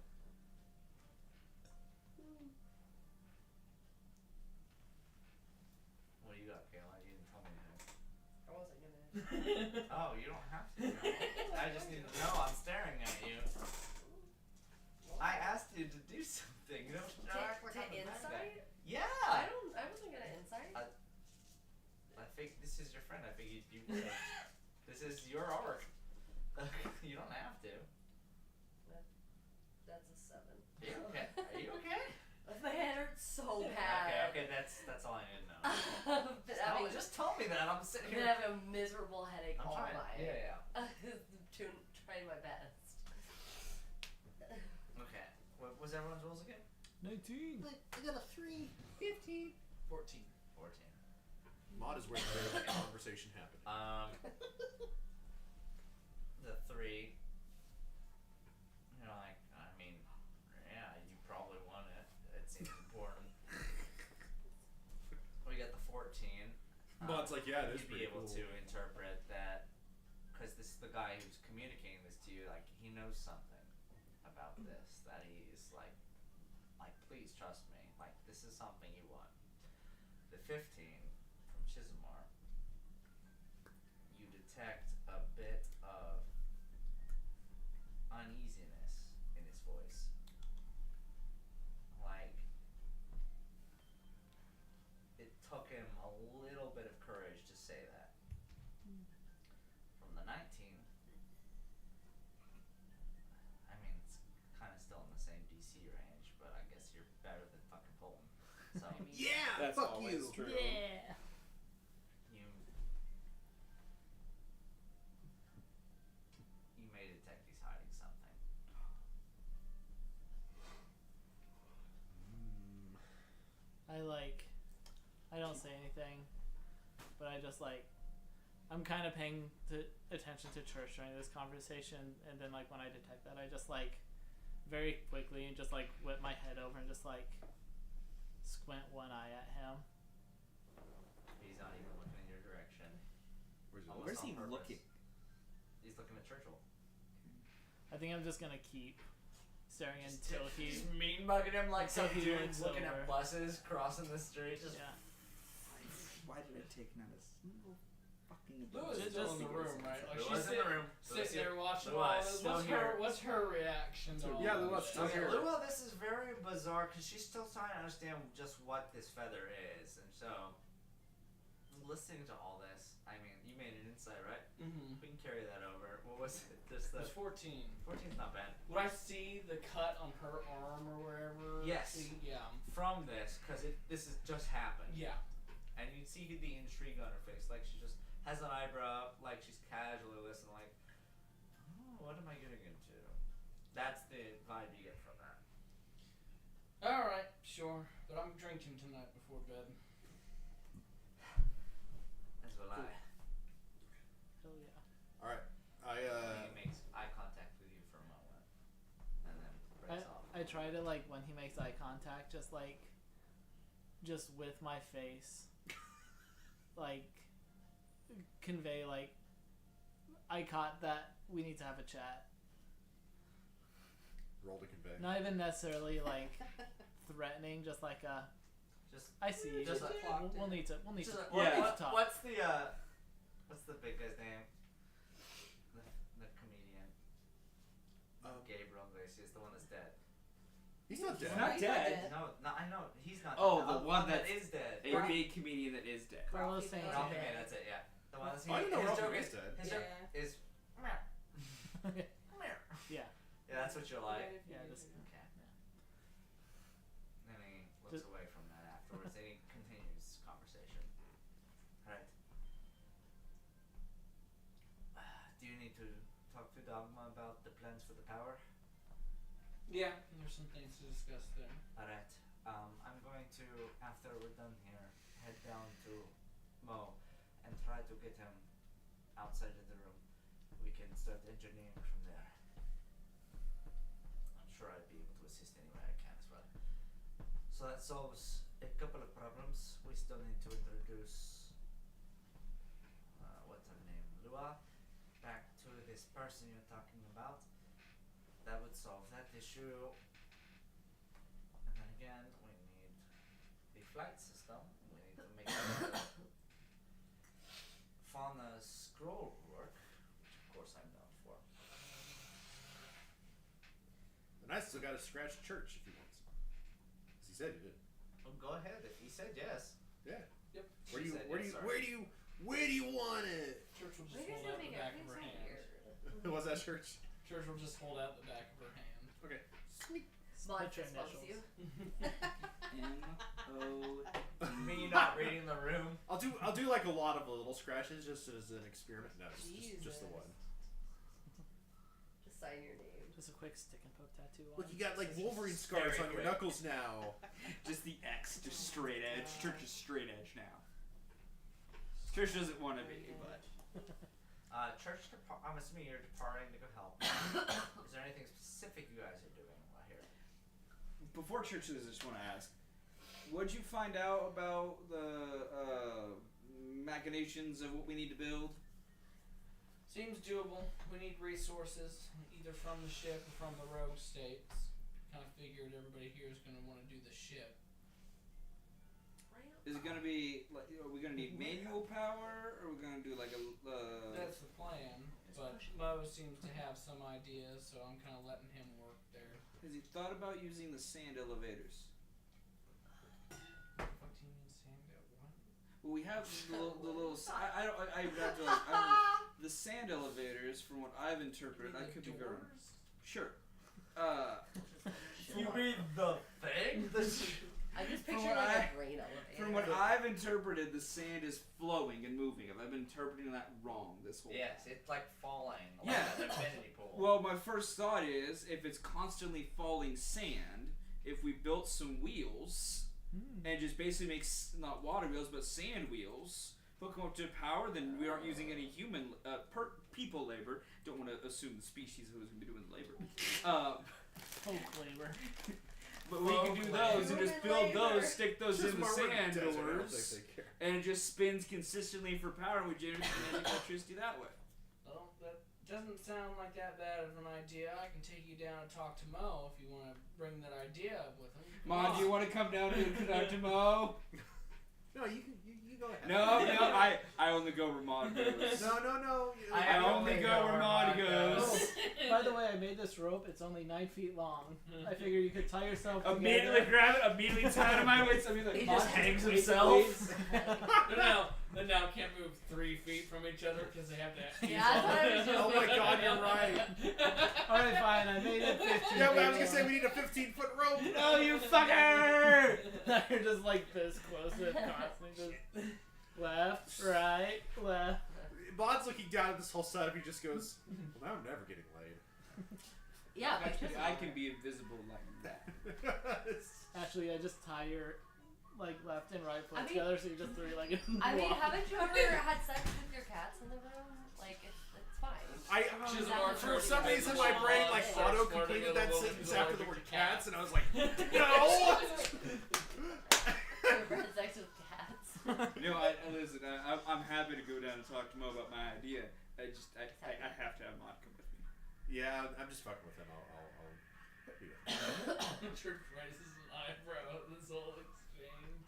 S1: What do you got, Kayla? You didn't tell me anything.
S5: I wasn't gonna.
S1: Oh, you don't have to. I just need to know. I'm staring at you. I asked you to do something. You don't act like
S5: To
S1: I'm the bad guy.
S5: insight?
S1: Yeah.
S5: I wasn't gonna insight.
S1: I think this is your friend. I figured you would. This is your arc. You don't have to.
S5: That's a 7.
S1: Are you okay? Are you okay?
S5: My head hurts so bad.
S1: Okay, that's all I need to know.
S5: But
S1: Just tell me that. I'm sitting
S5: I've been
S1: here.
S5: having a miserable headache
S1: I'm
S5: all
S1: trying.
S5: night.
S1: Yeah.
S5: Trying my best.
S1: Okay. What was everyone's rules again?
S2: 19.
S3: I got a 3.
S7: 15. 14.
S1: 14.
S3: Mod is where the conversation happened.
S1: The 3. You're like, I mean, yeah, you probably won it. It seems important. We got the 14.
S3: Mod's like, yeah, it is
S1: You'd be
S3: pretty
S1: able
S3: cool.
S1: to interpret that, because this is the guy who's communicating this to you. Like, he knows something about this that he's like, please trust me. Like, this is something you want. The 15 from Chismar, you detect a bit of uneasiness in his voice. Like, it took him a little bit of courage to say that. From the 19, I mean, it's kind of still in the same DC range, but I guess you're better than fucking Fulton. So
S3: Yeah,
S4: That's
S3: fuck
S4: always
S3: you.
S4: true.
S2: Yeah.
S1: you made it detect he's hiding something.
S2: I don't say anything, but I just I'm kind of paying attention to Church during this conversation, and then when I detect that, I just very quickly and just whip my head over and just squint one eye at him.
S1: He's not even looking in your direction. Almost
S4: Where's
S1: on
S4: he
S1: purpose.
S4: looking?
S1: He's looking at Churchill.
S2: I think I'm just gonna keep staring until he.
S1: Just mean mugging him like
S2: Until
S1: some
S2: he
S1: dude
S2: looks
S1: looking
S2: over.
S1: at buses crossing the street. Just
S2: Yeah.
S4: Why did I take not a single fucking
S7: Lou is
S2: Just-
S7: still
S2: just-
S7: in the room, right? Like
S1: Lou
S7: she's
S1: is in the room.
S7: sitting there watching
S1: Lou
S7: all
S1: is
S7: this.
S1: still
S7: What's
S1: here.
S7: her reaction to all
S3: Yeah, Lou
S7: this?
S3: is still
S1: Okay,
S3: here.
S1: Lua, this is very bizarre because she's still trying to understand just what this feather is, and so listening to all this, I mean, you made an insight, right?
S7: Mm-hmm.
S1: We can carry that over. What was it? Just the
S7: It's 14.
S1: 14's not bad.
S7: Would I see the cut on her arm or wherever?
S1: Yes.
S7: Yeah.
S1: From this, because this has just happened.
S7: Yeah.
S1: And you see the intrigue on her face, like she just has an eyebrow up, like she's casually listening, like, oh, what am I getting into? That's the vibe you get from that.
S7: All right, sure, but I'm drinking tonight before bed.
S1: As will I.
S2: Hell yeah.
S3: All right.
S1: He makes eye contact with you for a moment, and then breaks off.
S2: I try to when he makes eye contact, just with my face, convey I caught that we need to have a chat.
S3: roll to convey.
S2: Not even necessarily threatening, just
S1: Just
S2: I see you.
S1: Just
S2: We'll need to. We'll need
S1: Just
S2: to.
S1: like,
S2: we'll need
S1: what,
S2: to talk.
S1: what's the big guy's name? The comedian. Gabriel Iglesias, the one that's dead.
S3: He's not dead.
S4: Not dead.
S1: No, I know he's not.
S4: Oh,
S1: dead.
S4: the one
S1: that
S4: that's
S1: is dead.
S4: A big comedian that is dead.
S2: Carlos
S5: Ralphie
S2: Saint-
S1: Ralphie
S5: May.
S1: May, that's it. Yeah, the one that's
S3: I didn't know
S1: his
S3: Ralphie
S1: joke
S3: May's
S1: is
S3: dead.
S1: his joke
S5: Yeah.
S1: is.
S2: Yeah.
S1: Yeah, that's what you're like.
S2: Yeah. Just.
S1: Okay.
S2: Yeah.
S1: Then he looks away from that afterwards, and he continues conversation. Alright. Do you need to talk to Dogma about the plans for the tower?
S7: Yeah, there's some things to discuss there.
S1: Alright. I'm going to, after we're done here, head down to Mo and try to get him outside of the room. We can start engineering from there. I'm sure I'd be able to assist any way I can as well. So that solves a couple of problems. We still need to introduce what's her name? Lua back to this person you're talking about. That would solve that issue. And then again, we need the flight system. We need to make the fauna scroll work, which of course I'm down for.
S3: And I still got to scratch Church if he wants. As he said he did.
S1: Well, go ahead. If he said yes.
S3: Yeah.
S7: Yep.
S3: Where do
S1: She
S3: you
S1: said
S3: where do
S1: yes,
S3: you
S1: sorry.
S3: where do you want it?
S7: Church will just
S5: Why
S7: hold
S5: does
S7: out
S5: it
S7: the
S5: make
S7: back of
S5: everything
S7: her
S5: so
S7: hand.
S5: weird?
S3: Was that Church?
S7: Church will just hold out the back of her hand.
S3: Okay.
S5: Blood
S2: Put your
S5: fist bumps
S2: initials.
S5: you.
S4: M-O-D.
S1: Me not reading the room.
S3: I'll do like a lot of little scratches just as an experiment. No, just the
S5: Jesus.
S3: one.
S5: Just sign your name.
S2: Just a quick stick and poke tattoo.
S3: Look,
S2: on
S3: you got like Wolverine scars
S1: Very
S3: on your
S1: quick.
S3: knuckles now.
S4: Just the X, just straight edge. Church is straight edge now. Church doesn't want to be, but
S1: Church, I'm assuming you're departing to go help. Is there anything specific you guys are doing while here?
S4: before Church, I just want to ask, what'd you find out about the machinations of what we need to build?
S7: Seems doable. We need resources, either from the ship or from the rogue states. Kind of figured everybody here is going to want to do the ship.
S4: Is it gonna be like? Are we gonna need manual power, or are we gonna do like a?
S7: That's the plan. But Mo seems to have some ideas, so I'm kind of letting him work there.
S4: Has he thought about using the sand elevators?
S7: What do you mean sand at what?
S4: Well, we have the little. I have to the sand elevators. From what I've interpreted, I could be wrong. Sure.
S1: You mean the thing?
S5: I'm just
S4: From
S5: picturing
S4: what
S5: like
S4: I-
S5: a grain elevator.
S4: From what I've interpreted, the sand is flowing and moving. Have I been interpreting that wrong this whole
S1: Yes, it's like falling. Like
S4: Yeah.
S1: an infinity pool.
S4: Well, my first thought is, if it's constantly falling sand, if we built some wheels and just basically make not water wheels but sand wheels, hook them up to power, then we aren't using any human people labor. Don't want to assume the species who's going to be doing the labor.
S2: Folk labor.
S4: But we can do those and just build those, stick those in the sand doors, and it just spins consistently for power, and we generate kinetic electricity that way.
S7: Well, that doesn't sound like that bad of an idea. I can take you down and talk to Mo if you want to bring that idea up with him.
S4: Mom, do you want to come down here and talk to Mo?
S3: No, you go ahead.
S4: No, I only go where Mod goes.
S3: No.
S4: I only go where Mod goes.
S2: By the way, I made this rope. It's only 9 feet long. I figure you could tie yourself
S4: Immediately
S2: together.
S4: grab it, immediately tie it to my waist. I mean, like,
S5: He
S4: Mod
S5: just
S1: hangs
S2: Weight
S1: himself.
S2: weights.
S7: They now can't move 3 feet from each other because they have to.
S5: Yeah, that's what I was just
S3: Oh my God, you're right.
S2: Alright, fine. I made it 15
S3: Yeah, but I was
S2: feet
S3: gonna say
S2: long.
S3: we need a 15-foot rope.
S4: No, you fucker!
S2: Now you're just like this close to it constantly. Just left, right, left.
S3: Mod's looking down at this whole setup. He just goes, "Well, now I'm never getting laid."
S5: Yeah,
S4: I can be invisible like that.
S2: Actually, I just tie your like left and right foot
S5: I mean-
S2: together, so you just three-legged.
S5: I mean,
S2: walk.
S5: haven't you ever had sex with your cats in the room? Like, it's fine.
S7: She's
S5: That
S7: more
S5: was
S3: For
S5: really
S3: some
S5: nice.
S3: reason, my brain like
S5: Yeah.
S3: auto completed that sentence after the word cats, and I was like, "No."
S5: You've had sex with cats.
S4: No, listen. I'm happy to go down and talk to Mo about my idea. I have to have Mod come with me.
S3: Yeah, I'm just fucking with him. I'll do that.
S7: Church raises an eyebrow at this whole exchange.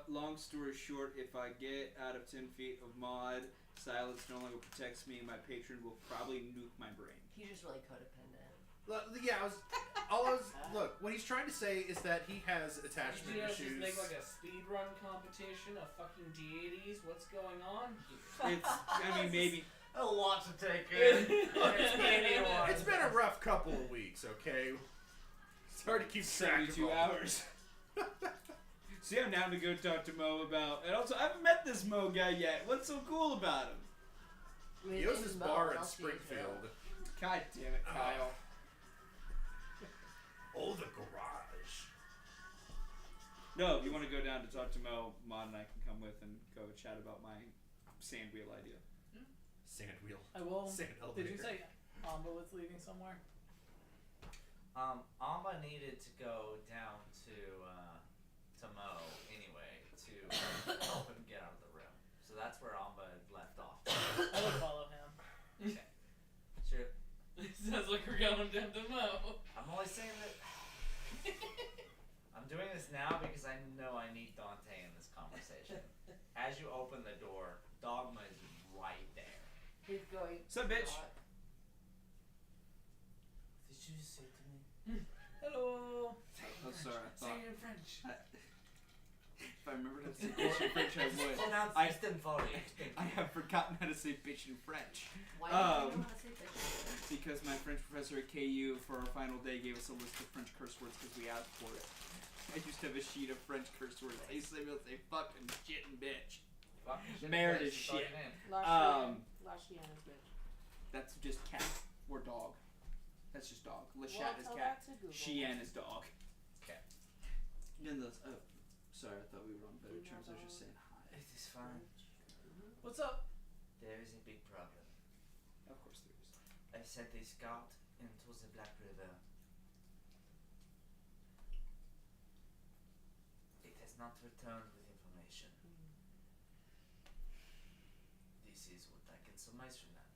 S4: Long story short, if I get out of 10 feet of Mod, silence no longer protects me, and my patron will probably nuke my brain.
S5: He's just really codependent.
S3: Yeah, look. What he's trying to say is that he has attachment
S7: Did you just
S3: issues.
S7: make like a speed run competition of fucking deities? What's going on?
S4: It's, I mean, maybe.
S1: A lot to take in. Anyone.
S3: It's been a rough couple of weeks. Okay, it's hard to keep track of
S4: 72
S3: all
S4: hours. See, I'm down to go talk to Mo about. And also, I haven't met this Mo guy yet. What's so cool about him?
S5: I mean,
S3: He owns
S5: it's
S3: this
S5: Mo,
S3: bar
S5: what
S3: in
S5: else do you do?
S3: Springfield.
S4: God damn it, Kyle.
S3: Oh, the garage.
S4: No, if you want to go down to talk to Mo, Mod and I can come with and go chat about my sand wheel idea.
S3: Sand wheel.
S2: I will.
S3: Sand
S2: Did
S3: elevator.
S2: you say Amba was leaving somewhere?
S1: Amba needed to go down to Mo anyway to help him get out of the room. So that's where Amba had left off.
S2: I would follow him.
S1: Okay. Sure.
S7: It sounds like we're going down to Mo.
S1: I'm only saying that I'm doing this now because I know I need Dante in this conversation. As you open the door, Dogma is right there.
S5: He's going.
S4: Sup, bitch?
S1: Did you just say to me?
S2: Hello.
S4: Oh, sorry. I
S7: Say
S4: thought
S7: it in French.
S4: if I remembered how to say bitch in French, I would.
S1: Pronounce
S4: I-
S1: Eastern Foley.
S4: I have forgotten how to say bitch in French.
S5: Why do you know how to say bitch?
S4: Because my French professor at KU for our final day gave us a list of French curse words because we asked for it. I used to have a sheet of French curse words. I used to be able to say fucking shit and bitch.
S1: Fuck, you should
S4: Merit
S1: place
S4: is
S1: your
S4: shit.
S1: fucking name.
S6: La Chienna's bitch.
S4: That's just cat or dog. That's just dog. Lachat
S6: Well,
S4: is
S6: tell
S4: cat.
S6: that to Google.
S4: Chien is dog.
S1: Okay.
S4: Nonetheless, sorry, I thought we were on better terms. I was just saying hi.
S1: It is fine.
S2: What's up?
S1: There is a big problem.
S4: Of course there is.
S1: I sent a scout into the Black River. It has not returned with information. This is what I can surmise from that,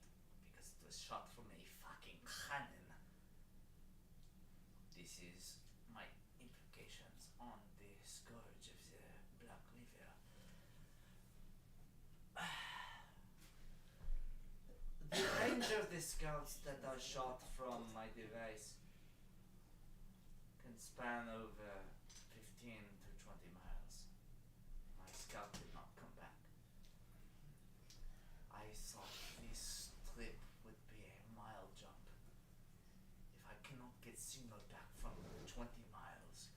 S1: because it was shot from a fucking cannon. This is my implications on the scourge of the Black River. The range of the scouts that are shot from my device
S8: span of 15 to 20 miles, my scout did not come back. I thought this trip would be a mile jump. If I cannot get signal back from 20 miles,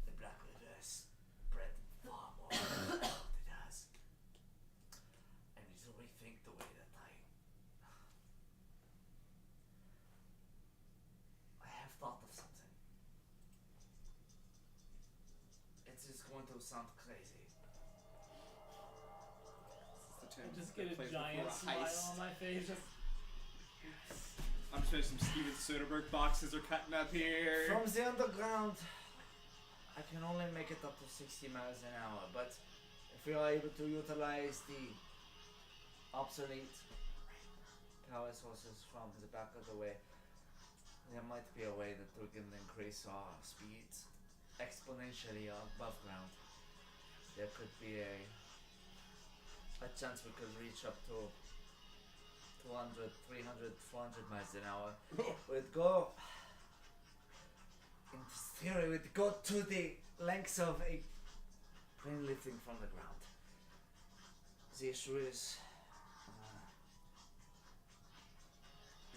S8: the Black River has spread far more than it has. I need to rethink the way that I have thought of something. It is going to sound crazy.
S2: I just get a giant smile on my face.
S9: I'm just picturing some Steven Soderbergh boxes are cutting up here.
S8: From the underground, I can only make it up to 60 miles an hour, but if we are able to utilize the obsolete power sources from the back of the way, there might be a way that we can increase our speeds exponentially above ground. There could be a chance we could reach up to 200, 300, 400 miles an hour. We'd go, in theory, we'd go to the lengths of a plane lifting from the ground. The issue is,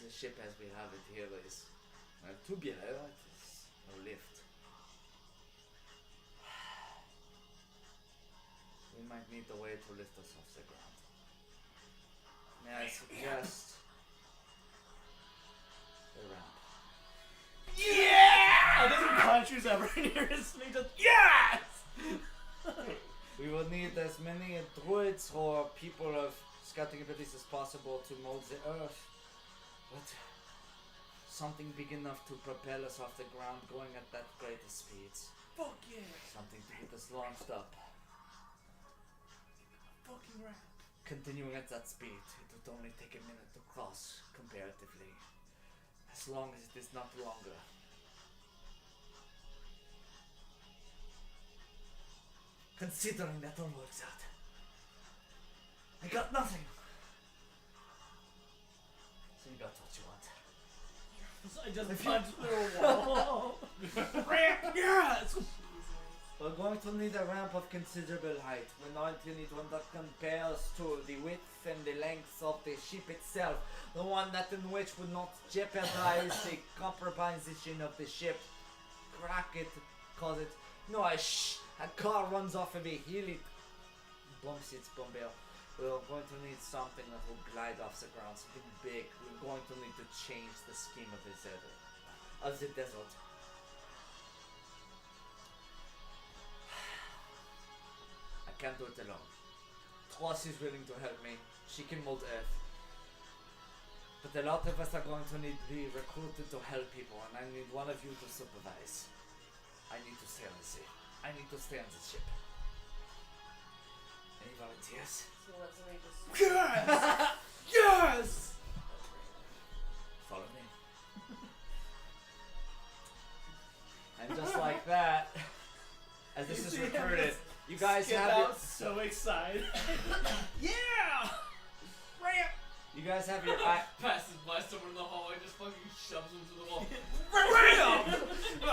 S8: the ship as we have it here is tubular, it is no lift. We might need a way to lift us off the ground. May I suggest the ramp?
S2: Yeah! And then punches ever near his knee, just yes!
S8: We will need as many druids or people of scouting abilities as possible to mold the earth. But something big enough to propel us off the ground going at that greatest speeds.
S2: Fuck yeah!
S8: Something to get us launched up.
S2: Fucking ramp.
S8: Continuing at that speed, it would only take a minute to cross, comparatively. As long as it is not longer. Considering that all works out. I got nothing. So you got what you want.
S2: So I just punched through a wall. Ramp! Yes!
S8: We're going to need a ramp of considerable height. We're going to need one that compares to the width and the length of the ship itself. The one that in which would not jeopardize the comproposition of the ship. Crack it, cause it. No, a car runs off of a hill, it bumps its bum barrel. We're going to need something that will glide off the ground, something big. We're going to need to change the scheme of the desert. I can't do it alone. Tross is willing to help me. She can mold earth. But a lot of us are going to need to be recruited to help people, and I need one of you to supervise. I need to stay on the sea. I need to stay on the ship. Any volunteers?
S5: So let somebody just.
S2: Yes! Yes!
S8: Follow me. And just like that, as this is recorded, you guys
S2: Skip
S8: have
S2: out
S8: it.
S2: so excited. Yeah! Ramp!
S8: You guys have your eye.
S7: Passes by someone in the hallway, just fucking shoves him to the wall.
S2: Ramp!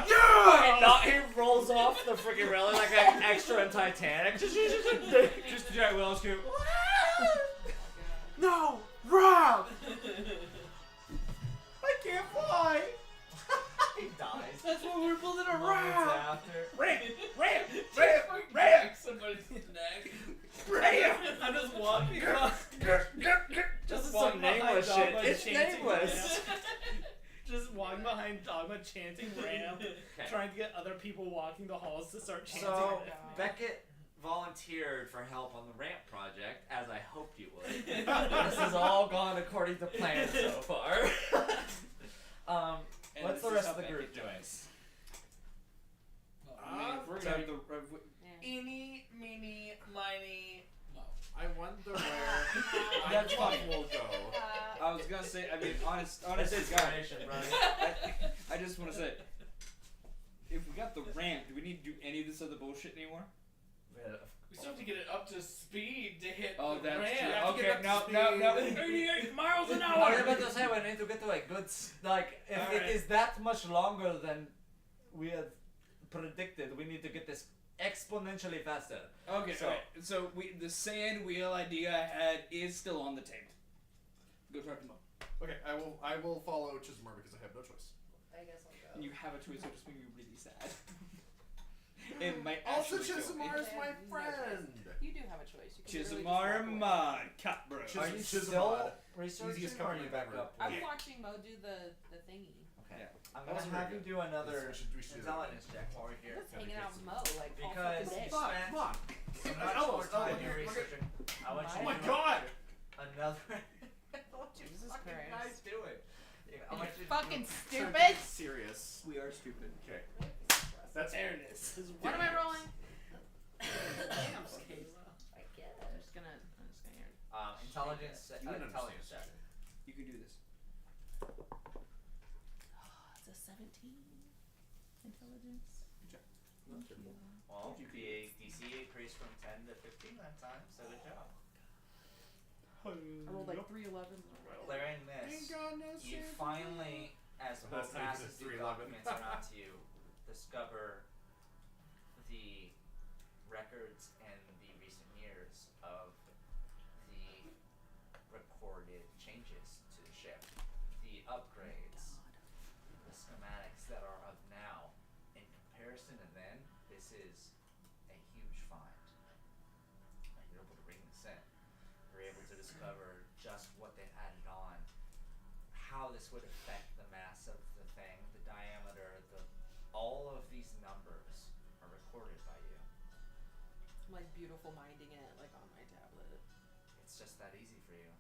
S8: Yeah! He rolls off the freaking railing like an extra in Titanic.
S9: Just the giant whales go.
S2: No! Rob! I can't fly!
S8: He dies.
S2: That's what we're building a
S8: Moments
S2: ramp!
S8: after.
S2: Ramp! Ramp!
S7: Just
S2: Ramp!
S7: fucking
S2: Ramp!
S7: crack somebody's neck.
S2: Ramp! I'm just walking across. Just
S8: Some
S2: walking behind
S8: nameless shit.
S2: Dogma
S8: It's
S2: chanting
S8: nameless.
S2: Ramp. Just walking behind Dogma chanting Ramp.
S8: Okay.
S2: Trying to get other people walking the halls to start chanting
S8: So,
S2: Ramp.
S8: Beckett volunteered for help on the ramp project, as I hoped you would. This has all gone according to plan so far.
S4: And
S8: What's
S4: this
S8: the
S4: is
S8: rest
S4: how
S8: of the
S4: Beckett
S8: group doing?
S4: joins. I mean, if we're
S9: So
S4: gonna
S2: Eeny, meeny, miny.
S7: No.
S3: I wonder where
S8: That's
S3: I
S8: fine.
S3: will go.
S4: I was gonna say, I mean, honest,
S8: That's
S4: guys,
S8: discrimination, bro.
S4: I just want to say, if we got the ramp, do we need to do any of this other bullshit anymore?
S7: We still have to get it up to speed to hit
S4: Oh,
S7: the
S4: that's
S7: ramp.
S4: true.
S7: We have to get
S4: Okay,
S7: up to
S4: no.
S7: speed.
S2: 38 miles an
S8: I was
S2: hour!
S8: about to say we need to get to a good like if it
S2: Alright.
S8: is that much longer than
S1: we had predicted, we need to get this exponentially faster.
S4: Okay,
S1: So-
S4: alright. So the sand wheel idea I had is still on the table. Go talk to Mo.
S3: Okay, I will follow Chismar because I have no choice.
S5: I guess I'll go.
S4: And you have a choice, so just make me really sad. It might
S3: Also,
S4: actually kill me.
S3: Chismar is my
S6: No
S3: friend.
S6: You do have a choice. You can literally
S4: Chisimar
S6: just walk away.
S4: Mod, cut bro.
S3: Chis-
S1: Are you
S3: Chismar.
S1: still researching
S3: Easiest
S1: or are you
S3: company
S1: back
S3: ever.
S1: up?
S6: I'm
S4: Yeah.
S6: watching Mo do the thingy.
S1: Okay.
S4: Yeah.
S1: I'm
S3: That was
S1: gonna
S3: very
S1: have you
S3: good.
S1: do another
S3: We should do that.
S1: intelligence check while we're here.
S6: Just hanging out with Mo like all
S1: Because
S6: fucking day.
S3: Fuck,
S1: spent
S3: come on.
S1: so much
S3: Elbows,
S1: more time
S3: elbows,
S1: here
S3: look at-
S1: researching. I want you
S3: Oh my
S1: to do
S3: god!
S1: another. What you
S6: Jesus
S1: fucking
S6: Christ.
S1: guys doing? I want you to
S6: Fucking
S1: do-
S6: stupid!
S3: Serious.
S4: We are stupid.
S3: Okay. That's
S4: Fairness.
S6: What am I rolling?
S2: Damn, Kayla.
S5: I guess.
S6: I'm just gonna hear.
S1: Intelligence.
S3: You wouldn't
S1: Intelligence check.
S3: understand.
S4: You can do this.
S6: It's a 17 intelligence.
S1: Well, DC increased from 10 to 15 that time, so good job.
S6: I rolled like 3 11s.
S1: Clearing this, you finally, as the
S3: That's
S1: whole
S3: not even
S1: passes
S3: a
S1: the
S3: 311.
S1: documents around to you, discover the records in the recent years of the recorded changes to the ship, the upgrades, the schematics that are of now. In comparison to then, this is a huge find. You're able to bring this in. You're able to discover just what they added on, how this would affect the mass of the thing, the diameter, all of these numbers are recorded by you.
S6: I'm like beautiful minding it like on my tablet.
S1: It's just that easy for you.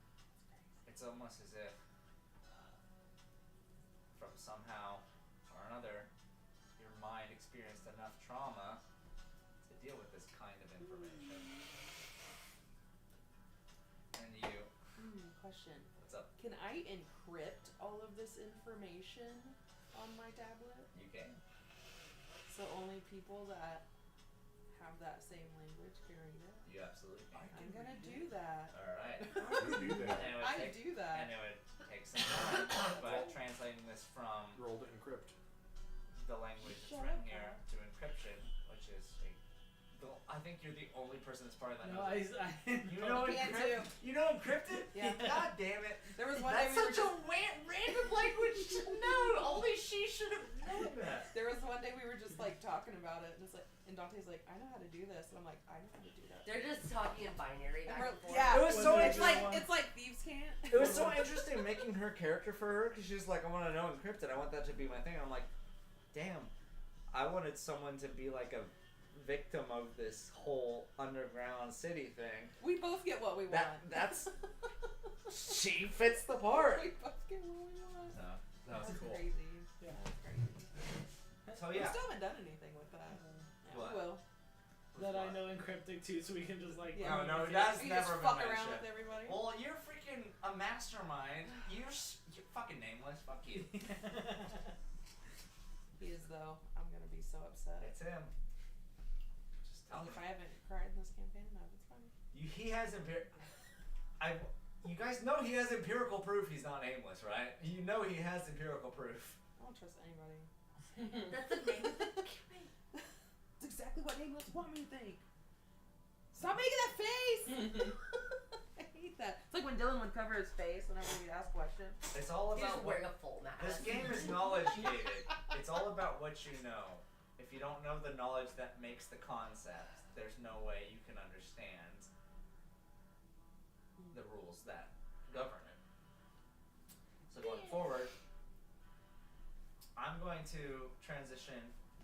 S1: It's almost as if from somehow or another your mind experienced enough trauma to deal with this kind of information. And you,
S6: Question.
S1: what's up?
S6: Can I encrypt all of this information on my tablet?
S1: You can.
S6: So only people that have that same language can read it?
S1: You absolutely can.
S6: I'm gonna do that.
S1: Alright.
S3: You do that.
S1: And it would
S6: I
S1: take-
S6: do that.
S1: And it would take some time, but translating this from
S3: Roll to encrypt.
S1: the language that's
S6: Shut
S1: written
S6: up,
S1: here
S6: Kyle.
S1: to encryption, which is I think you're the only person that's part of that.
S2: No,
S1: knows it.
S2: I
S1: You know
S6: Can
S1: encrypted? You know encrypted?
S6: Yeah.
S1: God damn it.
S6: There was one day
S1: That's
S6: we were
S1: such a
S6: just,
S1: random language to know. Only she should have known that.
S6: there was one day we were just like talking about it, and it's like, and Dante's like, I know how to do this, and I'm like, I know how to do that.
S5: They're just talking in binary
S6: And
S5: back
S6: we're-
S5: and forth.
S6: yeah,
S1: It was so
S6: it's like
S2: interesting.
S6: it's like thieves can't.
S1: It was so interesting making her character for her because she's like, I want to know encrypted. I want that to be my thing. I'm like, damn, I wanted someone to be like a victim of this whole underground city thing.
S6: We both get what we want.
S1: That's she fits the part.
S6: We both get what we want.
S1: So that was
S6: That's
S1: cool.
S6: crazy.
S2: Yeah.
S6: That's crazy.
S1: So
S6: We
S1: yeah,
S6: still haven't done anything with that. Yeah,
S1: What?
S6: we will.
S2: that I know encrypting too, so we can just like.
S6: Yeah.
S1: No,
S2: communicate.
S1: that's
S6: You
S1: never
S6: just
S1: been
S6: fuck around
S1: mentioned.
S6: with everybody.
S1: Well, you're freaking a mastermind. You're fucking nameless. Fuck you.
S6: He is though. I'm gonna be so upset.
S1: It's him. Just tell
S6: And
S1: me.
S6: if I haven't cried in this campaign enough, it's fine.
S1: He has you guys know he has empirical proof he's not nameless, right? You know he has empirical proof.
S6: I don't trust anybody.
S5: That's the name of the campaign.
S6: It's exactly what nameless want me to think. Stop making that face! I hate that. It's like when Dylan would cover his face whenever we'd ask questions.
S1: It's all
S5: He's
S1: about
S5: just
S1: what
S5: wearing a full mask.
S1: this game is knowledge gated. It's all about what you know. If you don't know the knowledge that makes the concept, there's no way you can understand the rules that govern it. So going forward, I'm going to transition.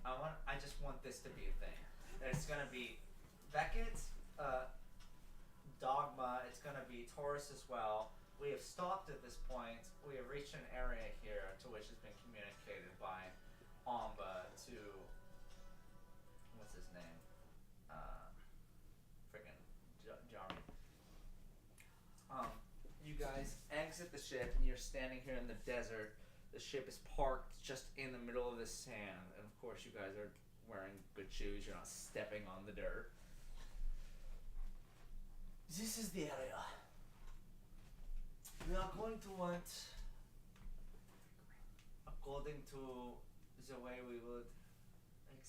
S1: I just want this to be a thing. It's gonna be Beckett, Dogma. It's gonna be Taurus as well. We have stopped at this point. We have reached an area here to which has been communicated by Amba to what's his name? Friggin' Jari. You guys exit the ship and you're standing here in the desert. The ship is parked just in the middle of the sand, and of course you guys are wearing good shoes. You're not stepping on the dirt. This is the area. We are going to want, according to the way we would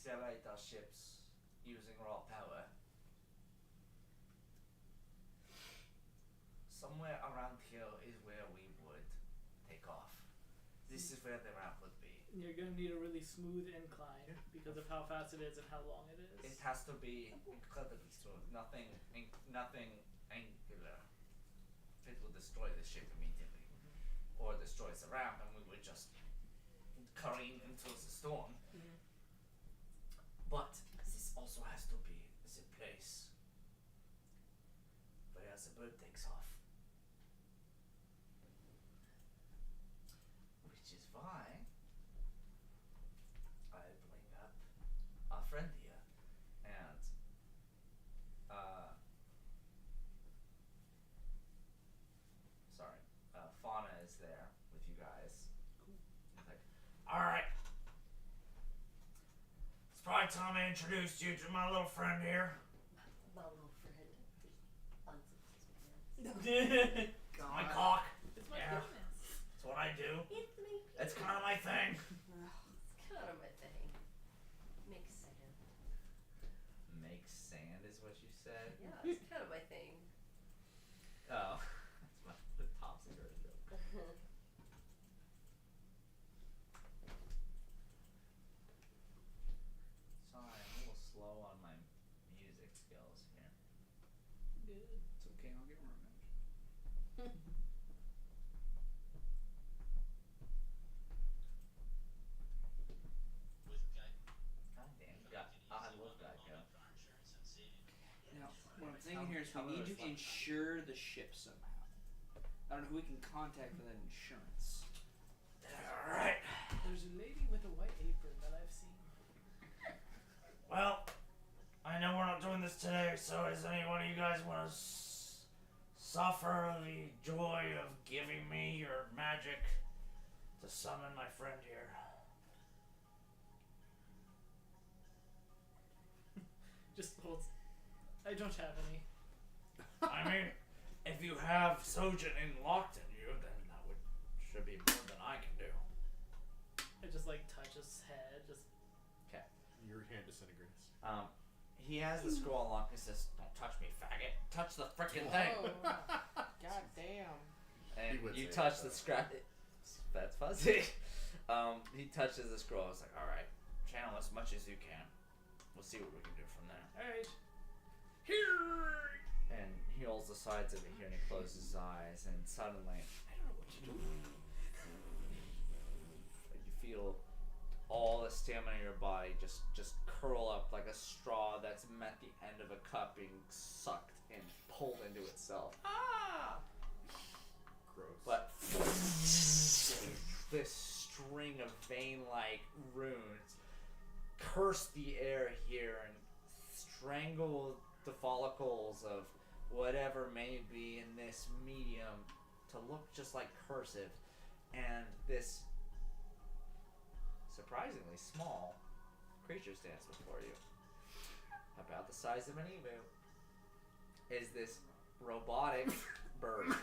S8: accelerate our ships using raw power. Somewhere around here is where we would take off. This is where the ramp would be.
S2: You're gonna need a really smooth incline because of how fast it is and how long it is.
S8: It has to be incredibly smooth. Nothing angular. It will destroy the ship immediately. Or destroys the ramp and we would just careen into the storm. But this also has to be the place where the bird takes off. Which is why I bring up our friend here and Fauna is there with you guys. He's like, alright. It's probably time I introduced you to my little friend here.
S5: My little friend. Unsuccessful.
S8: My cock.
S6: It's my
S8: Yeah.
S6: penis.
S8: That's what I do.
S5: It's me.
S8: That's kind of my thing.
S5: It's kind of my thing. Makes sense.
S8: Make sand is what you said?
S5: Yeah, it's kind of my thing.
S8: Oh. That's the top secret joke. Sorry, I'm a little slow on my music skills here.
S2: Good.
S4: It's okay, I'll get revenge.
S8: God damn, you got odd wolf guy go.
S4: Now, what I'm thinking here is we need to insure the ship somehow. I don't know who we can contact for that insurance.
S8: Alright.
S2: There's a lady with a white apron that I've seen.
S8: Well, I know we're not doing this today, so does any one of you guys want to suffer the joy of giving me your magic to summon my friend here?
S2: Just holds. I don't have any.
S8: I mean, if you have Sojin locked in you, then that should be more than I can do.
S2: I just like touch his head. Just.
S8: Okay.
S3: Your hand disintegrates.
S8: He has the scroll unlocked. He says, "Don't touch me, faggot! Touch the frickin' thing!"
S6: God damn.
S8: And
S3: He would
S8: you
S3: say
S8: touch
S3: that.
S8: the scrap. That's fuzzy. He touches the scroll. It's like, all right, channel as much as you can. We'll see what we can do from there.
S2: Alright.
S8: And he holds the sides of it here, and he closes his eyes, and suddenly, I don't know what to do. You feel all the stamina in your body just curl up like a straw that's met the end of a cup being sucked and pulled into itself.
S2: Ah!
S3: Gross.
S8: But this string of vein-like runes curse the air here and strangle the follicles of whatever may be in this medium to look just like cursive, and this surprisingly small creature stands before you, about the size of an emu. Is this robotic bird.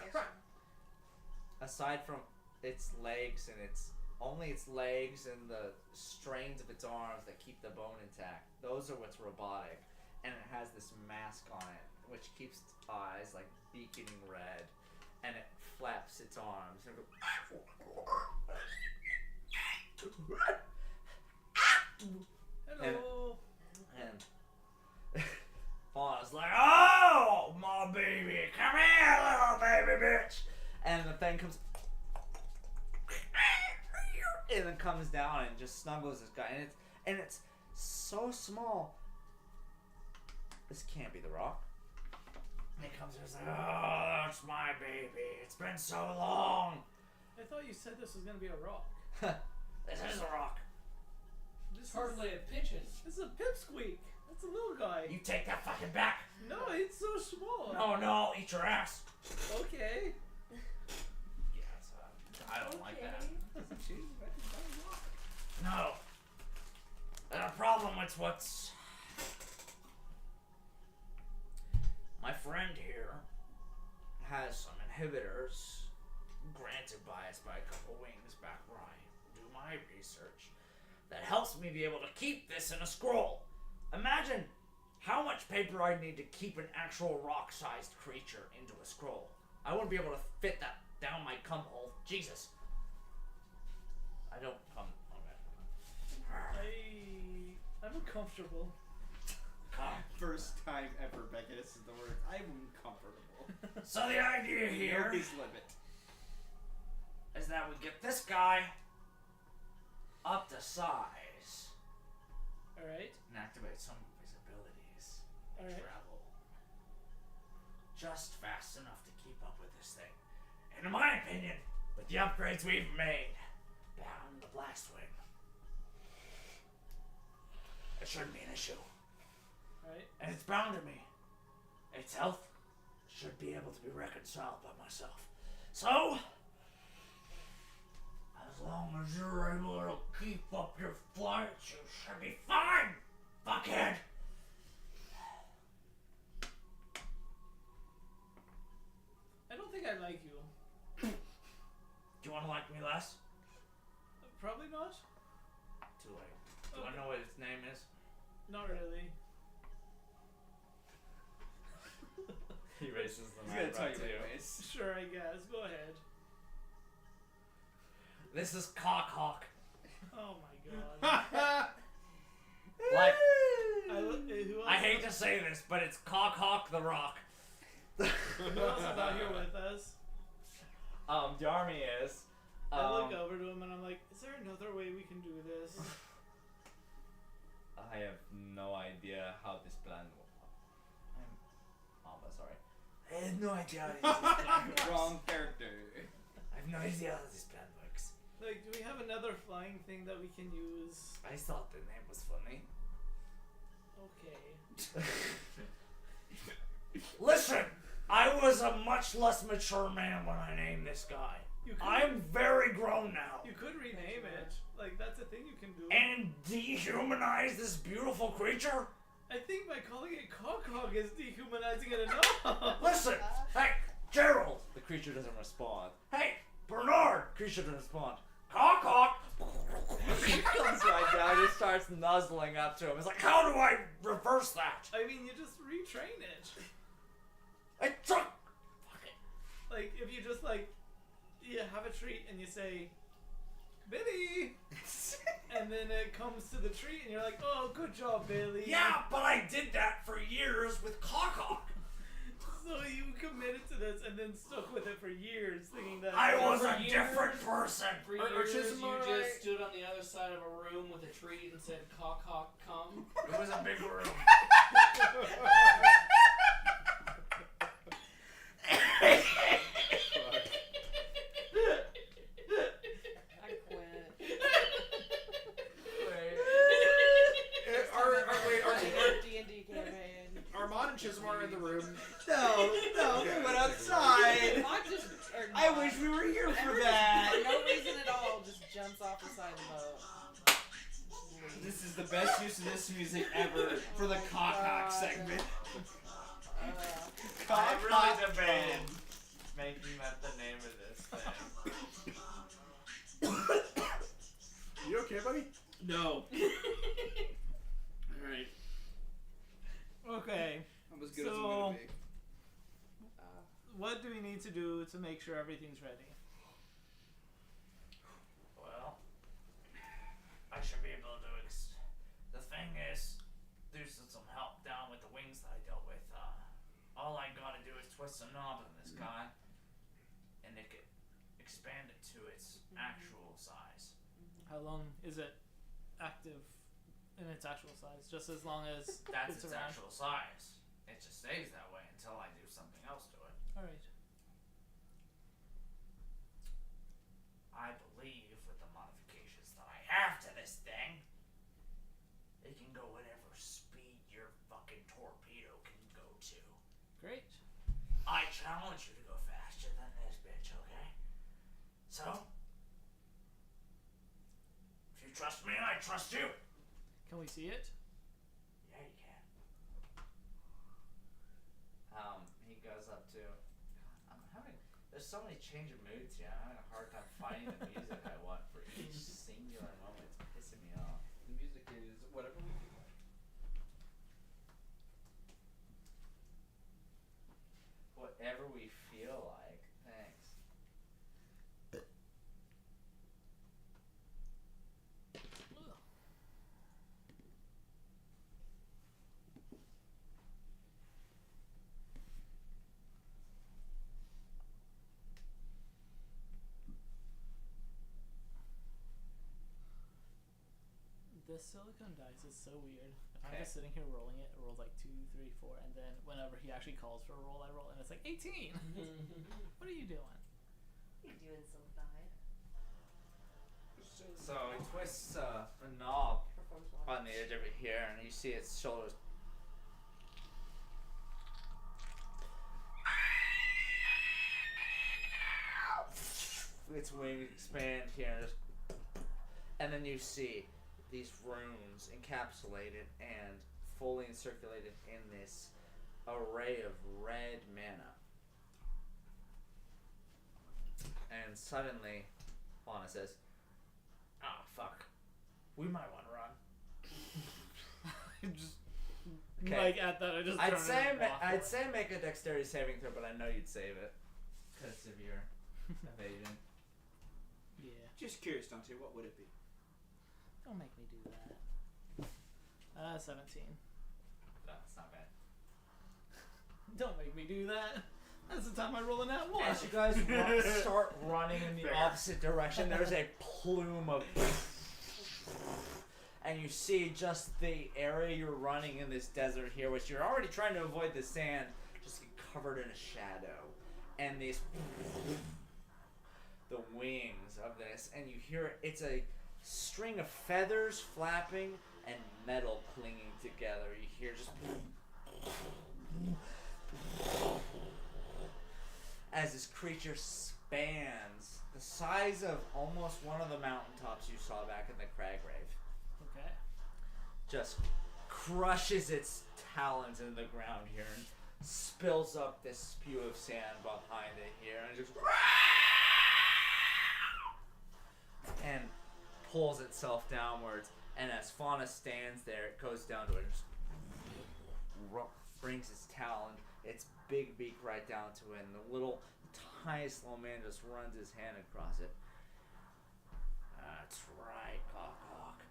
S8: Aside from its legs and its legs and the strains of its arms that keep the bone intact, those are what's robotic. And it has this mask on it, which keeps its eyes like beaconing red, and it flaps its arms. And
S2: Hello.
S8: And Fauna's like, "Oh, my baby, come here, little baby bitch!" And the thing comes, and then comes down and just snuggles this guy, and it's so small. This can't be the Rock. And he comes and he's like, "Oh, that's my baby. It's been so long."
S2: I thought you said this was gonna be a rock.
S8: This is a Rock.
S7: It's hardly a pigeon.
S2: This is a pipsqueak. That's a little guy.
S8: You take that fucking back.
S2: No, it's so small.
S8: No, eat your ass.
S2: Okay.
S8: Yes, I don't like that.
S4: She's back to the rock.
S8: No. There's a problem with what's... My friend here has some inhibitors granted by us by a couple wings back where I do my research
S1: that helps me be able to keep this in a scroll. Imagine how much paper I'd need to keep an actual rock-sized creature into a scroll. I wouldn't be able to fit that down my cum hole. Jesus. I don't come.
S2: I'm uncomfortable.
S9: First time ever Becca says the word, I'm uncomfortable.
S1: So the idea here
S9: Nobody's limit.
S1: is that we get this guy up to size
S2: Alright.
S1: and activate some of his abilities.
S2: Alright.
S1: Travel just fast enough to keep up with this thing. And in my opinion, with the upgrades we've made, down the blast wing, it shouldn't be an issue.
S2: Right.
S1: And it's bound to me. Its health should be able to be reconciled by myself. So, as long as you're able to keep up your flights, you should be fine, fuckhead.
S2: I don't think I like you.
S1: Do you want to like me less?
S2: Probably not.
S1: Too late. Do I know what its name is?
S2: Not really.
S1: He races the
S9: He's gonna tell you anyways.
S2: Sure, I guess. Go ahead.
S1: This is Cockhawk.
S2: Oh my god.
S1: Like,
S2: Who else
S1: I hate to say this, but it's Cockhawk the Rock.
S2: Who else is out here with us?
S1: The army is.
S2: I look over to him and I'm like, is there another way we can do this?
S10: I have no idea how this plan will. I'm sorry.
S1: I have no idea how this plan works.
S9: Wrong character.
S1: I have no idea how this plan works.
S2: Like, do we have another flying thing that we can use?
S1: I thought the name was funny.
S2: Okay.
S1: Listen! I was a much less mature man when I named this guy.
S2: You could,
S1: I'm very grown now.
S2: you could rename it. Like, that's a thing you can do.
S1: And dehumanize this beautiful creature?
S2: I think by calling it Cockhawk is dehumanizing it enough.
S1: Listen! Hey, Gerald!
S10: The creature doesn't respond.
S1: Hey, Bernard! Creature doesn't respond. Cockhawk!
S10: He comes right down and just starts nuzzling up to him.
S1: It's like, how do I reverse that?
S2: I mean, you just retrain it.
S1: I took. Fuck it.
S2: Like, if you just, like, you have a treat and you say, Billy! And then it comes to the treat and you're like, oh, good job, Billy.
S1: Yeah, but I did that for years with Cockhawk.
S2: So you committed to this and then stuck with it for years, thinking that
S1: I was
S7: For
S1: a
S7: years-
S1: different person.
S7: For
S3: Are
S7: years,
S3: Chisholm
S7: you
S3: alright?
S7: just stood on the other side of a room with a treat and said, "Cock, cock, come."
S1: It was a big room.
S6: I quit. D&D campaign.
S3: Armand and Chisholm are in the room.
S9: No, they went outside.
S6: Not just. Or
S9: I
S6: not.
S9: wish we were here for
S6: Everett
S9: that.
S6: just, for no reason at all, just jumps off the side of the boat.
S9: This is the best use of this music ever for the cock segment.
S10: I
S9: Cock
S10: really
S9: the
S10: debated making that the name of this thing.
S3: You okay, buddy?
S9: No. Alright.
S2: Okay.
S9: I'm as good as I'm
S2: So-
S9: gonna be.
S2: What do we need to do to make sure everything's ready?
S1: Well, I should be able to. The thing is, there's some help down with the wings that I dealt with. All I gotta do is twist a knob on this guy, and it could expand it to its actual size.
S2: How long is it active in its actual size? Just as long as
S1: That's
S2: it's
S1: its
S2: around.
S1: actual size. It just stays that way until I do something else to it.
S2: Alright.
S1: I believe with the modifications that I have to this thing, it can go whatever speed your fucking torpedo can go to.
S2: Great.
S1: I challenge you to go faster than this bitch, okay? So, if you trust me, I trust you.
S2: Can we see it?
S1: Yeah, you can.
S10: He goes up to. I'm having. The
S1: There's so many change of moods here. I'm having a hard time finding the music I want for each singular moment. It's pissing me off.
S4: The music is whatever we feel like.
S1: Whatever we feel like. Thanks.
S2: The silicone dice is so weird. If I'm
S1: Okay.
S2: just sitting here rolling it rolls like 2, 3, 4, and then whenever he actually calls for a roll, I roll, and it's like 18. What are you doing?
S5: You're doing some die.
S1: So he twists a knob
S5: Performs well.
S1: on the edge over here, and you see its shoulders. Its wings expand here, and then you see these runes encapsulated and fully encirculated in this array of red mana. And suddenly, Fauna says, "Ah, fuck. We might want to run."
S2: Just
S1: Okay.
S2: like at that, I just.
S1: I'd
S2: turn
S1: say
S2: and walk away.
S1: I'd say make a dexterity saving throw, but I know you'd save it because of your evasion.
S2: Yeah.
S9: Just curious, Dante, what would it be?
S2: Don't make me do that. 17.
S1: That's not bad.
S2: Don't make me do that. That's the time I roll a nat 1.
S1: As you guys start running in the
S9: Fair.
S1: opposite direction, there's a plume of. And you see just the area you're running in this desert here, which you're already trying to avoid the sand, just get covered in a shadow. And these. The wings of this, and you hear it's a string of feathers flapping and metal clinging together. You hear just. As this creature spans the size of almost one of the mountaintops you saw back in the Craggrave.
S2: Okay.
S1: Just crushes its talons into the ground here and spills up this spew of sand behind it here and just and pulls itself downwards, and as Fauna stands there, it goes down to it and just brings its talon, its big beak right down to it, and the tiniest little man just runs his hand across it. That's right, Cock.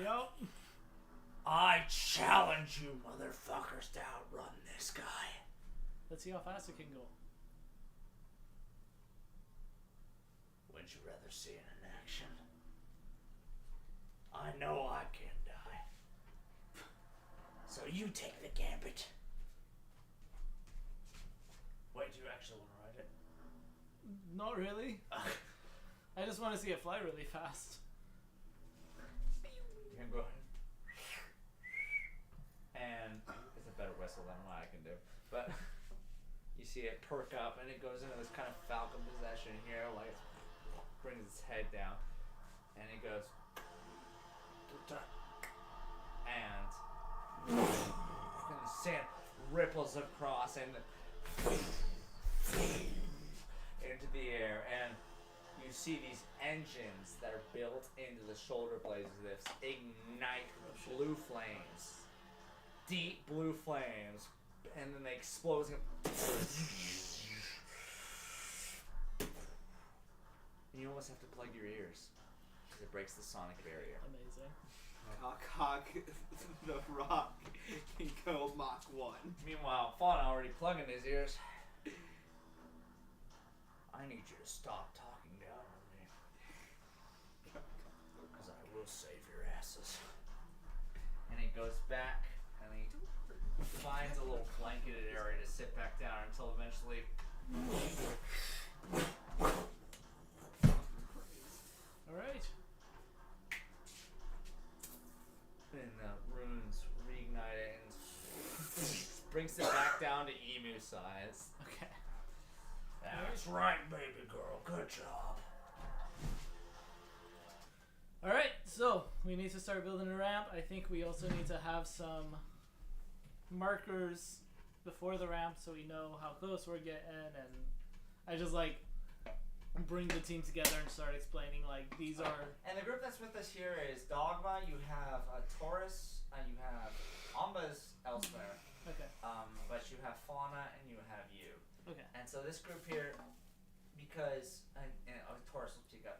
S2: Yep.
S1: I challenge you motherfuckers to outrun this guy.
S2: Let's see how fast it can go.
S1: Wouldn't you rather see it in action? I know I can die. So you take the gambit. Wait, do you actually want to ride it?
S2: Not really. I just want to see it fly really fast.
S1: You can go ahead. And it's a better whistle than what I can do. But you see it perk up and it goes into this kind of falcon possession here, like it brings its head down. And it goes. And the sand ripples across and into the air, and you see these engines that are built into the shoulder blades of this ignite blue flames, deep blue flames, and then they explode. And you almost have to plug your ears because it breaks the sonic barrier.
S2: Amazing.
S9: Cock, the Rock, and go Mach 1.
S1: Meanwhile, Fauna already plugging his ears. I need you to stop talking down on me. Because I will save your asses. And he goes back and he finds a little blanketed area to sit back down until eventually.
S2: Alright.
S1: And the runes reignite it and brings it back down to emu size.
S2: Okay.
S1: That's right, baby girl. Good job.
S2: Alright, so we need to start building a ramp. I think we also need to have some markers before the ramp so we know how close we're getting, and I just like bring the team together and start explaining like these are.
S1: And the group that's with us here is Dogma. You have Taurus, and you have Amba's elsewhere.
S2: Okay.
S1: But you have Fauna and you have you.
S2: Okay.
S1: And so this group here, because Taurus will speak up.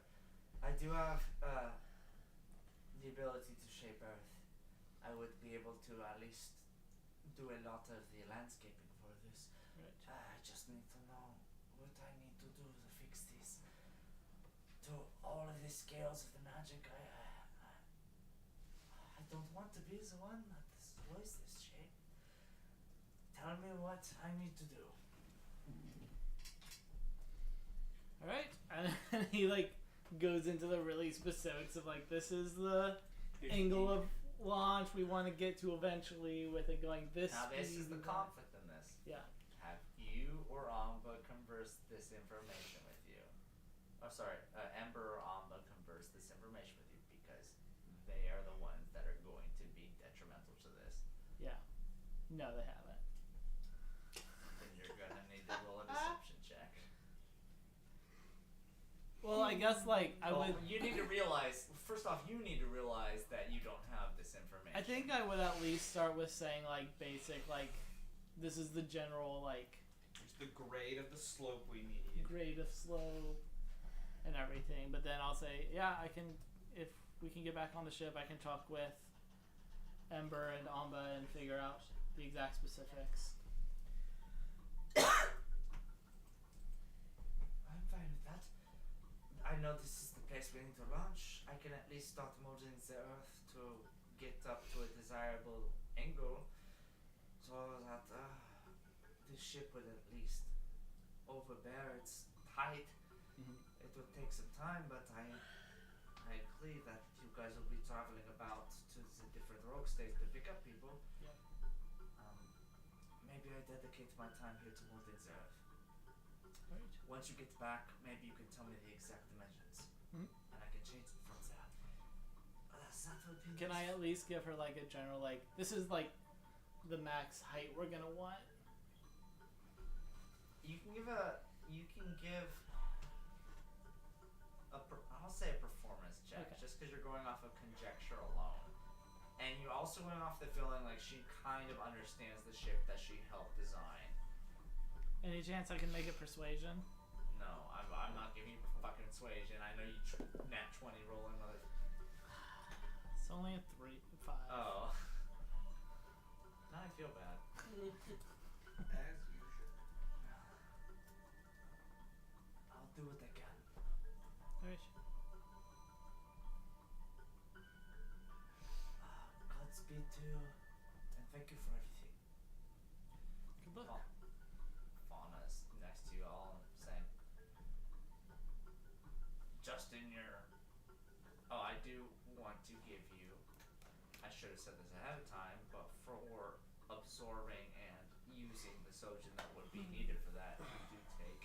S1: I do have the ability to shape Earth. I would be able to at least do a lot of the landscaping for this.
S2: Right.
S1: I just need to know what I need to do to fix this. To all of the scales of the magic, I don't want to be the one that destroys this shape. Tell me what I need to do.
S2: All right, and he like goes into the really specifics of like this is the angle of launch we want to get to eventually with it going this.
S1: Now this is the
S2: speed.
S1: conflict in this.
S2: Yeah.
S1: Have you or Amba converse this information with you? Oh, sorry, Ember or Amba converse this information with you because they are the ones that are going to be detrimental to this.
S2: Yeah. No, they haven't.
S1: Then you're gonna need to roll a deception check.
S2: Well, I guess like I would.
S1: You need to realize. First off, you need to realize that you don't have this information.
S2: I think I would at least start with saying like basic like this is the general like
S9: It's the grade of the slope we need.
S2: grade of slope and everything. But then I'll say yeah, I can if we can get back on the ship, I can talk with Ember and Amba and figure out the exact specifics.
S1: I'm fine with that. I know this is the place we need to launch. I can at least start molding the Earth to get up to a desirable angle so that the ship would at least overbear its height.
S2: Mhm.
S1: It would take some time, but I agree that you guys will be traveling about to the different rogue states to pick up people.
S2: Yep.
S1: Maybe I dedicate my time here to molding the Earth.
S2: Right.
S1: Once you get back, maybe you can tell me the exact dimensions,
S2: Mhm.
S1: and I can change it from there. That would be
S2: Can I at least give her like a general like this is like the max height we're gonna want?
S1: You can give I'll say a performance check,
S2: Okay.
S1: just because you're going off of conjecture alone, and you're also going off the feeling like she kind of understands the ship that she helped design.
S2: Any chance I can make it persuasion?
S1: No, I'm not giving you fucking persuasion. I know you nat 20 rolling with it.
S2: It's only a 3, 5.
S1: Oh. Now I feel bad.
S9: As usual.
S1: I'll do what I can.
S2: Alright.
S1: Godspeed to you, and thank you for everything.
S2: Good luck.
S1: Fauna's next to you all, saying, just in your. Oh, I do want to give you. I should have said this ahead of time, but for absorbing and using the Sojin that would be needed for that, you do take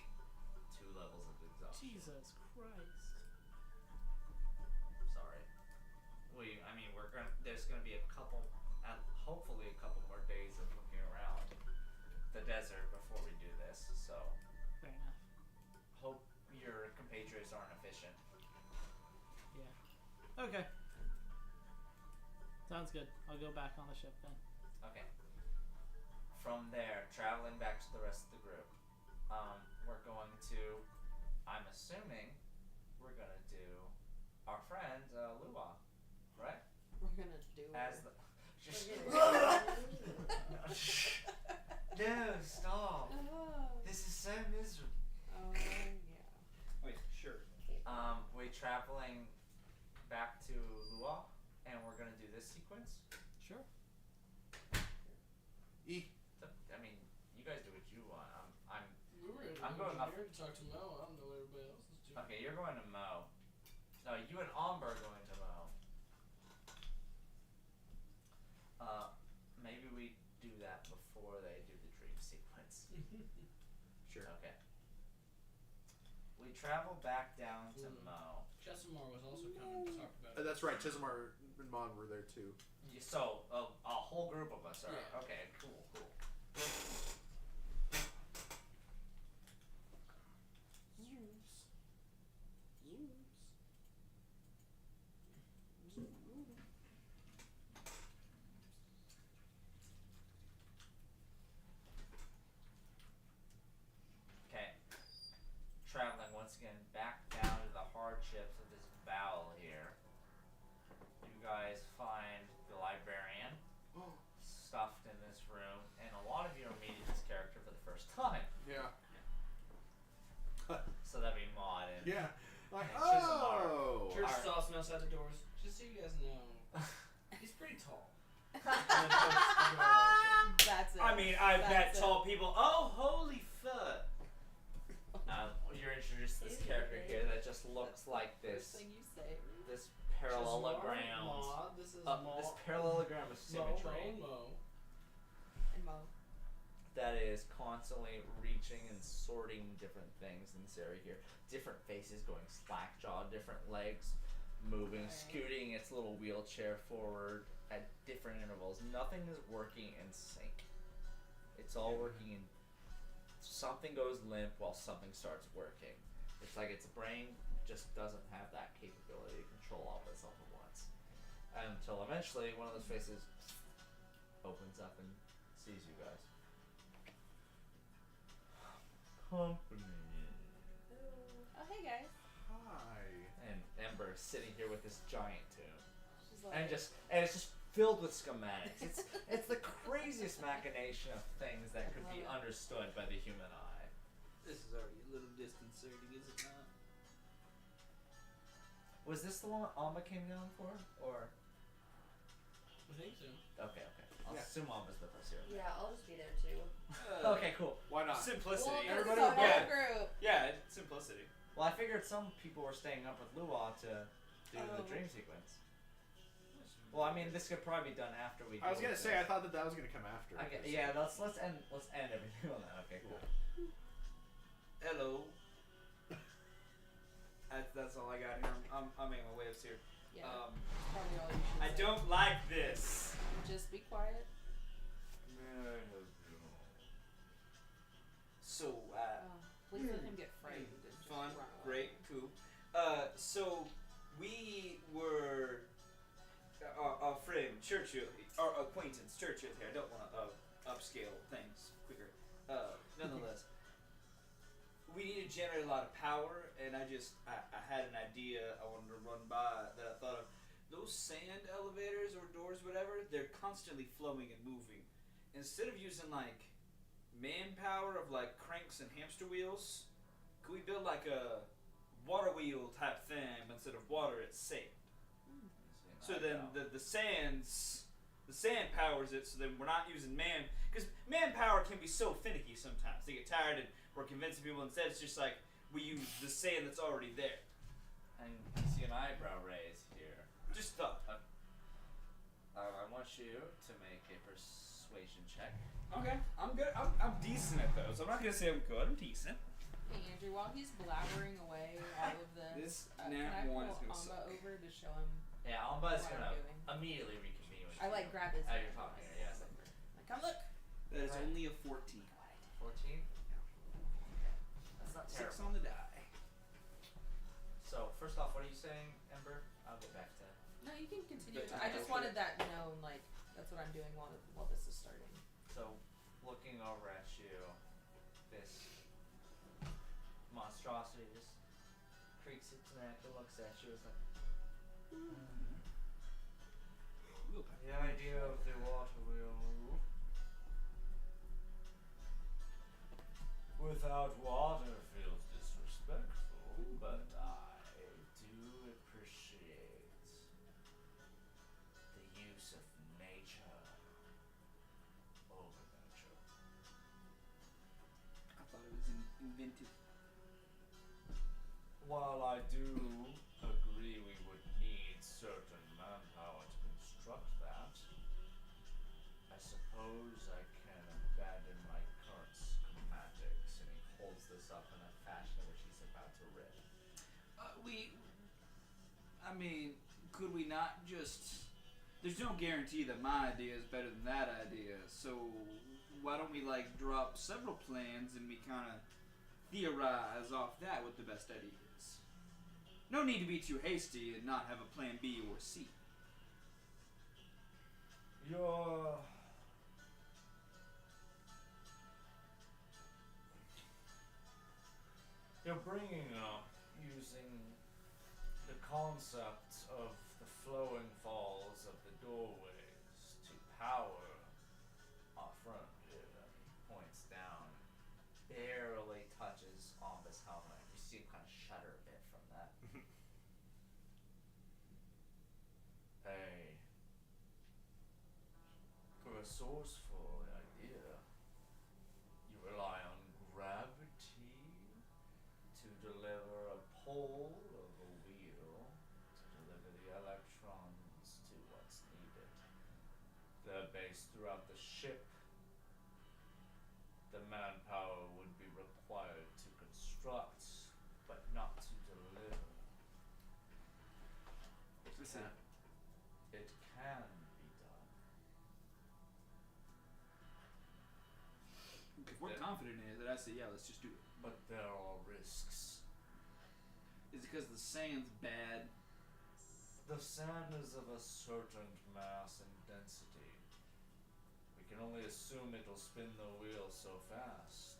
S1: 2 levels of exhaustion.
S2: Jesus Christ.
S1: Sorry. There's gonna be a couple, hopefully a couple more days of looking around the desert before we do this. So
S2: Fair enough.
S1: hope your compatriots aren't efficient.
S2: Yeah. Okay. Sounds good. I'll go back on the ship then.
S1: Okay. From there, traveling back to the rest of the group, we're going to. I'm assuming we're gonna do our friend Lua, right?
S6: We're gonna do
S1: As
S6: it.
S1: the. Just.
S6: We're
S1: No, stop.
S6: Oh,
S1: This is so miserable.
S6: yeah.
S9: Wait, sure.
S1: We're traveling back to Lua, and we're gonna do this sequence.
S2: Sure.
S1: I mean, you guys do what you want.
S7: I'm
S1: going up-
S7: here to talk to Mo. I don't know what everybody else is doing.
S1: Okay, you're going to Mo. No, you and Amber are going to Mo. Maybe we do that before they do the dream sequence.
S3: Sure.
S1: Okay. We travel back down to
S7: Mm.
S1: Mo.
S7: Jessamar was also coming to talk about it.
S3: That's right. Tizamar and Mon were there too.
S1: So, a whole group of us are.
S7: Yeah.
S1: Okay, cool.
S11: guys find the librarian stuffed in this room, and a lot of you are meeting this character for the first time.
S3: Yeah.
S11: So that'd be Maud and
S3: Yeah. Like,
S11: and Shizamar.
S3: oh.
S7: Church
S11: Alright.
S7: stops him outside the doors. Just so you guys know, he's pretty tall.
S6: That's it.
S10: I mean, I've met
S6: That's it.
S10: tall people. Oh, holy fuck!
S11: You're introduced to this character here that just looks like
S6: First
S11: this
S6: thing you say.
S11: this parallelogram.
S7: Maud, this is
S11: This parallelogram of symmetry
S6: And Mo.
S11: that is constantly reaching and sorting different things in this area here. Different faces going slack jawed, different legs moving,
S6: Okay.
S11: scooting its little wheelchair forward at different intervals. Nothing is working in sync. It's all working in. Something goes limp while something starts working. It's like its brain just doesn't have that capability to control all of itself at once. Until eventually one of those faces opens up and sees you guys. Company.
S6: Oh, hey guys.
S3: Hi.
S11: And Ember is sitting here with this giant tune.
S6: She's like,
S11: And it's just filled with schematics. It's the craziest machination of things that could be understood by the human eye.
S4: This is already a little disconcerting, is it not?
S11: Was this the one Alma came down for? Or
S7: I think so.
S11: okay. I'll assume Alma's with us here.
S5: Yeah, I'll just be there too.
S11: Okay, cool.
S3: Why not?
S10: Simplicity.
S6: well,
S3: Everybody
S6: this is
S3: will
S6: our
S3: go.
S6: group.
S10: Yeah, simplicity.
S11: Well, I figured some people were staying up with Luau to do the
S6: Oh.
S11: dream sequence. Well, I mean, this could probably be done after we.
S3: I was
S11: deal
S3: gonna
S11: with
S3: say, I
S11: this.
S3: thought that was gonna come after.
S11: Yeah, let's end everything on that. Okay, cool.
S4: Hello. That's all I got here. I'm making my way upstairs.
S6: Yeah. Probably all you should
S10: I
S6: say.
S10: don't like this.
S6: Just be quiet.
S4: So,
S6: Please let him get framed. and just
S4: fun,
S6: run away.
S4: great, cool. So we were our friend Churchill, our acquaintance Churchill here. I don't want to upscale things quicker. Nonetheless, we need to generate a lot of power, and I had an idea I wanted to run by that I thought of. Those sand elevators or doors, whatever, they're constantly flowing and moving. Instead of using like manpower of like cranks and hamster wheels, could we build like a water wheel type thing, but instead of water it's sand? So then the sand powers it, so then we're not using because manpower can be so finicky sometimes. They get tired and we're convincing people instead it's just like we use the sand that's already there.
S11: And you see an eyebrow raise here.
S4: Just thought.
S11: I want you to make a persuasion check.
S4: Okay, I'm good. I'm decent at those. I'm not gonna say I'm good. I'm decent.
S6: Hey Andrew, while he's blabbering away all of this,
S4: This
S6: can
S4: nat
S6: I
S4: one
S6: pull
S4: is gonna
S6: Amba
S4: suck.
S6: over to show him?
S11: Yeah, Alma's
S6: What
S11: gonna
S6: I'm doing.
S11: immediately reconvene with
S6: I
S11: you.
S6: like grab his
S11: As
S6: hand.
S11: you're talking here, yes.
S6: Like, come look.
S4: That is
S11: Right.
S4: only a 14.
S11: 14? That's not
S4: 6
S11: terrible.
S4: on the die.
S11: So, first off, what are you saying, Ember? I'll get back to
S6: No, you can continue.
S4: But
S6: I just wanted that known. Like, that's what I'm doing while this is starting.
S11: So, looking over at you, this monstrosity just creaks its neck and looks at you. It's like, the idea of the water wheel. Without water feels disrespectful, but I do appreciate the use of nature over nurture.
S4: I thought it was invented.
S11: While I do agree we would need certain manpower to construct that, I suppose I can abandon my current schematics. And he holds this up in a fashion which he's about to rip.
S4: I mean, could we not just... There's no guarantee that my idea is better than that idea, so why don't we, like, drop several plans and we kind of theorize off that what the best idea is? No need to be too hasty and not have a plan B or C.
S11: You're bringing up using the concept of the flowing falls doorways to power our friend here. And he points down, barely touches Ombus' helmet. You see him kind of shudder a bit from that. For a resourceful idea, you rely on gravity to deliver a pole of a wheel to deliver the electrons to what's needed. They're based throughout the ship. The manpower would be required to construct, but not to deliver.
S4: Listen.
S11: It can be done.
S4: If we're confident in it, then I say, yeah, let's just do it.
S11: But there are risks.
S4: Is it because the sand's bad?
S11: The sand is of a certain mass and density. We can only assume it'll spin the wheel so fast.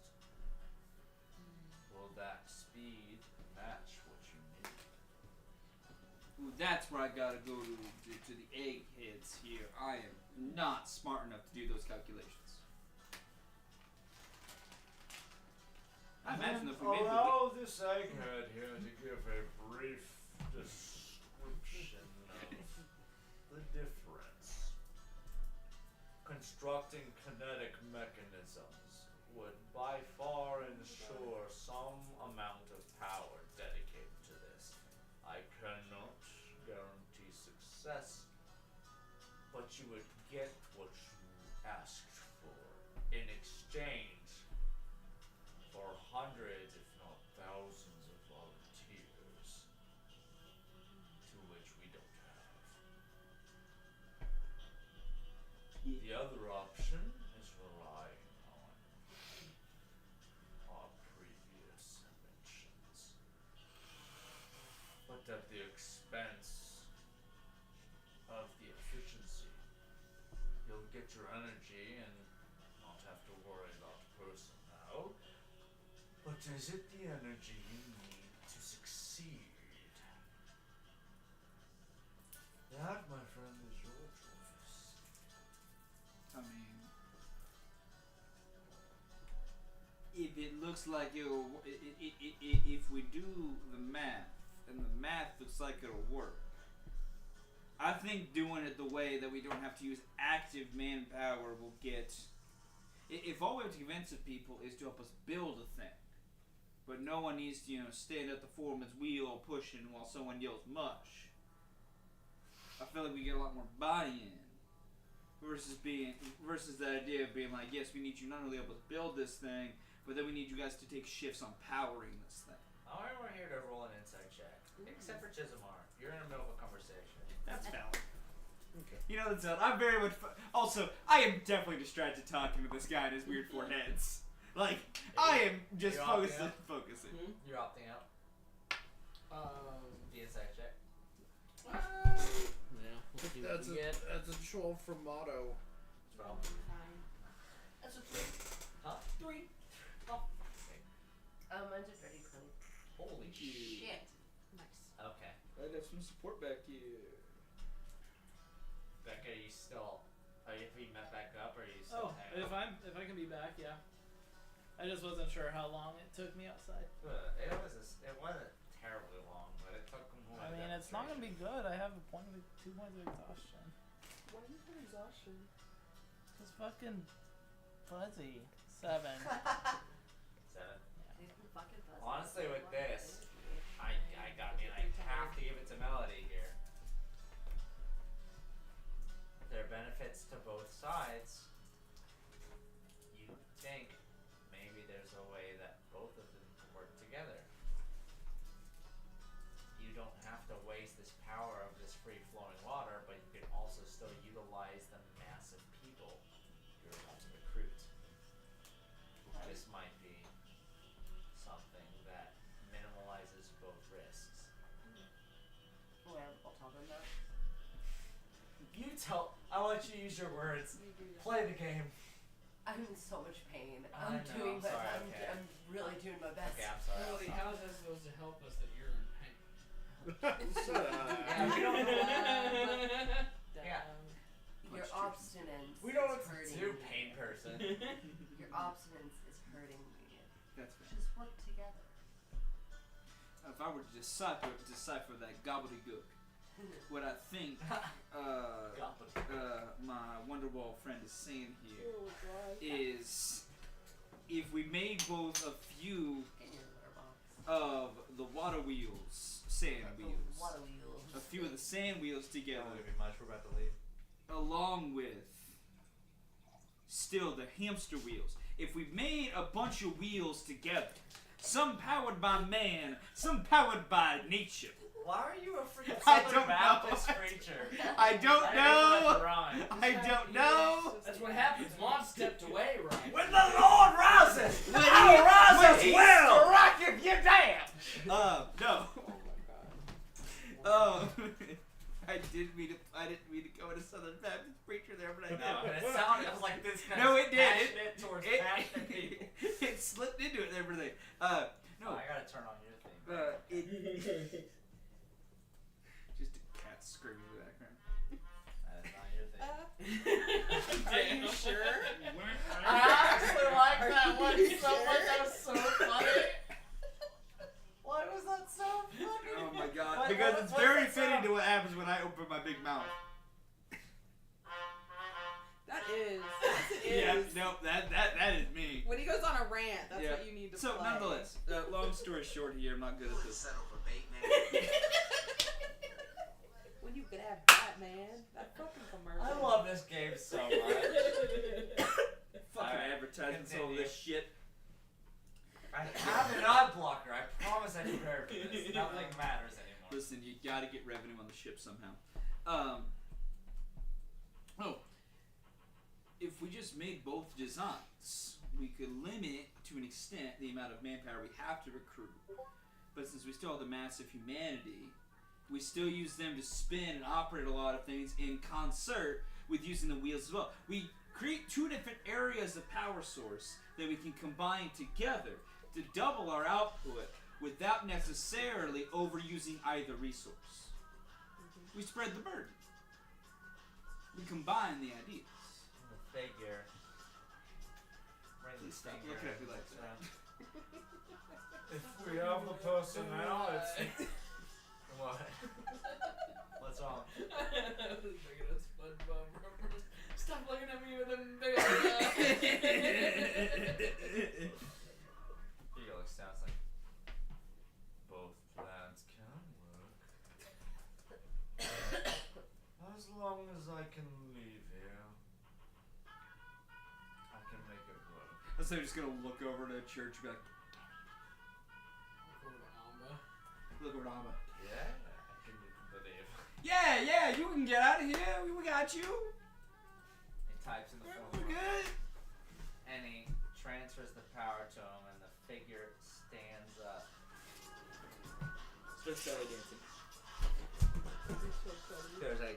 S11: Will that speed match what you need?
S4: Ooh, that's where I gotta go to the eggheads here. I am not smart enough to do those calculations. I imagine if we made
S11: allow this egghead here to give a brief description of the difference. Constructing kinetic mechanisms would by far ensure some amount of power dedicated to this. I cannot guarantee success, but you would get what you asked for in exchange for hundreds, if not thousands, of volunteers, to which we don't have. The other option is relying on our previous inventions, but at the expense of the efficiency. You'll get your energy and not have to worry about personnel. But is it the energy you need to succeed? That, my friend, is your choice.
S4: I mean, if it looks like if we do the math, and the math looks like it'll work, I think doing it the way that we don't have to use active manpower will get. If all we have to convince the people is to help us build a thing, but no one needs to, stand at the foreman's wheel pushing while someone yells mush. I feel like we get a lot more buy-in versus the idea of being like, yes, we need you not only help us build this thing, but then we need you guys to take shifts on powering this thing.
S11: Alright, we're here to roll an insight check. Except for Chismar. You're in the middle of a conversation.
S4: That's valid. Okay. That's it. I'm very much. Also, I am definitely distracted talking to this guy and his weird four heads. Like, I am just focusing.
S11: You're opting out. The insight check.
S3: Yeah. That's a troll from Motto.
S11: 12.
S8: That's a 3.
S11: Huh?
S8: 3.
S11: Oh.
S5: Mine's a dirty 20.
S11: Holy
S5: Shit.
S6: Nice.
S11: Okay.
S4: I'd have some support back here.
S11: Becca, are you still? Have you met back up, or are you still?
S2: If I can be back, yeah. I just wasn't sure how long it took me outside.
S11: It wasn't terribly long, but it took more.
S2: I mean, it's not gonna be good. I have 2 points of exhaustion.
S6: Why do you have exhaustion?
S2: It's fucking fuzzy. 7.
S11: 7.
S5: They've been fucking buzzing.
S11: Honestly,
S5: so
S11: with
S5: long.
S11: this, I have to give it to Melody here. There are benefits to both sides. You think maybe there's a way that both of them can work together. You don't have to waste this power of this free-flowing water, but you can also still utilize the mass of people you're about to recruit. This might be something that minimalizes both risks.
S5: Well, I'll tell them that.
S11: I want you to use your words. Play the game.
S5: I'm in so much pain.
S11: I
S5: I'm
S11: know,
S5: doing my
S11: sorry,
S5: I'm,
S11: okay.
S5: I'm really doing my best.
S11: Okay, I'm sorry.
S7: Melody, how is that supposed to help us that you're in pain?
S3: Shut up.
S11: Yeah, we don't know.
S2: Damn.
S11: Yeah.
S5: obstinance
S11: We know
S5: is
S11: what to
S5: hurting
S11: do,
S5: me.
S11: pain person.
S5: Your obstinance is hurting me.
S4: That's fair.
S5: Just work together.
S4: If I were to decipher that gobbledygook, what I think my Wonderwall friend is saying here is if we made both a few
S5: In your litter box.
S4: of the water wheels, sand wheels,
S5: Water wheels.
S4: a few of the sand wheels together,
S11: Don't be much. We're about to leave.
S4: along with still the hamster wheels. If we made a bunch of wheels together, some powered by man, some powered by nature.
S11: Why are you a freaking
S4: I
S11: Southern
S4: don't
S11: Baptist
S4: know.
S11: preacher?
S4: I don't know. I
S7: Yeah,
S4: don't know.
S7: That's what happens. Mom stepped away, right?
S11: When the Lord rises,
S4: When
S11: I will rise
S4: when
S11: as
S4: he
S11: well.
S4: striketh you down. No.
S7: Oh my god.
S4: I didn't mean to go into Southern Baptist preacher there, but I did.
S11: No, it sounded like this kind
S4: No,
S11: of
S4: it did.
S11: passionate towards passionate people.
S4: It slipped into it and everything.
S11: Oh,
S4: No.
S11: I gotta turn on your thing.
S4: Just a cat screaming in the background.
S11: That's not your thing.
S6: Are you sure?
S11: I actually like that one so much. That was so funny. Why was that so funny?
S4: Oh my god.
S11: What-
S4: Because
S11: what-
S4: it's
S11: what's
S4: very
S11: that
S4: fitting
S11: sound?
S4: to what happens when I open my big mouth.
S6: That is. Yes, it is.
S4: Yeah, no, that is me.
S6: When he goes on a rant, that's
S4: Yeah.
S6: what you need to
S4: So
S6: play.
S4: nonetheless, long story short here, I'm not good at this.
S8: Settle for bait, man.
S6: When you could have Batman, that fucking commercial.
S11: I love this game so much.
S4: Fucking
S11: Alright,
S4: advertisements, all
S11: continue.
S4: this shit.
S11: I have an ad blocker. I promise I prepared for this. Nothing matters anymore.
S4: Listen, you gotta get revenue on the ship somehow. If we just made both designs, we could limit to an extent the amount of manpower we have to recruit. But since we still have the massive humanity, we still use them to spin and operate a lot of things in concert with using the wheels as well. We create two different areas of power source that we can combine together to double our output without necessarily overusing either resource. We spread the burden. We combine the ideas.
S11: The figure. Bring
S4: Please
S11: the
S4: stop
S11: figure
S4: looking at me like
S11: looks
S4: that.
S11: around. If we have the personnel, it's what? What's wrong?
S7: Looking at SpongeBob. Stop looking at me with them big
S11: Felix sounds like both plans can work. As long as I can leave here, I can make it work.
S4: So they're just gonna look over to church and be like, look over to Amba.
S11: Yeah, I can believe.
S4: Yeah, you can get out of here. We got you.
S11: He types in the
S4: We're
S11: phone.
S4: good.
S11: And he transfers the power to him, and the figure stands up.
S4: Starts belly dancing.
S11: There's a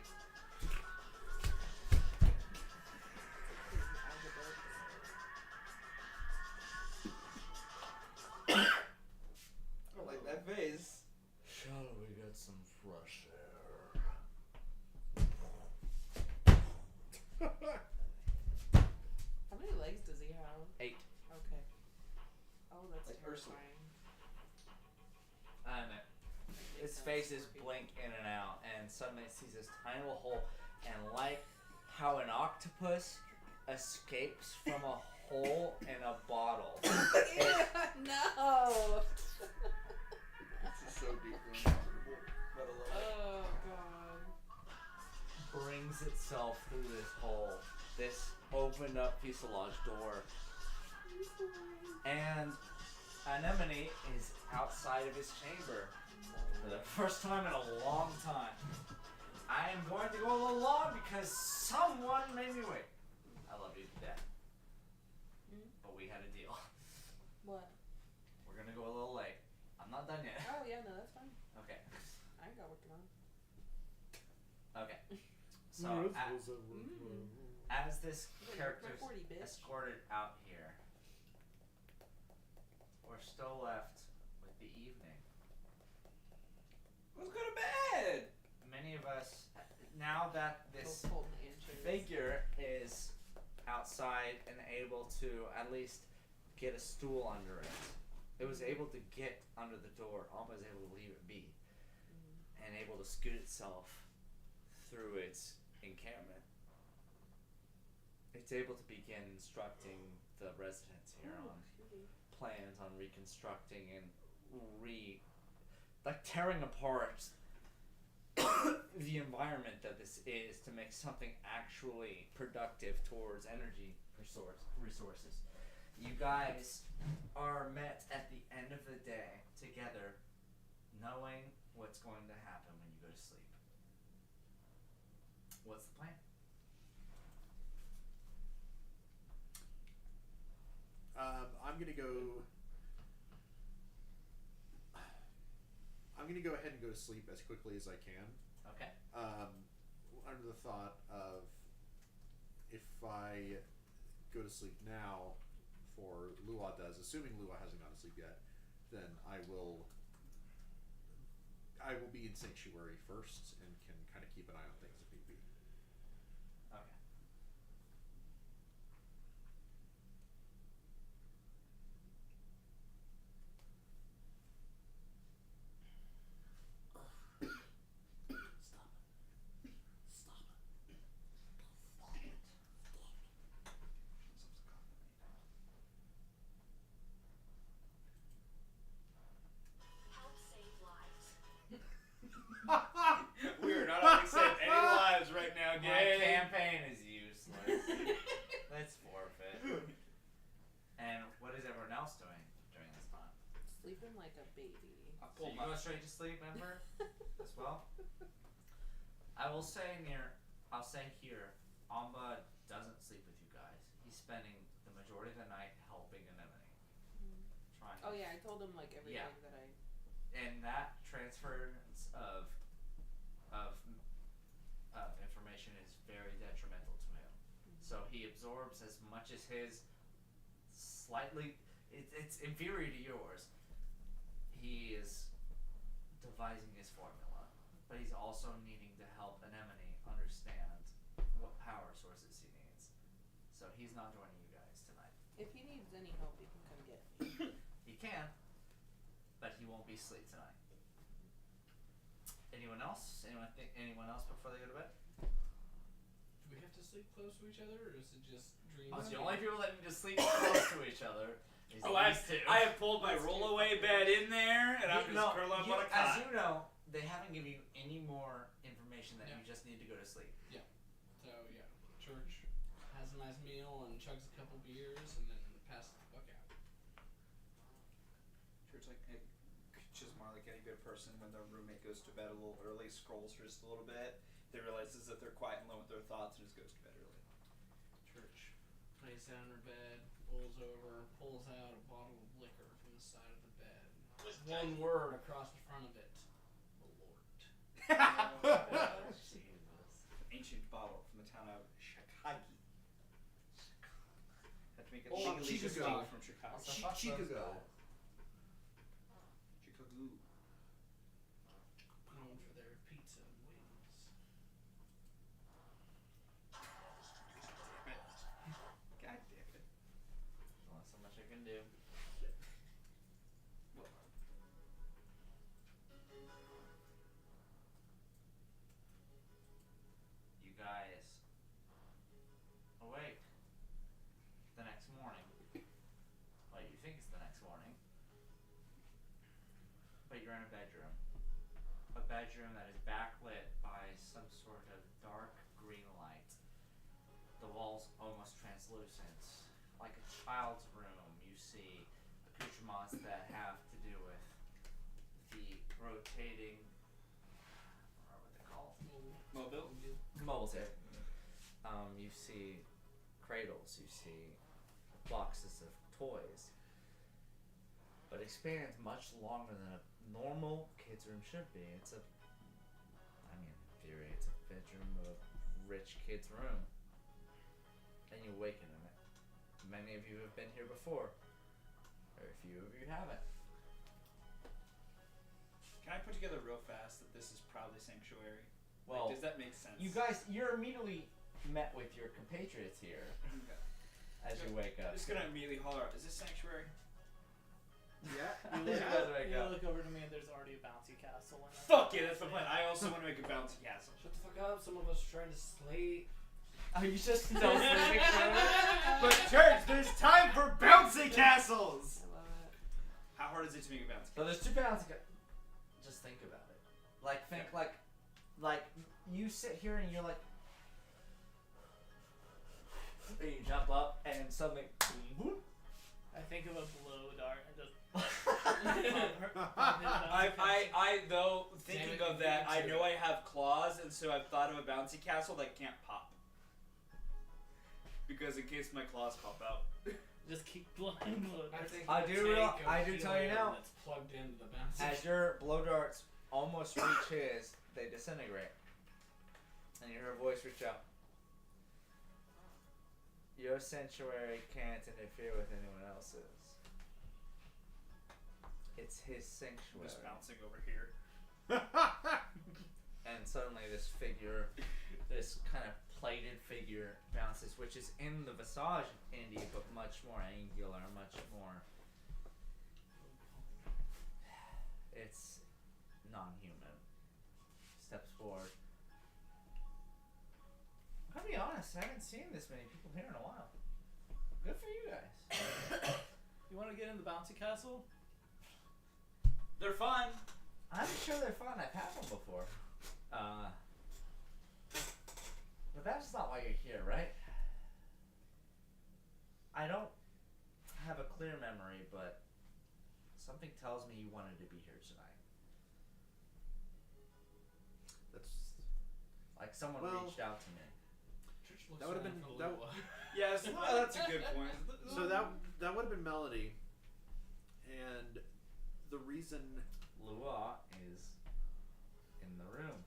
S4: I don't like that face.
S11: Shall we get some fresh air?
S6: How many legs does he have?
S11: 8.
S6: Okay. Oh, that's
S4: Like Ursula.
S6: terrifying.
S11: And his face is blink in and out, and suddenly it sees this tiny little hole, and like how an octopus escapes from a hole in a bottle.
S6: No.
S4: This is so deeply uncomfortable, but I love it.
S6: Oh god.
S11: Brings itself through this hole, this opened up fuselage door, and Anemone is outside of his chamber for the first time in a long time. I am going to go a little long because someone made me wait. I love you to death. But we had a deal.
S6: What?
S11: We're gonna go a little late. I'm not done yet.
S6: Oh yeah, no, that's fine.
S11: Okay.
S6: I ain't got working on.
S11: Okay. So as this character is
S6: 40, bitch.
S11: escorted out here, we're still left with the evening.
S4: Let's go to bed.
S11: Many of us, now that this
S6: Both holding the inches.
S11: figure is outside and able to at least get a stool under it. It was able to get under the door, almost able to leave it be, and able to scoot itself through its encampment. It's able to begin instructing the residents here on plans on reconstructing and tearing apart the environment that this is to make something actually productive towards energy resources. You guys are met at the end of the day together, knowing what's going to happen when you go to sleep. What's the plan?
S3: I'm gonna go ahead and go to sleep as quickly as I can.
S11: Okay.
S3: Under the thought of, if I go to sleep now, for Lua does, assuming Lua hasn't gone to sleep yet, then I will be in Sanctuary first and can kind of keep an eye on things if need be.
S11: Okay.
S9: We are not only saving any lives right now,
S11: My
S9: gang.
S11: campaign is useless. Let's forfeit. And what is everyone else doing during this time?
S6: Sleeping like a baby.
S11: So you go straight to sleep, Ember, as well? I will say I'll say here, Amba doesn't sleep with you guys. He's spending the majority of the night helping Anemone. Trying.
S6: Oh yeah, I told him like everything that I.
S11: And that transference of information is very detrimental to him. So he absorbs as much as his slightly, it's inferior to yours. He is devising his formula, but he's also needing to help Anemone understand what power sources he needs. So he's not joining you guys tonight.
S6: If he needs any help, he can come get me.
S11: He can, but he won't be asleep tonight. Anyone else? Anyone else before they go to bed?
S7: Do we have to sleep close to each other, or is it just dreams?
S11: The only people that need to sleep close to each other is these two.
S9: I have pulled my rollaway bed in there, and I'm just curled up on a cot.
S11: As you know, they haven't given you any more information that you just need to go to sleep.
S7: Yeah. So yeah, church has a nice meal and chugs a couple beers and then passes the fuck out.
S4: Church, like, just more like any good person, when their roommate goes to bed a little early, scrolls for just a little bit, they realizes that they're quiet and alone with their thoughts and just goes to bed early.
S7: Church lays down in her bed, rolls over, pulls out a bottle of liquor from the side of the bed. One word across the front of it. Lord.
S11: Jesus.
S4: Ancient bottle from the town of Chicago. Had to make it
S3: Oh,
S4: legally
S3: Chicago.
S4: distinct from Chicago.
S3: Chicago.
S4: Chicago.
S7: Known for their pizza and wings.
S4: God damn it.
S11: Not so much I can do. You guys awake the next morning. Well, you think it's the next morning. But you're in a bedroom. A bedroom that is backlit by some sort of dark green light. The walls almost translucent. Like a child's room, you see accoutrements that have to do with the rotating, I don't know what they're called.
S4: Mobile?
S11: Mobiles here. You see cradles, you see boxes of toys. But it spans much longer than a normal kid's room should be. It's a, I mean, in theory, it's a bedroom of a rich kid's room. And you awaken in it. Many of you have been here before. Very few of you haven't.
S4: Can I put together real fast that this is probably Sanctuary?
S11: Well,
S4: like, does that make sense?
S11: You guys, you're immediately met with your compatriots here
S4: Okay.
S11: as you wake
S4: I'm
S11: up.
S4: just gonna immediately holler out, is this sanctuary?
S3: Yeah.
S2: You look,
S11: Yeah.
S2: you look over to me and there's already a bouncy castle in it.
S4: Fuck yeah, that's the plan. I also want to make a bouncy castle.
S7: Shut the fuck up. Some of us are trying to slay.
S11: Are you just still sleeping?
S1: But church, there's time for bouncy castles.
S7: I love it.
S4: How hard is it to make a bouncy
S11: So there's 2 bouncy Just think about it. Like, think like you sit here and you're like, and you jump up and then suddenly, whoop.
S2: I think of a blow dart and just.
S4: I though thinking
S7: Damn it,
S4: of that,
S7: you
S4: I
S7: too.
S4: know I have claws, and so I've thought of a bouncy castle that can't pop. Because in case my claws pop out.
S2: Just keep blowing blow
S7: I
S2: darts.
S7: think
S11: I
S7: the
S11: do
S7: tank
S11: real-
S7: of
S11: I do tell you
S7: helium
S11: now.
S7: That's plugged into the bouncy.
S11: As your blow darts almost reach his, they disintegrate. And you hear a voice reach out. Your sanctuary can't interfere with anyone else's. It's his
S4: I'm
S11: sanctuary.
S4: just bouncing over here.
S11: And suddenly this figure, this kind of plated figure bounces, which is in the Visage Indy, but much more angular, much more... It's non-human. Steps forward. I'll be honest, I haven't seen this many people here in a while. Good for you guys.
S2: You want to get in the bouncy castle?
S4: They're fun.
S11: I'm sure they're fun. I've had one before. But that's not why you're here, right? I don't have a clear memory, but something tells me you wanted to be here tonight.
S3: That's
S11: Like someone
S3: Well-
S11: reached out to me.
S7: Church looks
S3: That would've
S7: around
S3: been-
S7: for
S3: that-
S7: Lua.
S4: Yes, well, that's a good point.
S3: so that would have been Melody, and the reason.
S11: Lua is in the room,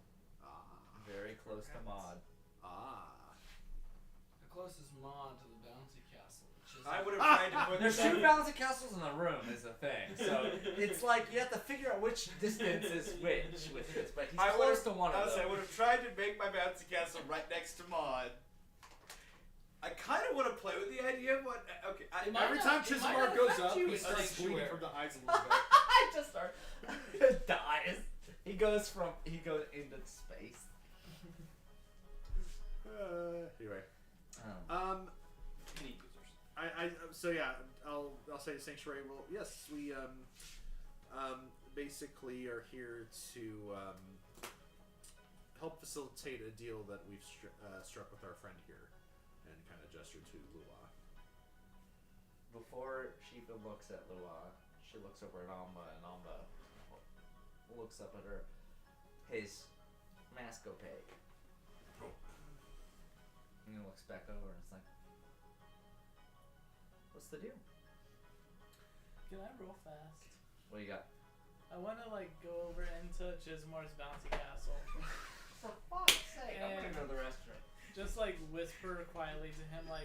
S11: very close to Maud.
S7: The closest mod to the bouncy castle. Which is
S4: I would have tried to put
S11: There's
S4: this
S11: 2 bouncy castles in the room is the thing. So it's like you have to figure out which distance is which with this. But he's close to one of
S4: I
S11: them.
S4: would have tried to make my bouncy castle right next to Maud. I kind of want to play with the idea of what. Okay,
S3: Every time Chisimar goes up, he starts bleeding
S7: sanctuary.
S3: from the eyes a little bit.
S11: I just start dies. He goes into space.
S3: Anyway,
S11: Oh.
S4: Any users.
S3: so yeah, I'll say Sanctuary. Well, yes, we basically are here to help facilitate a deal that we've struck with our friend here, and kind of gesture to Lua.
S11: Before she even looks at Lua, she looks over at Amba, and Amba looks up at her. His mask opaque. And he looks back over and it's like, what's the deal?
S2: Can I roll fast?
S11: What do you got?
S2: I want to go over into Chismar's bouncy castle.
S11: For fuck's sake,
S2: I'm gonna go to
S11: the restaurant.
S2: Just whisper quietly to him now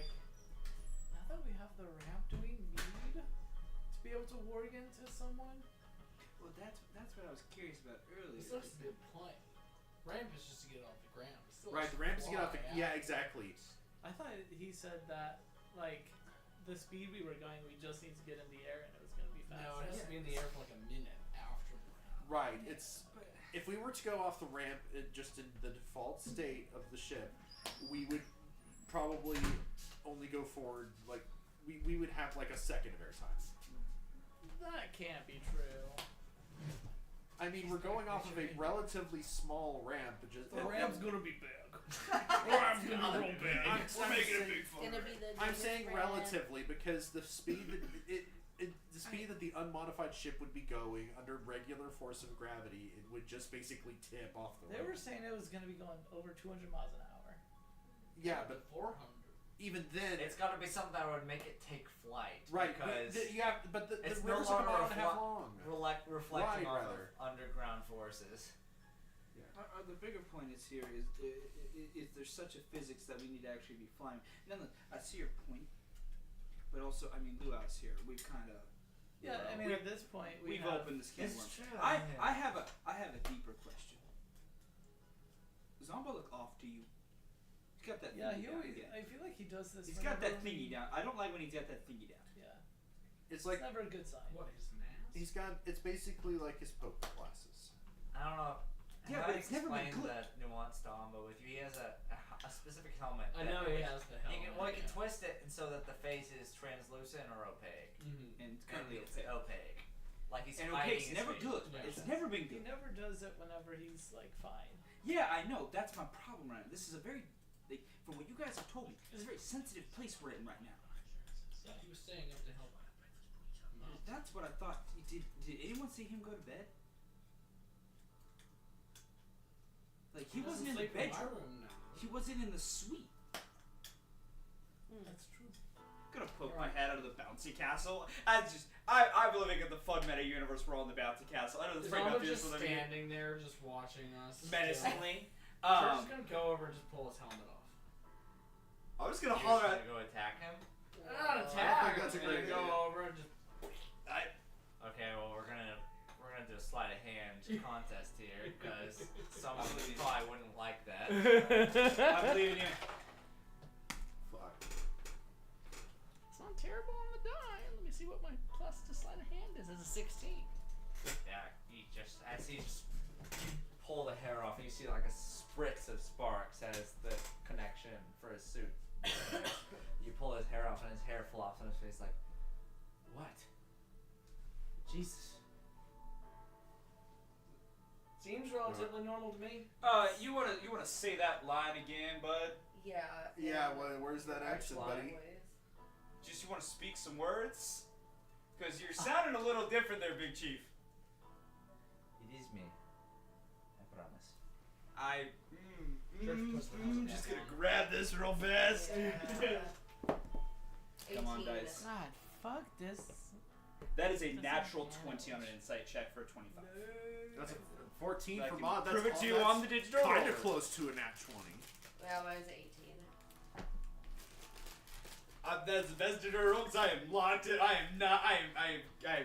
S2: that we have the ramp, do we need to be able to warg into someone?
S4: Well, that's what I was curious about earlier.
S7: This looks a good point. Ramp is just to get off the ground. It's still
S3: Right, the ramp is to get off the.
S7: fly
S3: Yeah,
S7: out.
S3: exactly.
S2: I thought he said that the speed we were going, we just need to get in the air and it was gonna be fast.
S7: No, it has to be in the air for a minute after the round.
S3: Right. It's if we were to go off the ramp, just in the default state of the ship, we would probably only go forward we would have a second of airtime.
S2: That can't be true.
S3: I mean, we're going off of a relatively small ramp.
S2: The ramp's gonna be big.
S6: Ramp's
S2: gonna be real big.
S3: We're making it big
S6: It's gonna be the
S3: I'm
S6: biggest
S3: saying
S6: ramp.
S3: relatively because the speed that the speed that the unmodified ship would be going under regular force of gravity, it would just basically tip off the
S2: They
S3: ramp.
S2: were saying it was gonna be going over 200 miles an hour.
S3: Yeah, but
S7: 400.
S3: even then,
S1: It's got to be something that would make it take flight.
S3: right.
S1: Because
S3: But the
S1: it's no
S3: rivers are
S1: longer
S3: about a half
S1: refle-
S3: long.
S1: reflecting
S3: Ride,
S1: off
S3: rather.
S1: of underground forces.
S4: The bigger point is here is there's such a physics that we need to actually be flying. Nonetheless, I see your point, but also Luau's here. We've kind of
S2: Yeah, I mean at this point
S4: we've
S2: have,
S4: opened this can of
S1: It's
S4: worms.
S1: true.
S4: I have a deeper question. Does Zomba look off to you? got that.
S2: Yeah,
S4: thingy
S2: he
S4: down.
S2: always. I feel like he does this.
S4: He's got that
S2: whenever
S4: thingy down. I don't like when he's got that thingy down.
S2: Yeah.
S3: It's like
S2: It's never a good sign.
S7: What, his mask?
S3: he's got. It's basically like his poker glasses.
S1: I don't know.
S4: Yeah,
S1: how
S4: but
S1: to
S4: it's never been
S1: explain
S4: good.
S1: that nuance to Amba with you. He has a specific helmet.
S7: I
S1: that
S7: know he has the
S1: You
S7: helmet.
S1: can, well, you can
S7: yeah.
S1: twist it and so that the face is translucent or opaque.
S7: Mm-hmm.
S4: And it's
S1: And
S4: currently
S1: it's
S4: opaque.
S1: opaque. Like he's
S4: And
S1: hiding
S4: opaque's
S1: his
S4: never
S1: face.
S4: good.
S7: Yeah.
S4: It's never been
S2: He
S4: good.
S2: never does it whenever he's like fine.
S4: Yeah, I know. That's my problem right now. This is a very, like, from what you guys have told me, this is a very sensitive place we're in right now.
S7: Yeah, he was staying up to help.
S4: That's what I thought. Did anyone see him go to bed? Like, he wasn't in the
S7: sleep in my
S4: bedroom.
S7: room now.
S4: He wasn't in the suite.
S2: That's true.
S4: I'm gonna poke my head out of the bouncy castle. I'm living in the fun meta universe. We're all in the bouncy castle. I know the
S7: Is
S4: frame
S7: Amba
S4: up is
S7: just
S4: for them
S7: standing there, just watching us?
S4: menacingly.
S7: We're just gonna go over and just pull his helmet off.
S3: I was gonna
S1: You're
S3: holler
S1: just
S3: at.
S1: gonna go attack him.
S7: Not
S3: I
S7: attack.
S3: think that's a
S7: him,
S3: great
S7: go
S3: idea.
S7: over and just.
S1: Okay, well we're gonna do a sleight of hand contest here because someone
S4: I believe you.
S1: probably wouldn't like that.
S4: I believe in you.
S3: Fuck.
S2: It's not terrible on the die. Let me see what my plus to sleight of hand is. It's a 16.
S1: Yeah, you just as he just pull the hair off, and you see like a spritz of sparks as the connection for his suit. You pull his hair off, and his hair flops on his face like, what? Jesus.
S7: Seems relatively normal to me.
S4: You wanna say that line again, bud?
S5: Yeah.
S3: Yeah. Well, where's that accent, buddy?
S4: Just you wanna speak some words? Cause you're sounding a little different there, Big Chief.
S1: It is me. I promise.
S4: Just gonna grab this real fast. Come on,
S5: 18.
S4: dice.
S2: God, fuck this.
S4: That is a
S2: That's
S4: natural
S2: not
S4: 20 on an insight check for a 25.
S3: That's a 14
S4: So I
S3: for
S4: can
S3: mod. That's
S4: prove it to you
S3: that's
S4: on the digital
S3: Kind
S4: roller.
S3: of close to a nat 20.
S5: Yeah, mine's 18.
S4: That's the best digital roll because I am locked in. I am not. I am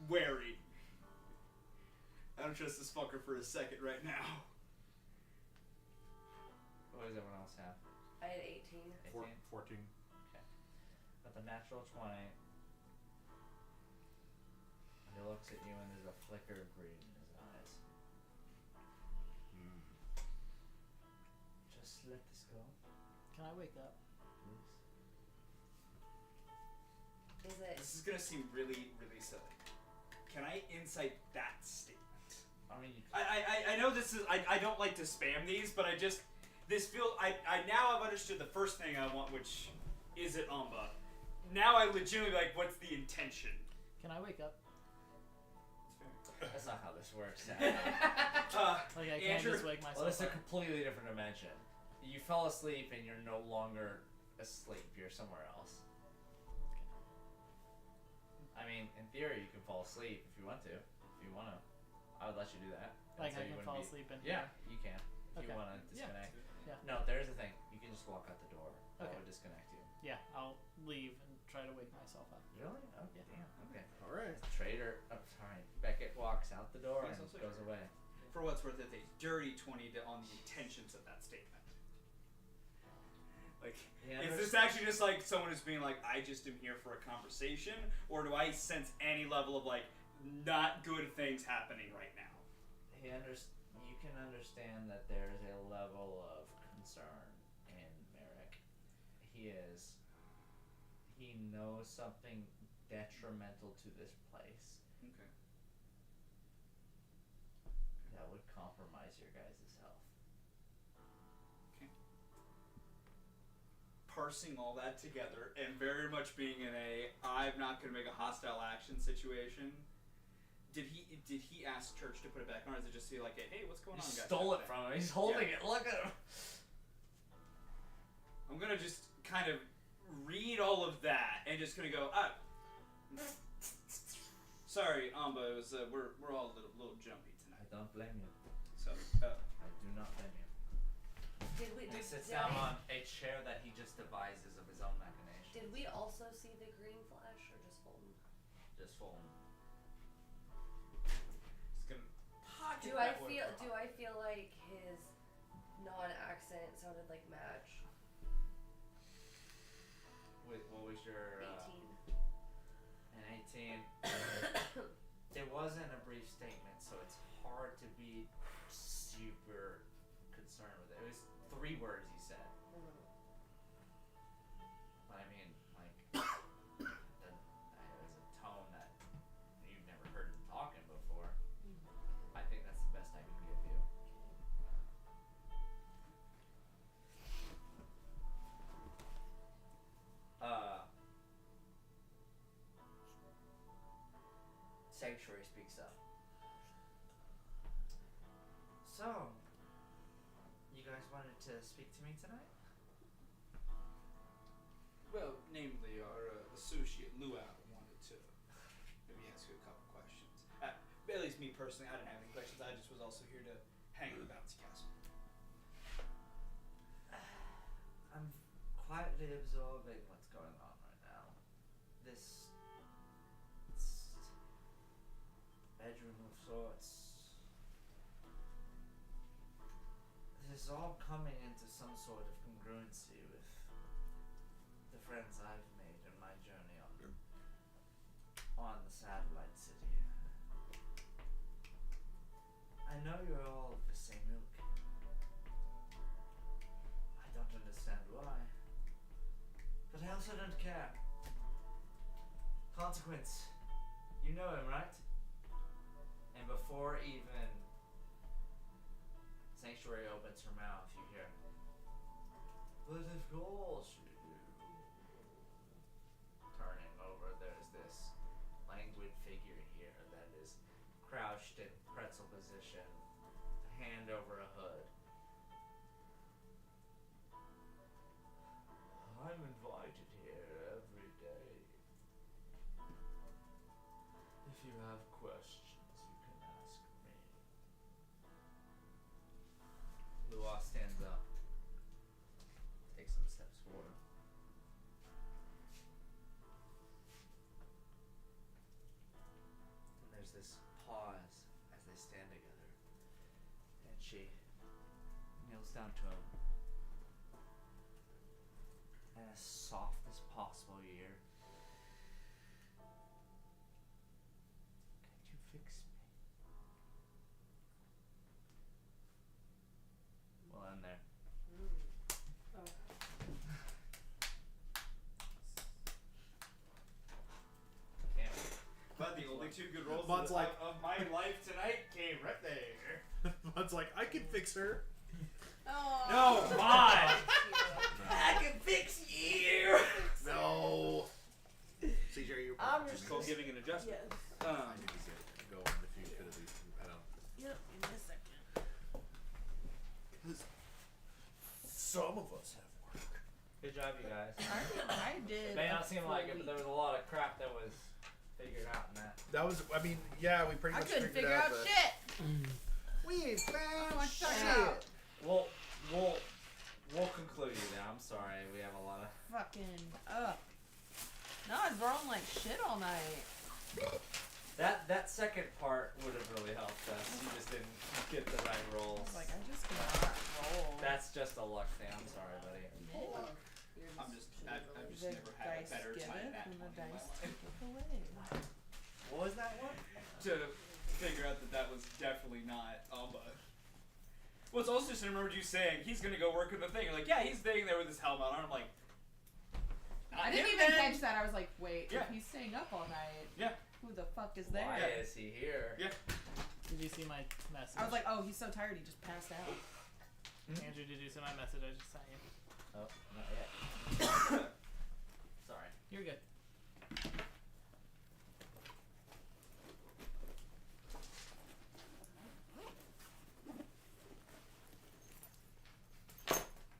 S4: wary. I don't trust this fucker for a second right now.
S1: What does everyone else have?
S5: I had 18.
S1: 18?
S3: 14.
S1: Got the natural 20. And he looks at you and there's a flicker of greed in his eyes. Just let this go,
S2: Can I wake up?
S1: please.
S5: Is it?
S4: This is gonna seem really, really silly. Can I insight that statement?
S1: I mean, you
S4: I know this is. I don't like to spam these, but I just. This feel. I now have understood the first thing I want, which is it Amba. Now I legitimately like, what's the intention?
S2: Can I wake up?
S1: that's not how this works.
S2: Like I can't
S4: Andrew-
S2: just wake myself
S1: Well, it's a
S2: up.
S1: completely different dimension. You fell asleep and you're no longer asleep. You're somewhere else. I mean, in theory, you can fall asleep if you want to. If you want to, I would let you do that.
S2: Like
S1: So
S2: I
S1: you
S2: can
S1: wouldn't
S2: fall
S1: be-
S2: asleep in
S1: Yeah, you can. If
S2: Okay.
S1: you want to
S2: Yeah.
S1: disconnect.
S2: Yeah.
S1: No, there's the thing. You can just walk out the door. That
S2: Okay.
S1: would disconnect you.
S2: Yeah, I'll leave and try to wake myself up.
S1: Really? Oh,
S2: Yeah.
S1: damn. Okay.
S3: All right.
S1: Trader. Oh, sorry. Beckett walks out the door
S4: Yes,
S1: and
S4: I'll say
S1: goes
S4: sure.
S1: away.
S4: For what's worth, it's a dirty 20 on the intentions of that statement. Like,
S1: Yeah,
S4: is
S1: there's-
S4: this actually just like someone who's being like, I just am here for a conversation, or do I sense any level of like not good things happening right now?
S1: You can understand that there's a level of concern in Merrick. He knows something detrimental to this place
S4: Okay.
S1: that would compromise your guys' health.
S4: Parsing all that together and very much being in a I'm not going to make a hostile action situation. Did he ask Church to put it back on, or is it just like, hey, what's going
S1: You
S4: on, guys?
S1: stole it from him. He's holding it. Look at him.
S4: I'm gonna just kind of read all of that and just gonna go, sorry, Amba, it was we're all a little jumpy
S1: I
S4: tonight.
S1: don't blame you.
S4: So
S1: I do not blame you.
S5: Did we?
S1: He sits
S5: did
S1: down
S5: I-
S1: on a chair that he just devises of his own machination.
S5: Did we also see the green flash or just Fulton?
S1: Just full.
S4: just gonna pocket
S5: Do I
S4: that one.
S5: feel? Do I feel like his non-accent sounded like match.
S11: Wait, what was your
S5: 18.
S11: an 18? It wasn't a brief statement, so it's hard to be super concerned with it. It was 3 words you said. But I mean, like, it was a tone that you've never heard him talking before. I think that's the best I can give you. Sanctuary speaks up. So, you guys wanted to speak to me tonight?
S4: Well, namely, our associate Luau wanted to maybe ask you a couple questions. At least me personally, I didn't have any questions. I just was also here to hang in the bouncy castle.
S11: I'm quietly absorbing what's going on right now. This bedroom of sorts. This is all coming into some sort of congruency with the friends I've made in my journey on the satellite city. I know you're all of the same ilk. I don't understand why, but I also don't care. Consequence, you know him, right? And before even Sanctuary opens her mouth, you hear, but of course you do. Turning over, there's this languid figure here that is crouched in pretzel position, a hand over a hood. I'm invited here every day. If you have questions, you can ask me. Luau stands up, takes some steps forward. And there's this pause as they stand together. And she kneels down to him. And as soft as possible, you hear, "Can you fix me?" We'll end there. Damn.
S9: But the only 2 good rolls
S3: Bud's like-
S9: of my life tonight came right there.
S3: Bud's like, I can fix her.
S6: Oh.
S9: No, mine.
S11: I can fix you!
S3: No. CJ, you're
S11: I'm
S4: Just called giving an adjustment.
S6: Yes.
S3: I need to get going if you could at least. I don't.
S6: Yep, in a second.
S3: Because some of us have work.
S11: Good job, you guys.
S6: I did.
S11: It may
S6: a
S11: not seem
S6: full
S11: like it, but
S6: week.
S11: there was a lot of crap that was figured out in that.
S3: That was, I mean, yeah, we pretty
S6: I
S3: much
S6: couldn't
S3: figured
S6: figure out
S3: that.
S6: shit.
S3: We ain't found
S6: What you talking
S3: shit.
S6: about?
S11: We'll conclude you now. I'm sorry, we have a lot of.
S6: Fucking up. No, I was rolling like shit all night.
S11: That second part would have really helped us. You just didn't get the right
S6: I
S11: rolls.
S6: was like, I just cannot roll.
S11: That's just a luck thing. I'm sorry, buddy.
S4: I've just
S6: The
S4: never had a
S6: dice
S4: better
S6: give
S4: time
S6: it
S4: at
S6: and the
S4: 20 in my
S6: dice
S4: life.
S6: take it away.
S11: What was that one?
S4: To figure out that was definitely not Alba. Well, it's also just I remembered you saying he's gonna go work in the thing. You're like, yeah, he's staying there with his helmet on. I'm like,
S6: I didn't
S4: him
S6: even
S4: then.
S6: catch that. I was like, wait,
S4: Yeah.
S6: if he's staying up all night,
S4: Yeah.
S6: who the fuck is there?
S11: Why is he here?
S4: Yeah.
S2: Did you see my message?
S6: I was like, oh, he's so tired he just passed out.
S2: Andrew, did you see my message I just sent you?
S11: Oh, not yet. Sorry.
S2: You're good.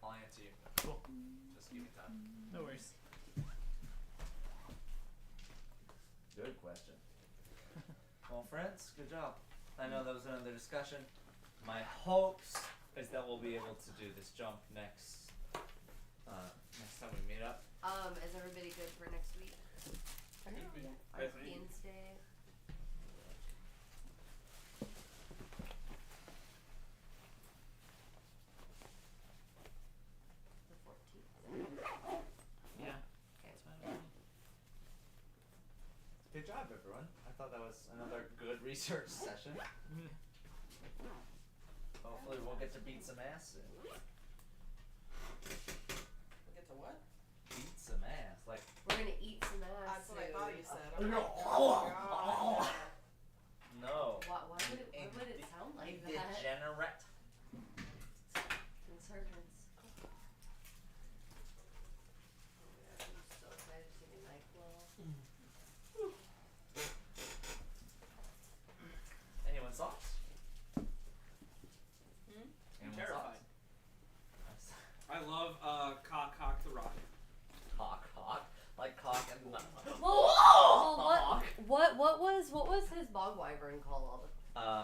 S11: I'll answer you.
S2: Cool.
S11: Just give me time.
S2: No worries.
S11: Good question. Well, friends, good job. I know that was another discussion. My hopes is that we'll be able to do this jump next time we meet up.
S5: Is everybody good for next week?
S4: I think.
S5: Wednesday.
S11: everyone. I thought that was another good research session. Hopefully we'll get to beat some ass soon.
S6: We'll get to what?
S11: Beat some ass. Like,
S5: We're gonna eat some ass.
S6: That's what I thought you said.
S11: No.
S6: I'm like, oh, God.
S11: no.
S5: Why would it sound like that?
S11: Degenerate.
S5: Insurgents. I'm so excited to see the NyQuil.
S11: Anyone's thoughts?
S4: I'm
S11: Anyone's
S4: terrified.
S11: thoughts?
S4: I love Cock the Rock.
S11: Cock. Like cock and
S5: What was his bog wyvern called?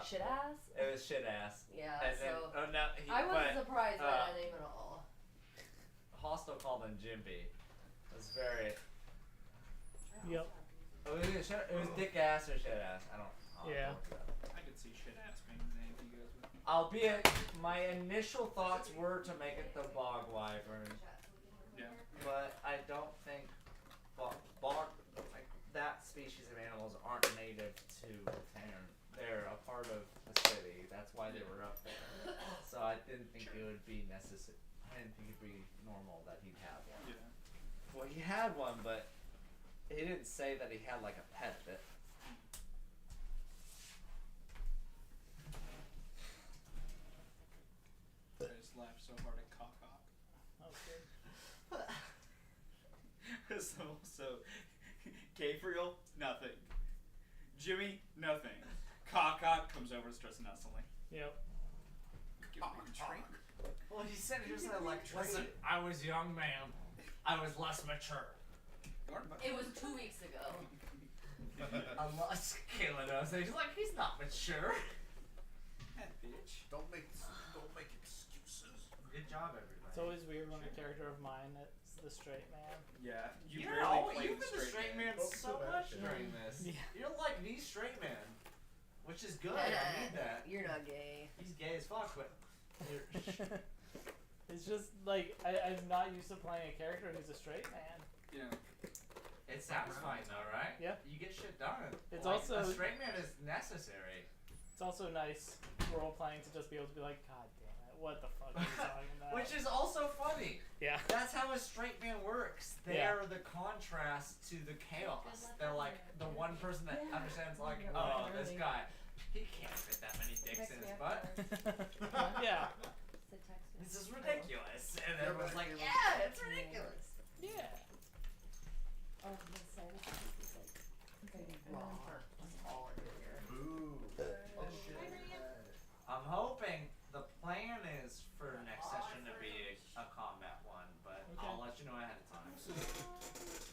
S5: Shit ass?
S11: It was shit ass.
S5: Yeah,
S11: And
S5: so
S11: then, no,
S5: I wasn't
S11: but,
S5: surprised by that name at all.
S11: Hostel called him Jimpy. It was very.
S2: Yep.
S11: It was dick ass or shit ass. I don't.
S2: Yeah.
S4: I could see shit ass being the name you guys would.
S11: Albeit, my initial thoughts were to make it the bog wyvern,
S4: Yeah.
S11: but I don't think bog like that species of animals aren't native to Terran. They're a part of the city. That's why they were up there. So I didn't think it would be necessary. I didn't think it'd be normal that he'd have one.
S4: Yeah.
S11: Well, he had one, but he didn't say that he had like a pet of it.
S4: I just laughed so hard at Cock.
S2: Okay.
S4: So Gabriel, nothing. Jimmy, nothing. Cock comes over and starts nestling.
S2: Yep.
S1: Well, he said he was an electrician.
S8: Listen, I was a young man. I was less mature.
S5: It was 2 weeks ago.
S1: Unless Kayla knows, he's like, he's not mature.
S4: That bitch.
S3: Don't make excuses.
S1: Good job, everybody.
S2: It's always weird when a character of mine that's the straight man.
S4: Yeah. You
S1: You've
S4: barely played
S1: been the straight man
S3: Don't
S1: so
S3: feel bad,
S1: much
S3: Shannon.
S1: during this.
S2: Yeah.
S1: You're like the straight man, which is good. I need that.
S5: You're not gay.
S1: He's gay as fuck, but
S2: It's just like I'm not used to playing a character who's a straight man.
S4: Yeah.
S1: it's satisfying though, right?
S2: Yeah.
S1: You get shit done.
S2: It's
S1: Like,
S2: also-
S1: a straight man is necessary.
S2: It's also nice role playing to just be able to be like, God damn it, what the fuck are you talking about?
S1: Which is also funny.
S2: Yeah.
S1: That's how a straight man works. They
S2: Yeah.
S1: are the contrast to the chaos. They're like the one person that understands, like, oh, this guy, he can't fit that many dicks in his butt.
S2: Yeah.
S1: This is ridiculous. And everyone's like, yeah, it's ridiculous.
S2: Yeah.
S5: Oh, the science is like very raw. That's all it is here.
S1: Boo. I'm hoping the plan is for next session to be a combat one, but I'll let you know ahead of time.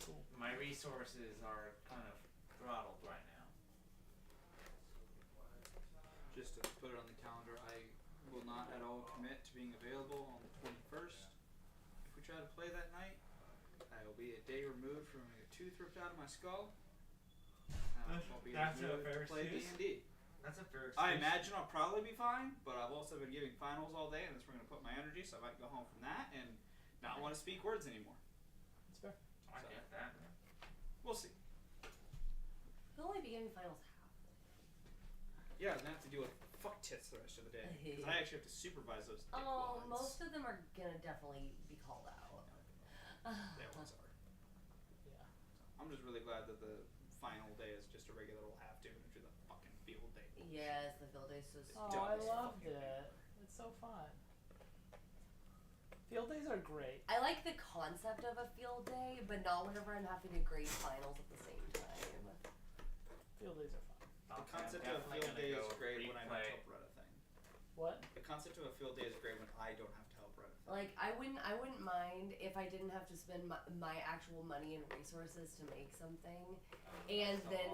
S2: Cool.
S1: My resources are kind of throttled right now.
S4: Just to put it on the calendar, I will not at all commit to being available on the 21st. If we try to play that night, I will be a day removed from having a tooth ripped out of my skull. I won't be
S1: That's a
S4: removed
S1: fair
S4: to play
S1: excuse.
S4: D&D.
S1: That's a fair
S4: I imagine I'll probably be fine, but I've also been giving finals all day, and that's where I'm going to put my energy, so I might go home from that and not want to speak words anymore.
S2: That's fair.
S1: I get that.
S4: We'll see.
S5: You'll only be giving finals half.
S4: Yeah, and I have to deal with fuck tits the rest of the day. Because I actually have to supervise those dick
S5: Oh,
S4: wads.
S5: most of them are gonna definitely be called out.
S4: They always are.
S2: Yeah.
S4: I'm just really glad that the final day is just a regular old half day after the fucking field day.
S5: Yes, the field day is so
S2: Oh,
S5: stupid.
S2: I loved it. It's so fun. Field days are great.
S5: I like the concept of a field day, but not whenever I'm having to grade finals at the same time.
S2: Field days are fun.
S4: The concept of a field day is great when I don't help run a thing.
S2: What?
S4: The concept of a field day is great when I don't have to help run a thing.
S5: Like I wouldn't mind if I didn't have to spend my actual money and resources to make something, and then